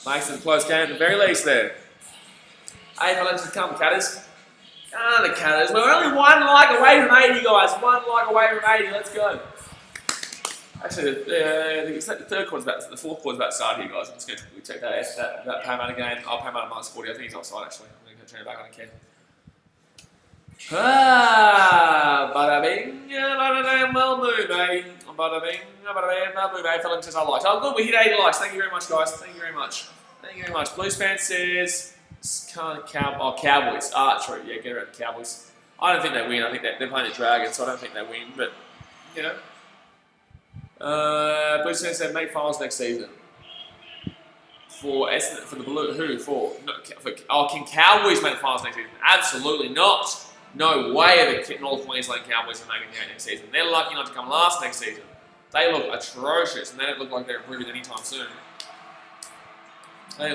Makes it a close game at the very least there. AFL legends come, Catters. The Catters. We're only 1 like away from 80, guys. 1 like away from 80. Let's go. Actually, the fourth quarter's about to start here, guys. I'm just going to check that Parramatta game. Parramatta minus 40. I think he's offside, actually. I'm going to turn it back on again. Bada bing, bada bing, well moved, baby. Bada bing, well moved, AFL says I liked. Oh, good, we hit 80 likes. Thank you very much, guys. Thank you very much. Thank you very much. Blues fan says, Cowboys. True. Yeah, get around the Cowboys. I don't think they win. I think they're playing the Dragons, so I don't think they win. But, you know. Bruce said make finals next season. For the Blue, who? Can Cowboys make the finals next season? Absolutely not. No way the North Queensland Cowboys are making it next season. They're lucky not to come last next season. They look atrocious, and they don't look like they're improving anytime soon. But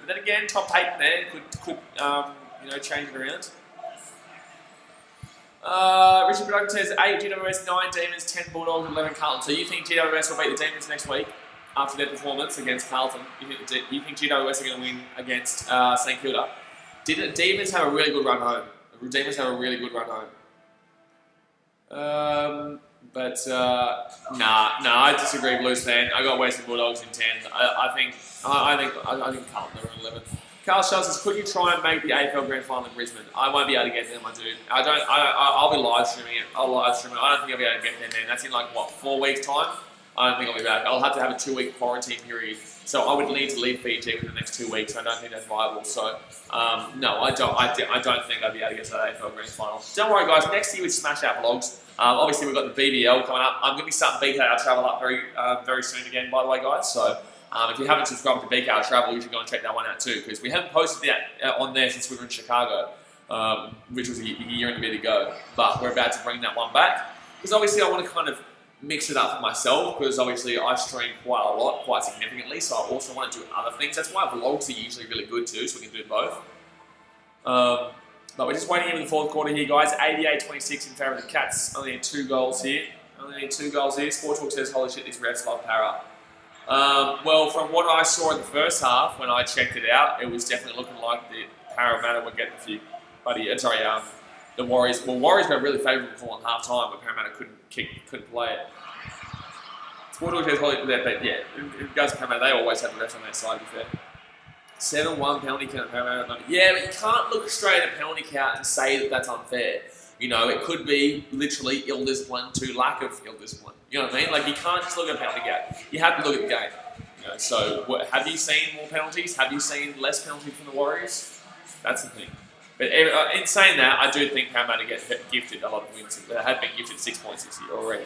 then again, top 8 there could change it around. Richard Production says 8 GWS, 9 Demons, 10 Bulldogs, 11 Carlton. So you think GWS will beat the Demons next week after their performance against Carlton? You think GWS are going to win against St Kilda? Demons have a really good run home. I disagree, Blues fan. I got Western Bulldogs in 10. I think Carlton are in 11. Carl Schultz says, could you try and make the AFL Grand Final in Brisbane? I won't be able to get there, my dude. I'll be live streaming it. I don't think I'll be able to get there, man. That's in 4 weeks' time. I don't think I'll be back. I'll have to have a 2-week quarantine period. So I would need to leave Fiji within the next 2 weeks. I don't think that's viable. So, no, I don't think I'll be able to get to that AFL Grand Final. Don't worry, guys. Next year we smash out vlogs. Obviously, we've got the BBL coming up. I'm going to be starting BKR Travel up very soon again, by the way, guys. So, if you haven't subscribed to BKR Travel, you should go and check that one out too, because we haven't posted that on there since we were in Chicago, which was a year and a bit ago. But we're about to bring that one back, because obviously I want to kind of mix it up for myself, because obviously I stream quite a lot, quite significantly, so I also want to do other things. That's why vlogs are usually really good too, so we can do both. But we're just waiting in the fourth quarter here, guys. 88-26 in favour of the Cats. Only need 2 goals here. Sport Talk says, holy shit, this refs love para. Well, from what I saw in the first half, when I checked it out, it was definitely looking like the Parramatta were getting a few. The Warriors. Well, Warriors got a really favourable call on half time, but Parramatta couldn't play it. Sport Talk says, but yeah, in regards to Parramatta, they always have the refs on their side, to be fair. 7-1 penalty count. Yeah, but you can't look straight at a penalty count and say that that's unfair. You know, it could be literally ill discipline to lack of ill discipline. You know what I mean? You can't just look at a penalty count. You have to look at the game. You know, so have you seen more penalties? Have you seen less penalties from the Warriors? That's the thing. But in saying that, I do think Parramatta get gifted a lot of wins. They have been gifted 6 points this year already.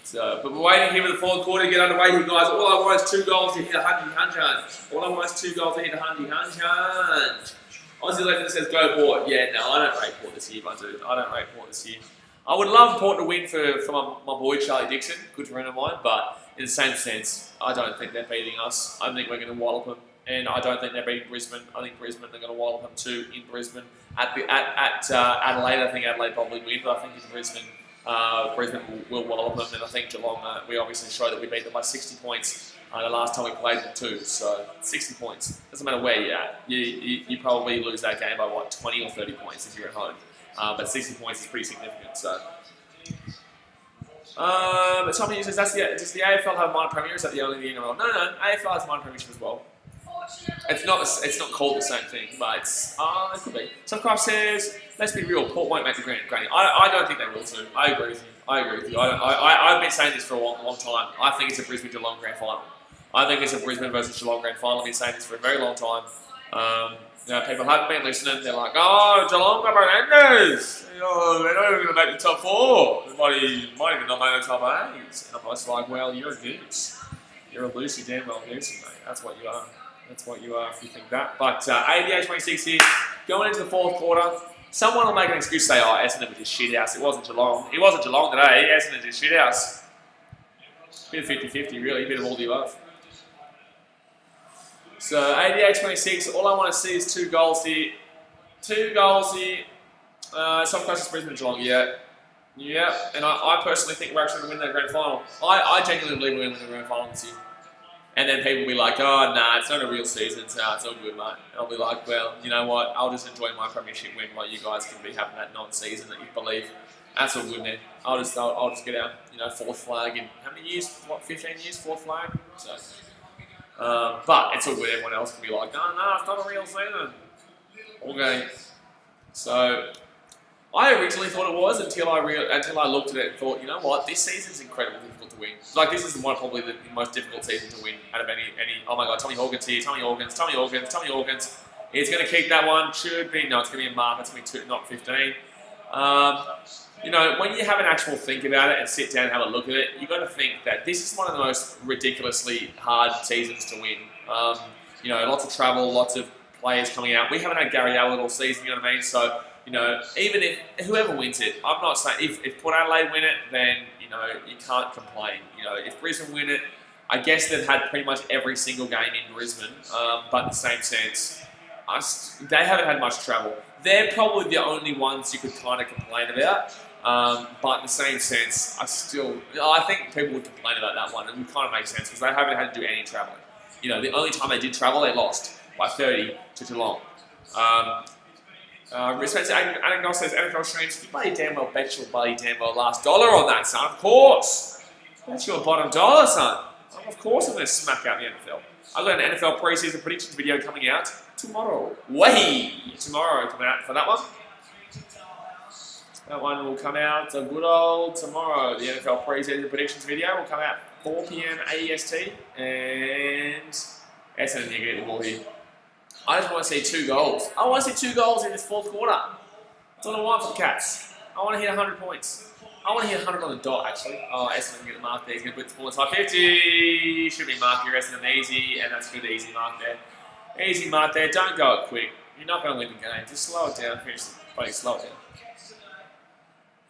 So, but we're waiting here for the fourth quarter to get underway here, guys. All I want is 2 goals to hit a Hunji Hunjan. All I want is 2 goals to hit a Hunji Hunjan. Aussie Legend says, go Port. Yeah, no, I don't rate Port this year, my dude. I don't rate Port this year. I would love Port to win for my boy Charlie Dixon, good friend of mine, but in the same sense, I don't think they're beating us. I think we're going to wallop them, and I don't think they're beating Brisbane. I think Brisbane, they're going to wallop them too in Brisbane. At Adelaide, I think Adelaide probably win, but I think in Brisbane, Brisbane will wallop them, and I think Geelong, we obviously showed that we beat them by 60 points the last time we played them too, so 60 points. Doesn't matter where you're at. You probably lose that game by, 20 or 30 points if you're at home. But 60 points is pretty significant, so. But somebody says, does the AFL have a minor premiership? Is that the only the NRL? No, AFL has a minor premiership as well. It's not called the same thing, but it could be. Subcraft says, let's be real, Port won't make the granny. I don't think they will too. I agree with you. I've been saying this for a long time. I think it's a Brisbane-Geelong grand final. I think it's a Brisbane versus Geelong grand final. I've been saying this for a very long time. People haven't been listening. They're like, oh, Geelong got Hernandez. They're not even going to make the top 4. They might even not make the top 8. And I was like, well, you're a goose. You're a loosey damn well goosey, mate. That's what you are. That's what you are if you think that. But 88-26 here, going into the fourth quarter. Someone will make an excuse, say, oh, Essendon was his shit house. It wasn't Geelong. It wasn't Geelong today. Essendon's his shit house. Bit of 50-50, really. A bit of all the above. So 88-26. All I want to see is 2 goals here. 2 goals here. Some questions, Brisbane and Geelong. Yeah. And I personally think we're actually going to win that grand final. I genuinely believe we're going to win the grand final this year. And then people will be like, oh, nah, it's not a real season. It's all good, mate. And I'll be like, well, you know what? I'll just enjoy my premiership win while you guys can be having that non-season that you believe. That's all good, man. I'll just get our 4th flag in how many years? 15 years? 4th flag. So, but it's all good. Everyone else can be like, no, it's not a real season. Okay. So I originally thought it was until I looked at it and thought, you know what? This season's incredibly difficult to win. This is probably the most difficult season to win out of any. Oh my God, Tommy Horgan's here. Tommy Horgans. He's going to keep that one. Should be. No, it's going to be a mark. It's going to be 2, not 15. You know, when you have an actual think about it and sit down and have a look at it, you've got to think that this is one of the most ridiculously hard seasons to win. You know, lots of travel, lots of players coming out. We haven't had Gary Ablett all season, you know what I mean? So, you know, even if whoever wins it, I'm not saying if Port Adelaide win it, then, you know, you can't complain. You know, if Brisbane win it, I guess they've had pretty much every single game in Brisbane, but in the same sense, they haven't had much travel. They're probably the only ones you could kind of complain about, but in the same sense, I think people would complain about that one. It would kind of make sense because they haven't had to do any travelling. You know, the only time they did travel, they lost by 30 to Geelong. Respect to Anagnos says, NFL streams, you bloody damn well bet your bloody damn well last dollar on that, son. Of course. That's your bottom dollar, son. Of course I'm going to smack out the NFL. I've got an NFL preseason predictions video coming out tomorrow. Tomorrow coming out for that one. That one will come out a good old tomorrow. The NFL preseason predictions video will come out 4 p.m. AEST. And Essendon, you get the ball here. I just want to see 2 goals. I want to see 2 goals in this 4th quarter. That's all I want for the Cats. I want to hit 100 points. I want to hit 100 on the dot, actually. Oh, Essendon can get the mark there. He's going to put the ball inside 50. Should be marked here, Essendon easy. And that's a good easy mark there. Easy mark there. Don't go it quick. You're not going to win the game. Just slow it down. Finish the play. Slow it down.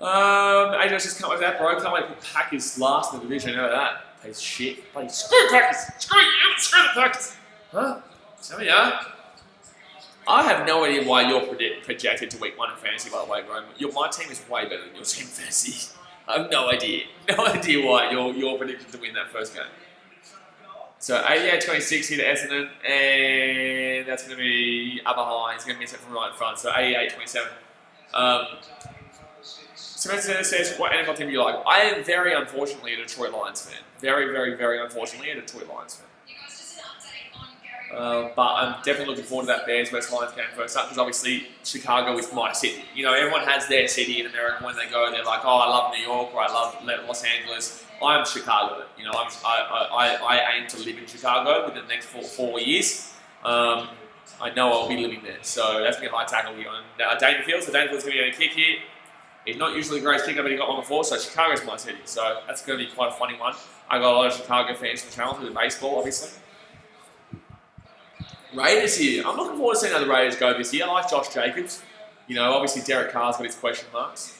AJ's just come with that, bro. Can't wait to put Packers last in the division. You know that. Piece of shit. Bloody screw Packers. Screw you. Screw the Packers. Huh? Some of ya. I have no idea why you're projected to week 1 in fantasy, by the way, bro. My team is way better than your team in fantasy. I have no idea. No idea why you're predicted to win that first game. So 88-26 here to Essendon, and that's going to be upper high. He's going to miss it from right in front. So 88-27. Spencer says, what NFL team do you like? I am very unfortunately a Detroit Lions fan. Very, very, very unfortunately a Detroit Lions fan. But I'm definitely looking forward to that Bears-West Lions game first up because obviously Chicago is my city. You know, everyone has their city in America when they go. They're like, oh, I love New York or I love Los Angeles. I'm Chicago. You know, I aim to live in Chicago within the next four years. I know I'll be living there. So that's going to be a high tackle here on Dangerfield. So Dangerfield's going to get a kick here. He's not usually a great kicker, but he got one before. So Chicago's my city. So that's going to be quite a funny one. I got a lot of Chicago fans on the channel through the baseball, obviously. Raiders here. I'm looking forward to seeing how the Raiders go this year. I like Josh Jacobs. You know, obviously Derek Carr's got his question marks.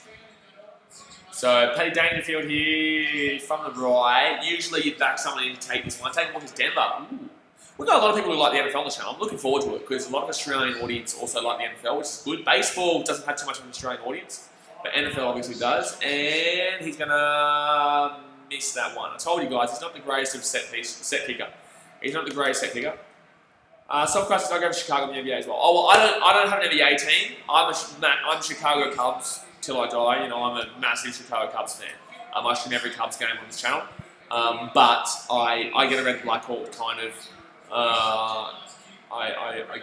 So Paddy Dangerfield here from the right. Usually you'd back someone in to take this one. Take one to Denver. Ooh. We've got a lot of people who like the NFL on the channel. I'm looking forward to it because a lot of Australian audience also like the NFL, which is good. Baseball doesn't have too much of an Australian audience, but NFL obviously does. And he's going to miss that one. I told you guys, he's not the greatest of set kicker. He's not the greatest set kicker. Soft crushes, I go for Chicago in the NBA as well. Oh, well, I don't have an NBA team. I'm Chicago Cubs till I die. You know, I'm a massive Chicago Cubs fan. I stream every Cubs game on this channel. But I get around the Blackhawk kind of. I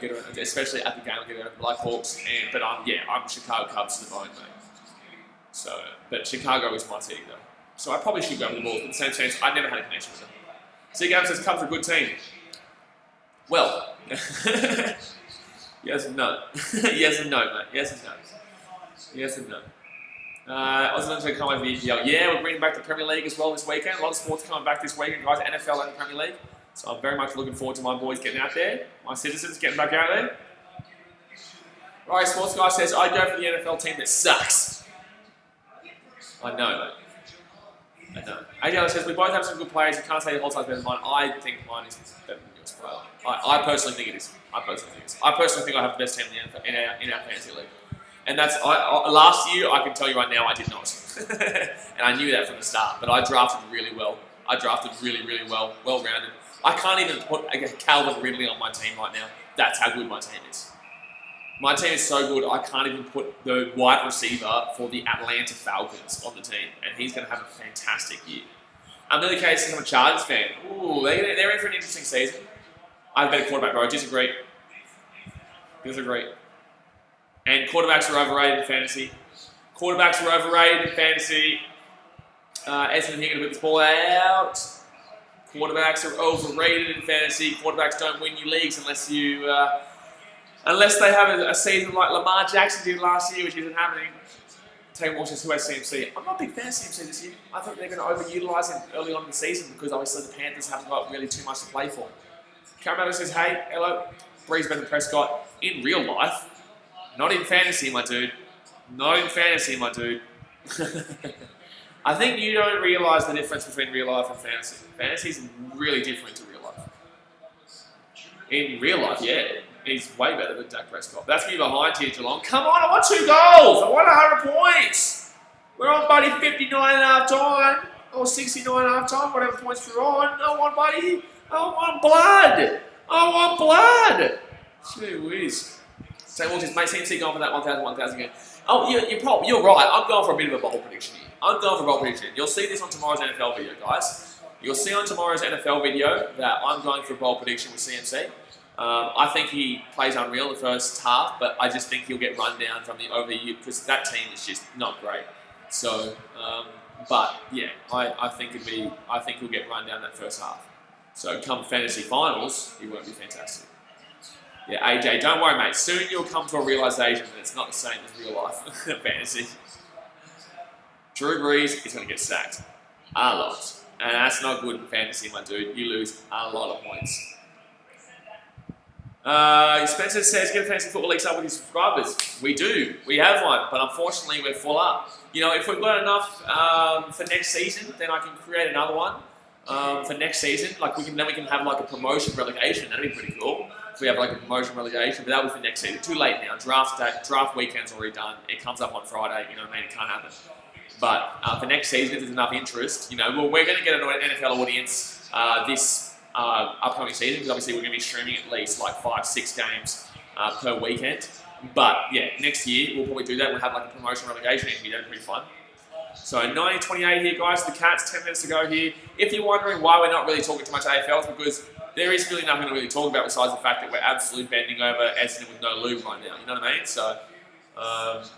get around, especially at the game, I get around the Blackhawks. But I'm Chicago Cubs to the bone, mate. So, but Chicago is my city though. So I probably should go for the Bulls. But in the same sense, I never had a connection with them. C-Gam says Cubs are a good team. Well, yes and no. Yes and no, mate. Yes and no. Yes and no. I was going to come over the EPL. Yeah, we're bringing back the Premier League as well this weekend. A lot of sports coming back this weekend, guys. NFL and the Premier League. So I'm very much looking forward to my boys getting out there. My citizens getting back out there. Right, Sports Guy says, I go for the NFL team that sucks. I know, mate. I know. AJ says, we both have some good players. You can't say the whole side's better than mine. I think mine is better than yours. Well, I personally think it is. I personally think I have the best team in our fantasy league. And that's last year. I can tell you right now, I did not, and I knew that from the start. But I drafted really well. I drafted really, really well, well-rounded. I can't even put Calvin Ridley on my team right now. That's how good my team is. My team is so good, I can't even put the wide receiver for the Atlanta Falcons on the team, and he's going to have a fantastic year. I'm really case I'm a Chargers fan. Ooh, they're in for an interesting season. I have a better quarterback, bro. Disagree. And quarterbacks are overrated in fantasy. Essendon here going to put this ball out. Quarterbacks are overrated in fantasy. Quarterbacks don't win you leagues unless you Unless they have a season like Lamar Jackson did last year, which isn't happening. Taylor Walsh says, who has CMC? I'm not a big fan of CMC this year. I think they're going to overutilise him early on in the season because obviously the Panthers haven't got really too much to play for. Cameron says, hey, hello, Breeze better than Prescott. In real life, not in fantasy, my dude. Not in fantasy, my dude. I think you don't realise the difference between real life and fantasy. Fantasy is really different to real life. In real life, yeah, he's way better than Dak Prescott. That's me behind here, Geelong. Come on, I want 2 goals. I want 100 points. We're on, buddy, 59 and a half time. Or 69 and a half time, whatever points we're on. I want, buddy. I want blood. I want blood. Gee whiz. So we'll just make CMC going for that 1,000 again. Oh, you're right. I'm going for a bit of a bold prediction here. I'm going for a bold prediction. You'll see this on tomorrow's NFL video, guys. You'll see on tomorrow's NFL video that I'm going for a bold prediction with CMC. I think he plays unreal in the first half, but I just think he'll get run down from the overuse because that team is just not great. So, but yeah, I think he'll get run down that first half. So come fantasy finals, he won't be fantastic. Yeah, AJ, don't worry, mate. Soon you'll come to a realisation that it's not the same as real life fantasy. Drew Brees is going to get sacked a lot, and that's not good in fantasy, my dude. You lose a lot of points. Spencer says, get a fantasy football league up with your subscribers. We do. We have one, but unfortunately we're full up. You know, if we've got enough for next season, then I can create another one for next season. Like we can have like a promotion relegation. That'd be pretty cool. If we have like a promotion relegation, but that was for next season. Too late now. Draft weekend's already done. It comes up on Friday. You know what I mean? It can't happen. But for next season, if there's enough interest, you know, we're going to get an NFL audience this upcoming season because obviously we're going to be streaming at least like 5-6 games per weekend. But yeah, next year we'll probably do that. We'll have like a promotion relegation. It'll be pretty fun. So 19:28 here, guys. The Cats, 10 minutes to go here. If you're wondering why we're not really talking too much AFL, it's because there is really nothing to really talk about besides the fact that we're absolutely bending over Essendon with no lube right now. You know what I mean? So,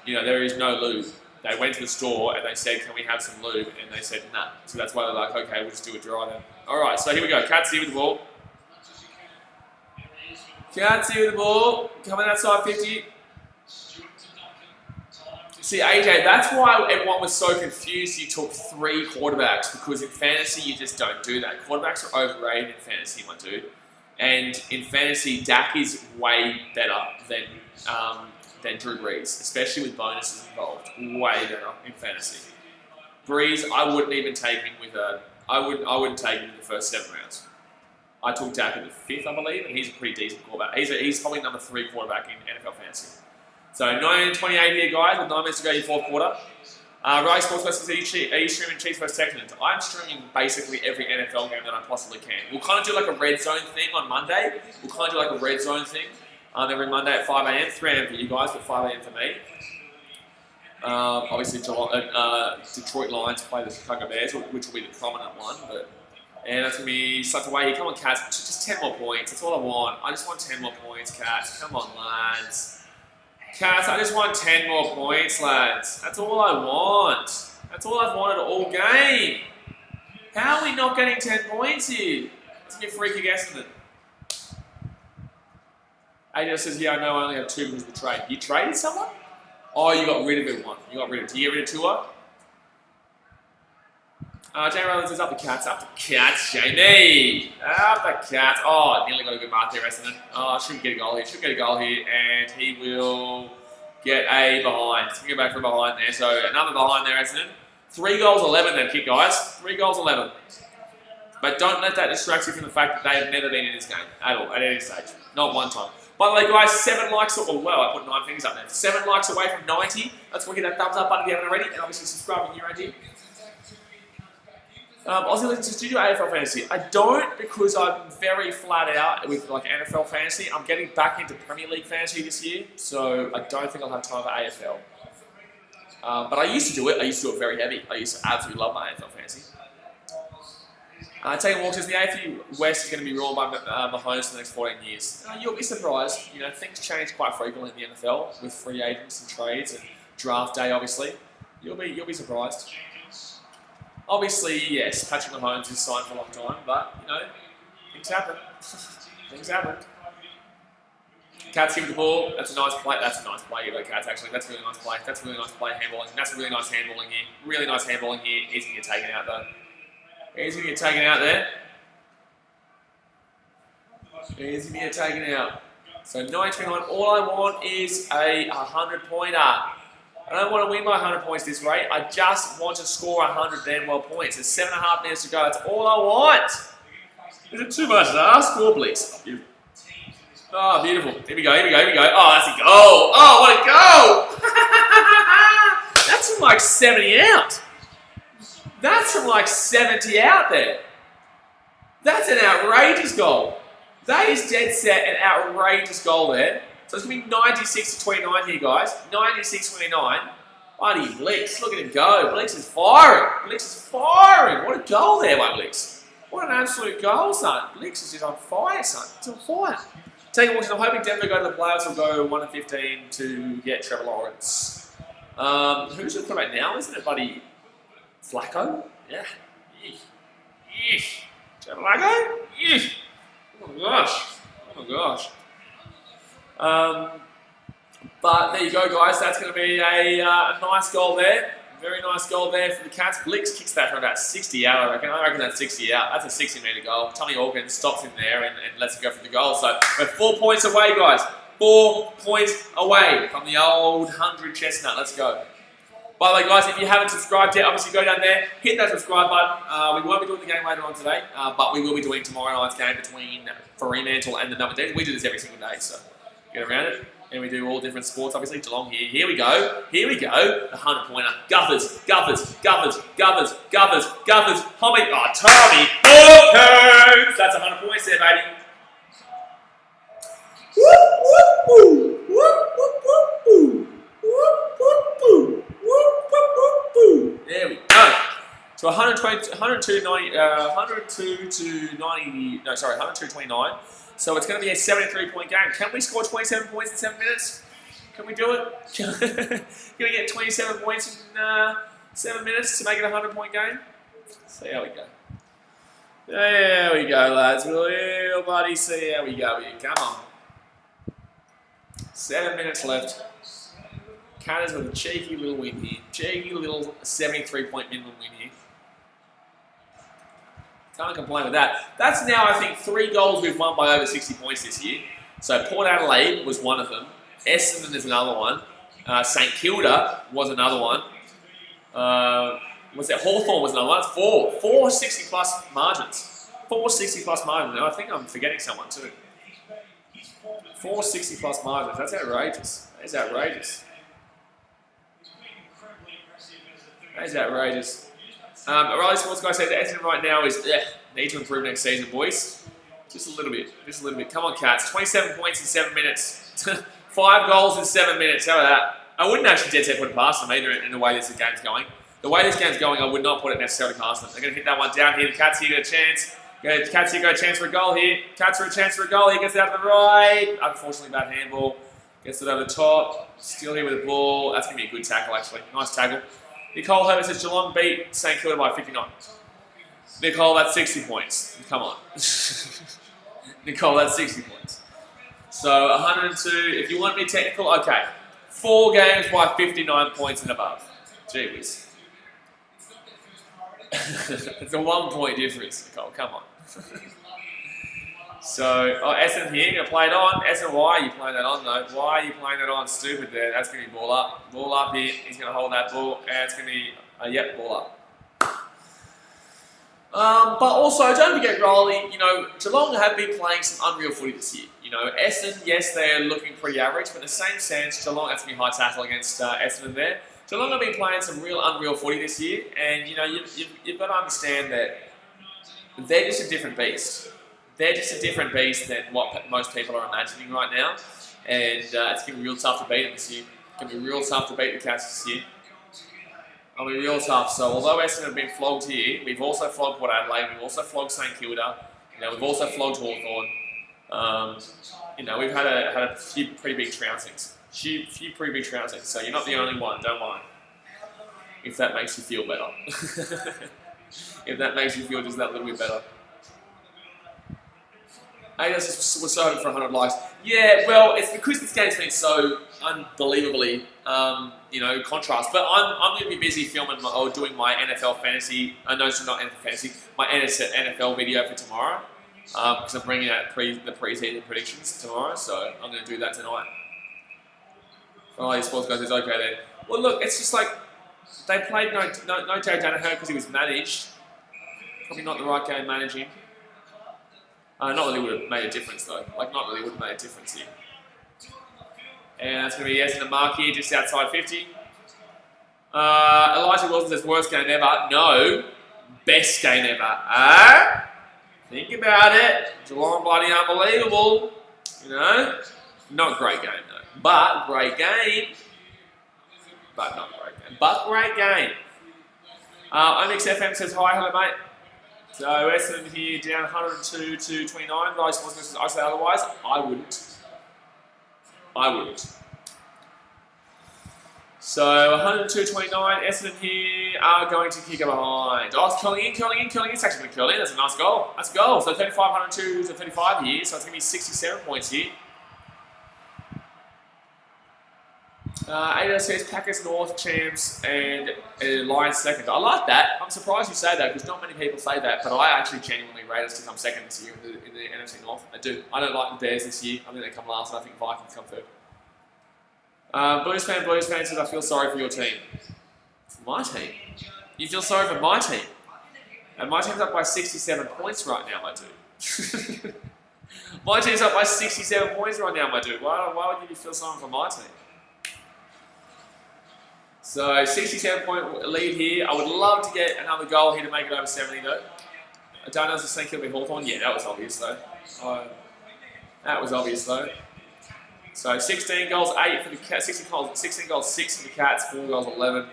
you know, there is no lube. They went to the store and they said, can we have some lube? And they said, nah. So that's why they're like, okay, we'll just do it dry then. All right, so here we go. Cats here with the ball. Cats here with the ball. Coming outside 50. See, AJ, that's why everyone was so confused you took 3 quarterbacks, because in fantasy, you just don't do that. Quarterbacks are overrated in fantasy, my dude. And in fantasy, Dak is way better than Drew Brees, especially with bonuses involved. Way better in fantasy. Brees, I wouldn't even take him with I wouldn't take him in the first 7 rounds. I took Dak in the 5th, I believe, and he's a pretty decent quarterback. He's probably number 3 quarterback in NFL fantasy. So 19:28 here, guys, with 9 minutes to go, your 4th quarter. Riley Sports West says, are you streaming Chiefs vs Texans? I'm streaming basically every NFL game that I possibly can. We'll kind of do like a red zone thing on Monday. We'll kind of do like a red zone thing every Monday at 5 a.m. 3 a.m. for you guys, but 5 a.m. for me. Obviously, Detroit Lions play the Chicago Bears, which will be the prominent one. And that's going to be such a way here. Come on, Cats. Just 10 more points. That's all I want. I just want 10 more points, Cats. Come on, lads. Cats, I just want 10 more points, lads. That's all I want. That's all I've wanted all game. How are we not getting 10 points here? It's a freaky estimate. AJ says, yeah, I know I only have 2 because of the trade. You traded someone? Oh, you got rid of it one. You got rid of it. Did you get rid of Tua? Jamie Rollins says, up the Cats. Up the Cats, Jamie. Up the Cats. Oh, nearly got a good mark there, Essendon. Oh, should get a goal here. Should get a goal here. And he will get a behind. He's going to go back for a behind there. So another behind there, Essendon. 3 goals, 11 then, kick, guys. 3 goals, 11. But don't let that distract you from the fact that they have never been in this game at all, at any stage. Not one time. By the way, guys, 7 likes, I put 9 fingers up there. 7 likes away from 90. Let's hit that thumbs up button if you haven't already. And obviously subscribe when you're ready. Aussie Legends, do you do AFL fantasy? I don't, because I'm very flat out with like NFL fantasy. I'm getting back into Premier League fantasy this year, so I don't think I'll have time for AFL. But I used to do it. I used to do it very heavy. I used to absolutely love my AFL fantasy. Taylor Walsh says the AFL West is going to be ruled by Mahomes for the next 14 years. You'll be surprised. You know, things change quite frequently in the NFL with free agents and trades and draft day. Obviously, you'll be surprised. Obviously, yes, Patrick Mahomes is signed for a long time, but, you know, things happen. Things happen. Cats here with the ball. That's a nice play. That's a nice play here by Cats, actually. That's a really nice play. That's a really nice play, handballing. That's a really nice handballing here. Really nice handballing here. He's going to get taken out, though. He's going to get taken out there. He's going to get taken out. So 9-29. All I want is a 100-pointer. I don't want to win by 100 points this rate. I just want to score 100 damn well points. There's 7.5 minutes to go. That's all I want. Is it too much to ask for, please? Oh, beautiful. Here we go, here we go, here we go. Oh, that's a goal. Oh, what a goal. That's from like 70 out. That's from like 70 out there. That's an outrageous goal. That is dead set an outrageous goal there. So it's going to be 96-29 here, guys. 96-29. Buddy, Blix, look at him go. Blix is firing. Blix is firing. What a goal there by Blix. What an absolute goal, son. Blix is just on fire, son. It's on fire. Take a watch. I'm hoping Denver go to the playoffs or go 1-15 to get Trevor Lawrence. Who's the quarterback now? Isn't it, buddy? Flacco? Yeah. Yeesh. Trevor Flacco? Yeesh. Oh my gosh. Oh my gosh. But there you go, guys. That's going to be a nice goal there. Very nice goal there for the Cats. Blix kicks that from about 60 out, I reckon. I reckon that's 60 out. That's a 60-metre goal. Tommy Hawkins stops him there and lets him go for the goal. So we're 4 points away, guys. 4 points away from the old 100 chestnut. Let's go. By the way, guys, if you haven't subscribed yet, obviously go down there, hit that subscribe button. We won't be doing the game later on today, but we will be doing tomorrow night's game between Fremantle and the Number 10. We do this every single day, so get around it. And we do all different sports, obviously. Geelong here. Here we go. Here we go. The 100-pointer. Guffers. Guffers. Guffers. Guffers. Guffers. Guffers. Tommy. Oh, Tommy Hawkins. That's 100 points there, baby. Whoop, whoop, whoop. Whoop, whoop, whoop, whoop. Whoop, whoop, whoop. Whoop, whoop, whoop, whoop. There we go. So 102 to 29. So it's going to be a 73-point game. Can we score 27 points in 7 minutes? Can we do it? Can we get 27 points in 7 minutes to make it a 100-point game? See how we go. There we go, lads. Little buddy, see how we go here. Come on. 7 minutes left. Canners with a cheeky little win here. Cheeky little 73-point minimum win here. Can't complain with that. That's now, I think, 3 goals we've won by over 60 points this year. So Port Adelaide was one of them. Essendon is another one. St Kilda was another one. Was that Hawthorn was another one? That's 4. 4 60-plus margins. 4 60-plus margins. And I think I'm forgetting someone too. 4 60-plus margins. That's outrageous. That is outrageous. That is outrageous. O'Reilly Sports Guy said that Essendon right now is need to improve next season, boys. Just a little bit. Just a little bit. Come on, Cats. 27 points in 7 minutes. 5 goals in 7 minutes. How about that? I wouldn't actually dead set put it past them either in the way this game's going. The way this game's going, I would not put it necessarily past them. They're going to hit that one down here. The Cats here get a chance. Cats here got a chance for a goal here. Cats for a chance for a goal. He gets it out to the right. Unfortunately, bad handball. Gets it over the top. Still here with the ball. That's going to be a good tackle, actually. Nice tackle. Nicole Herbert says Geelong beat St Kilda by 59. Nicole, that's 60 points. Come on. Nicole, that's 60 points. So 102. If you want to be technical, okay. 4 games by 59 points and above. Gee whiz. It's a 1 point difference, Nicole. Come on. So, Essendon here, going to play it on. Essendon, why are you playing that on, though? Why are you playing that on? Stupid there. That's going to be ball up. Ball up here. He's going to hold that ball, and it's going to be, yep, ball up. But also, don't forget, Riley, Geelong have been playing some unreal footy this year. Essendon, yes, they're looking pretty average, but in the same sense, Geelong, that's going to be high tackle against Essendon there. Geelong have been playing some real unreal footy this year, and, you've got to understand that they're just a different beast. They're just a different beast than what most people are imagining right now. And it's going to be real tough to beat them this year. It's going to be real tough to beat the Cats this year. It'll be real tough. So although Essendon have been flogged here, we've also flogged Port Adelaide, we've also flogged St Kilda, we've also flogged Hawthorn. We've had a few pretty big trouncings. Few pretty big trouncings. So you're not the only one, don't worry. If that makes you feel better. If that makes you feel just that little bit better. Adidas was so hoping for 100 likes. Yeah, well, it's because this game's been so unbelievably, contrast. But I'm going to be busy filming or doing my NFL fantasy. No, it's not NFL fantasy. My NFL video for tomorrow. Because I'm bringing out the pre-season predictions tomorrow, so I'm going to do that tonight. Oh, your sports guy says okay then. Well, look, it's just like they played no Joe Danaher because he was managed. Probably not the right game managing. Not really would have made a difference though. Not really would have made a difference here. And that's going to be Essendon mark here, just outside 50. Elijah Wilson says worst game ever. No, best game ever. Think about it. Geelong bloody unbelievable. Not great game though, but great game. But not great game. But great game. Onyx FM says hi, hello mate. So Essendon here down 102 to 29. Guys, I say otherwise. I wouldn't. So 102-29. Essendon here are going to kick it behind. Oh, it's curling in. It's actually going to curl in. That's a nice goal. That's a goal. So 35, 102 to 35 here. So it's going to be 67 points here. Ada says Packers North champs and Lions second. I like that. I'm surprised you say that because not many people say that, but I actually genuinely rate us to come second this year in the NFC North. I do. I don't like the Bears this year. I think they come last, and I think Vikings come third. Blues fan says I feel sorry for your team. For my team? You feel sorry for my team? And my team's up by 67 points right now, my dude. My team's up by 67 points right now, my dude. Why would you feel sorry for my team? So 67 point lead here. I would love to get another goal here to make it over 70 though. I don't know if it's St Kilda Hawthorn. Yeah, that was obvious though. So 16 goals, 8 for the Cats. 16 goals, 6 for the Cats. 4 goals, 11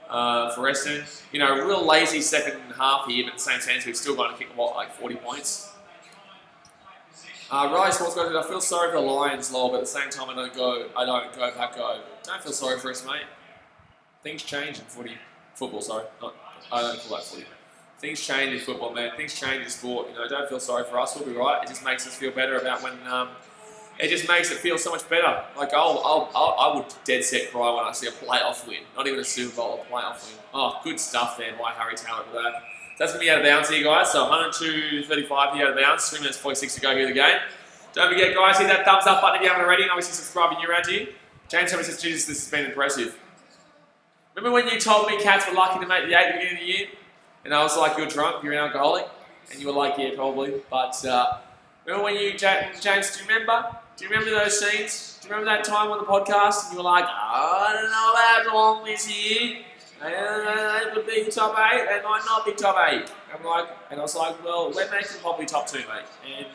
for Essendon. Real lazy second half here, but at the same sense we've still got to kick 40 points. Riley Sports guys, I feel sorry for the Lions, lol, but at the same time I don't go back. Don't feel sorry for us, mate. Things change in football. Sorry, I don't call that footy. Things change in football, man. Things change in sport. Don't feel sorry for us. We'll be right. It just makes us feel better about when. It just makes it feel so much better. I would dead set cry when I see a playoff win. Not even a Super Bowl, a playoff win. Oh, good stuff there by Harry Taylor for that. That's going to be out of bounds here, guys. So 102-35 here out of bounds. 3 minutes 46 to go here in the game. Don't forget, guys, hit that thumbs up button if you haven't already. And obviously subscribe if you're around here. James Thomas says, Jesus, this has been impressive. Remember when you told me Cats were lucky to make the 8 at the beginning of the year? And I was like, you're drunk, you're an alcoholic? And you were like, yeah, probably. But remember when you, James, do you remember? Do you remember those scenes? Do you remember that time on the podcast? And you were like, I don't know about Geelong this year. They would be top 8, they might not be top 8. And I was like, well, we're making probably top 2, mate. And,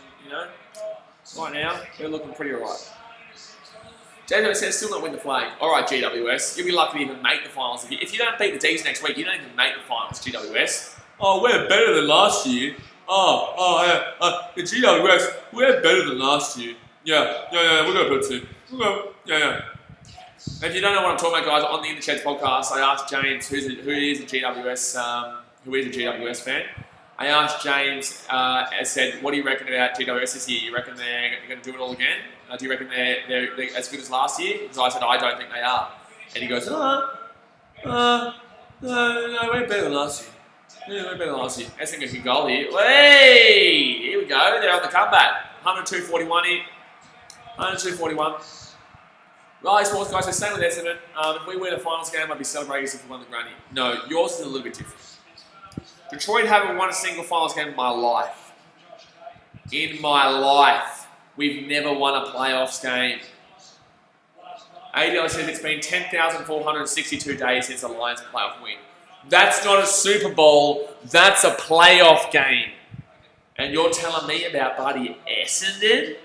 right now, we're looking pretty alright. JW says, still not win the flag. Alright, GWS, you'll be lucky to even make the finals. If you don't beat the D's next week, you don't even make the finals, GWS. Oh, we're better than last year. The GWS, we're better than last year. Yeah, we're going to put 2. Yeah. If you don't know what I'm talking about, guys, on the In the Sheds podcast, I asked James, who is a GWS fan. I asked James, I said, what do you reckon about GWS this year? You reckon they're going to do it all again? Do you reckon they're as good as last year? Because I said, I don't think they are. And he goes, no, we're better than last year. Yeah, we're better than last year. Essendon a good goal here. Hey, here we go. They're on the comeback. 102-41 here. 102-41. Riley Sports guys, so same with Essendon. If we win a finals game, I'd be celebrating as if we won the granny. No, yours is a little bit different. Detroit haven't won a single finals game in my life. In my life. We've never won a playoffs game. ADL says it's been 10,462 days since the Lions playoff win. That's not a Super Bowl. That's a playoff game. And you're telling me about buddy Essendon?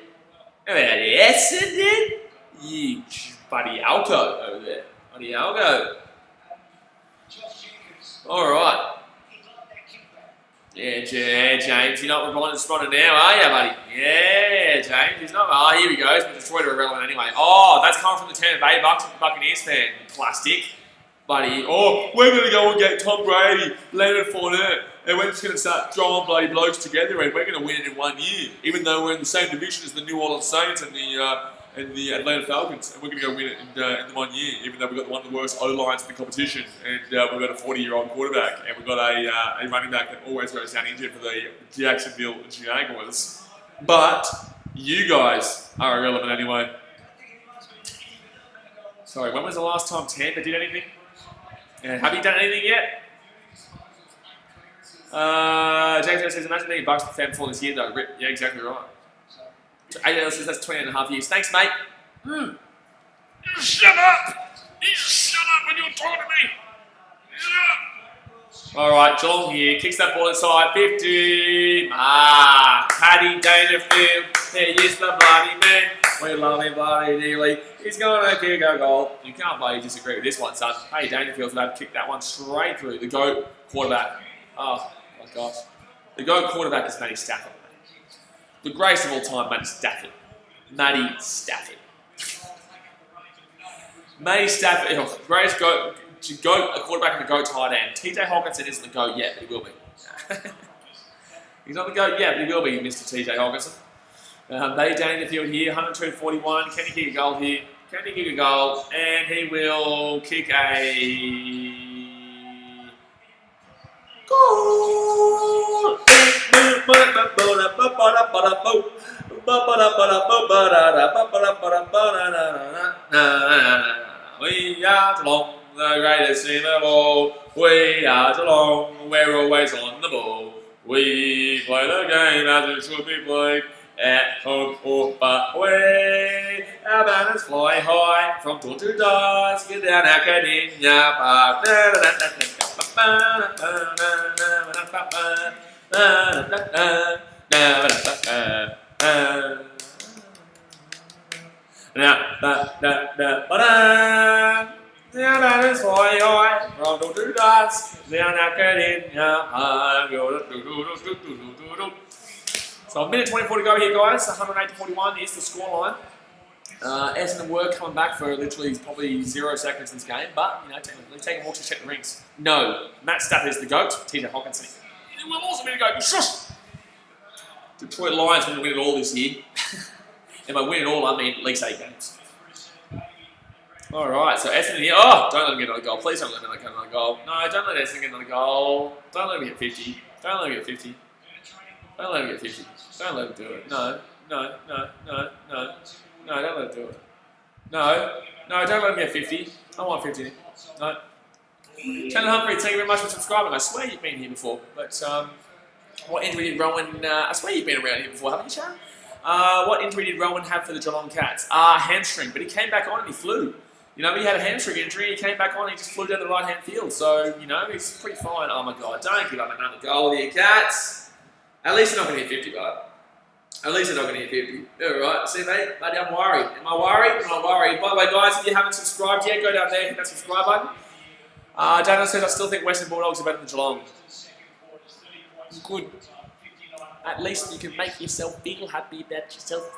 About Essendon? You buddy Alco over there. Buddy Alco. Alright. Yeah, James, you're not responding now, are you, buddy? Yeah, James, he's not. Oh, here we go. But Detroit are irrelevant anyway. Oh, that's coming from the Tampa Bay Buccaneers fan. Plastic. bloody, oh, we're going to go and get Tom Brady, Leonard Fournette, and we're just going to start throwing bloody blokes together, and we're going to win it in 1 year, even though we're in the same division as the New Orleans Saints and the Atlanta Falcons, and we're going to go win it in the 1 year, even though we've got one of the worst O-lines in the competition, and we've got a 40-year-old quarterback, and we've got a running back that always goes down injured for the Jacksonville Jaguars. But you guys are irrelevant anyway. Sorry, when was the last time Tampa did anything? Have you done anything yet? James says, imagine being Bucks fan before this year though. Rip. Yeah, exactly right. AFL says that's 20.5 years. Thanks, mate. You shut up! You shut up when you're talking to me! Alright, Geelong here. Kicks that ball inside. 50. Paddy Dangerfield. He is the bloody man. We love him bloody dearly. He's going to kick a goal. You can't bloody disagree with this one, son. Paddy Dangerfield's about to kick that one straight through. The GOAT quarterback. Oh, my gosh. The GOAT quarterback is Matty Stafford. The greatest of all time, Matty Stafford. Matty Stafford. Matty Stafford, greatest GOAT, a quarterback and a GOAT tight end. TJ Hawkinson isn't the GOAT yet, but he will be. He's not the GOAT yet, but he will be, Mr. TJ Hawkinson. They down in the field here, 102-41. Can he kick a goal here? Can he kick a goal? And he will kick a goal. We are Geelong, the greatest in the world. We are Geelong, we're always on the ball. We play the game as it should be played. At home or far away, our banners fly high from dawn to dusk. Get down Academia Park. Our banners fly high from dawn to dusk. Down Academia Park. So a minute 24 to go here, guys. 108-41 is the scoreline. Essendon were coming back for literally probably 0 seconds in this game, but technically taking walks to check the rings. No, Matt Stafford is the GOAT. TJ Hawkinson will also be the GOAT. Shush! Detroit Lions going to win it all this year. And by win it all, I mean at least 8 games. All right, so Essendon here. Oh, don't let him get another goal. Please don't let him get another goal. No, don't let Essendon get another goal. Don't let him get 50. Don't let him get 50. Don't let him get 50. Don't let him do it. No, don't let him do it. No, don't let him get 50. I want 50. No. Shannon Humphrey, thank you very much for subscribing. I swear you've been here before. But what injury did Rowan... I swear you've been around here before, haven't you, Sharon? What injury did Rowan have for the Geelong Cats? Hamstring, but he came back on and he flew. He had a hamstring injury, he came back on and he just flew down the right-hand field. So, he's pretty fine. Oh my God, don't give up another goal here, Cats. At least they're not going to hit 50, bud. At least they're not going to hit 50. Alright, see mate, buddy, I'm worried. Am I worried? Am I worried? By the way, guys, if you haven't subscribed yet, go down there, hit that subscribe button. Daniel says, I still think Western Bulldogs are better than Geelong. Good. At least you can make yourself feel happy about yourself.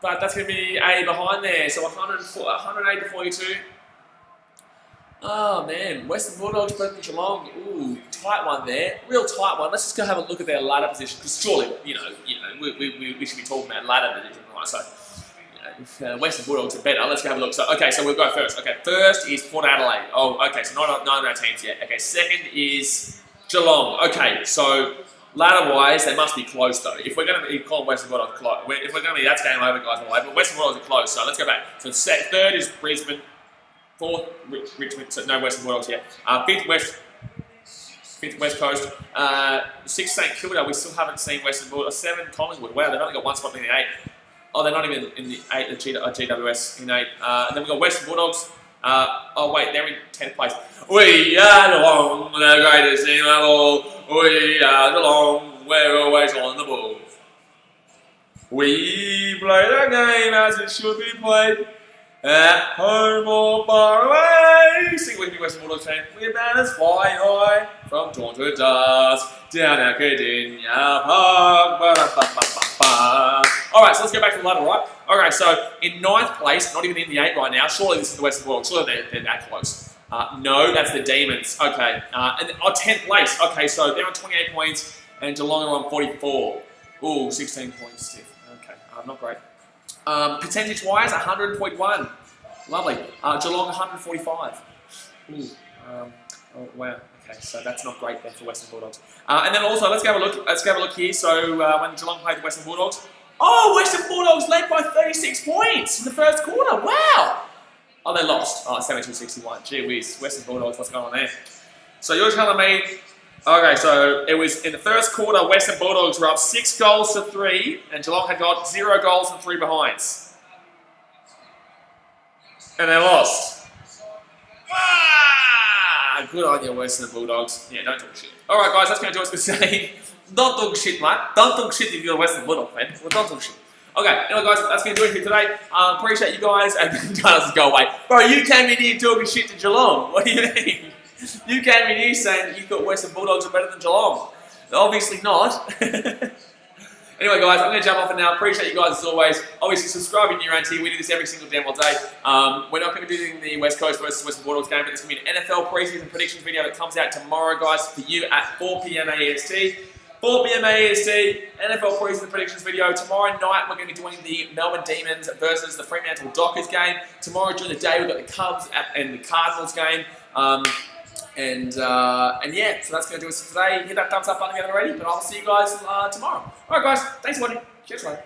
But that's going to be A behind there, so 108-42. Oh man, Western Bulldogs better than Geelong. Ooh, tight one there, real tight one. Let's just go have a look at their ladder position, because surely, we should be talking about ladder position, right? So, if Western Bulldogs are better, let's go have a look. So, okay, so we'll go first. Okay, first is Port Adelaide. Oh, okay, so none of our teams yet. Okay, second is Geelong. Okay, so ladder-wise, they must be close though. If we're going to be calling Western Bulldogs close, if we're going to be, that's game over, guys. But Western Bulldogs are close, so let's go back. So third is Brisbane. Fourth, Richmond, so no Western Bulldogs yet. Fifth West Coast. Sixth St Kilda, we still haven't seen Western Bulldogs. 7 Collingwood, wow, they've only got 1 spot in the 8. Oh, they're not even in the 8, the GWS in 8. And then we've got Western Bulldogs. Oh wait, they're in 10th place. We are Geelong, the greatest in the world. We are Geelong, we're always on the ball. We play the game as it should be played. At home or far away. Sing with me, Western Bulldogs fan. We're banners fly high from dawn to dusk down Academia Park. Alright, guys, let's go back to the ladder, right? Okay, so in 9th place, not even in the 8 right now. Surely this is the Western Bulldogs. Surely they're that close. No, that's the Demons. Okay, and 10th place. Okay, so they're on 28 points, and Geelong are on 44. Ooh, 16 points, stiff. Okay, not great. Percentage-wise, 100.1. Lovely. Geelong 145. Ooh. Oh wow. Okay, so that's not great there for Western Bulldogs. And then also, let's have a look. Let's have a look here. So when Geelong played the Western Bulldogs, Western Bulldogs led by 36 points in the first quarter. Wow. Oh, they lost. 72-61. Gee whiz, Western Bulldogs. What's going on there? So you're telling me? Okay, so it was in the first quarter. Western Bulldogs were up 6 goals to 3, and Geelong had got 0 goals and 3 behinds, and they lost. Good on you, Western Bulldogs. Yeah, don't talk shit. Alright guys, that's going to do us for saying, don't talk shit, mate. Don't talk shit if you're a Western Bulldog fan. Well, don't talk shit. Okay, anyway guys, that's going to do it for today. Appreciate you guys, and guys, go away. Bro, you came in here talking shit to Geelong. What do you mean? You came in here saying that you thought Western Bulldogs are better than Geelong. Obviously not. Anyway guys, I'm going to jump off it now. Appreciate you guys as always. Obviously subscribe if you're around here. We do this every single damn day. We're not going to be doing the West Coast versus Western Bulldogs game, but there's going to be an NFL preseason predictions video that comes out tomorrow guys for you at 4 p.m. AST. 4 p.m. AST, NFL preseason predictions video. Tomorrow night we're going to be doing the Melbourne Demons versus the Fremantle Dockers game. Tomorrow during the day we've got the Cubs and the Cardinals game. And yeah, so that's going to do us for today. Hit that thumbs up button if you haven't already, but I'll see you guys tomorrow. Alright guys, thanks for watching. Cheers, mate.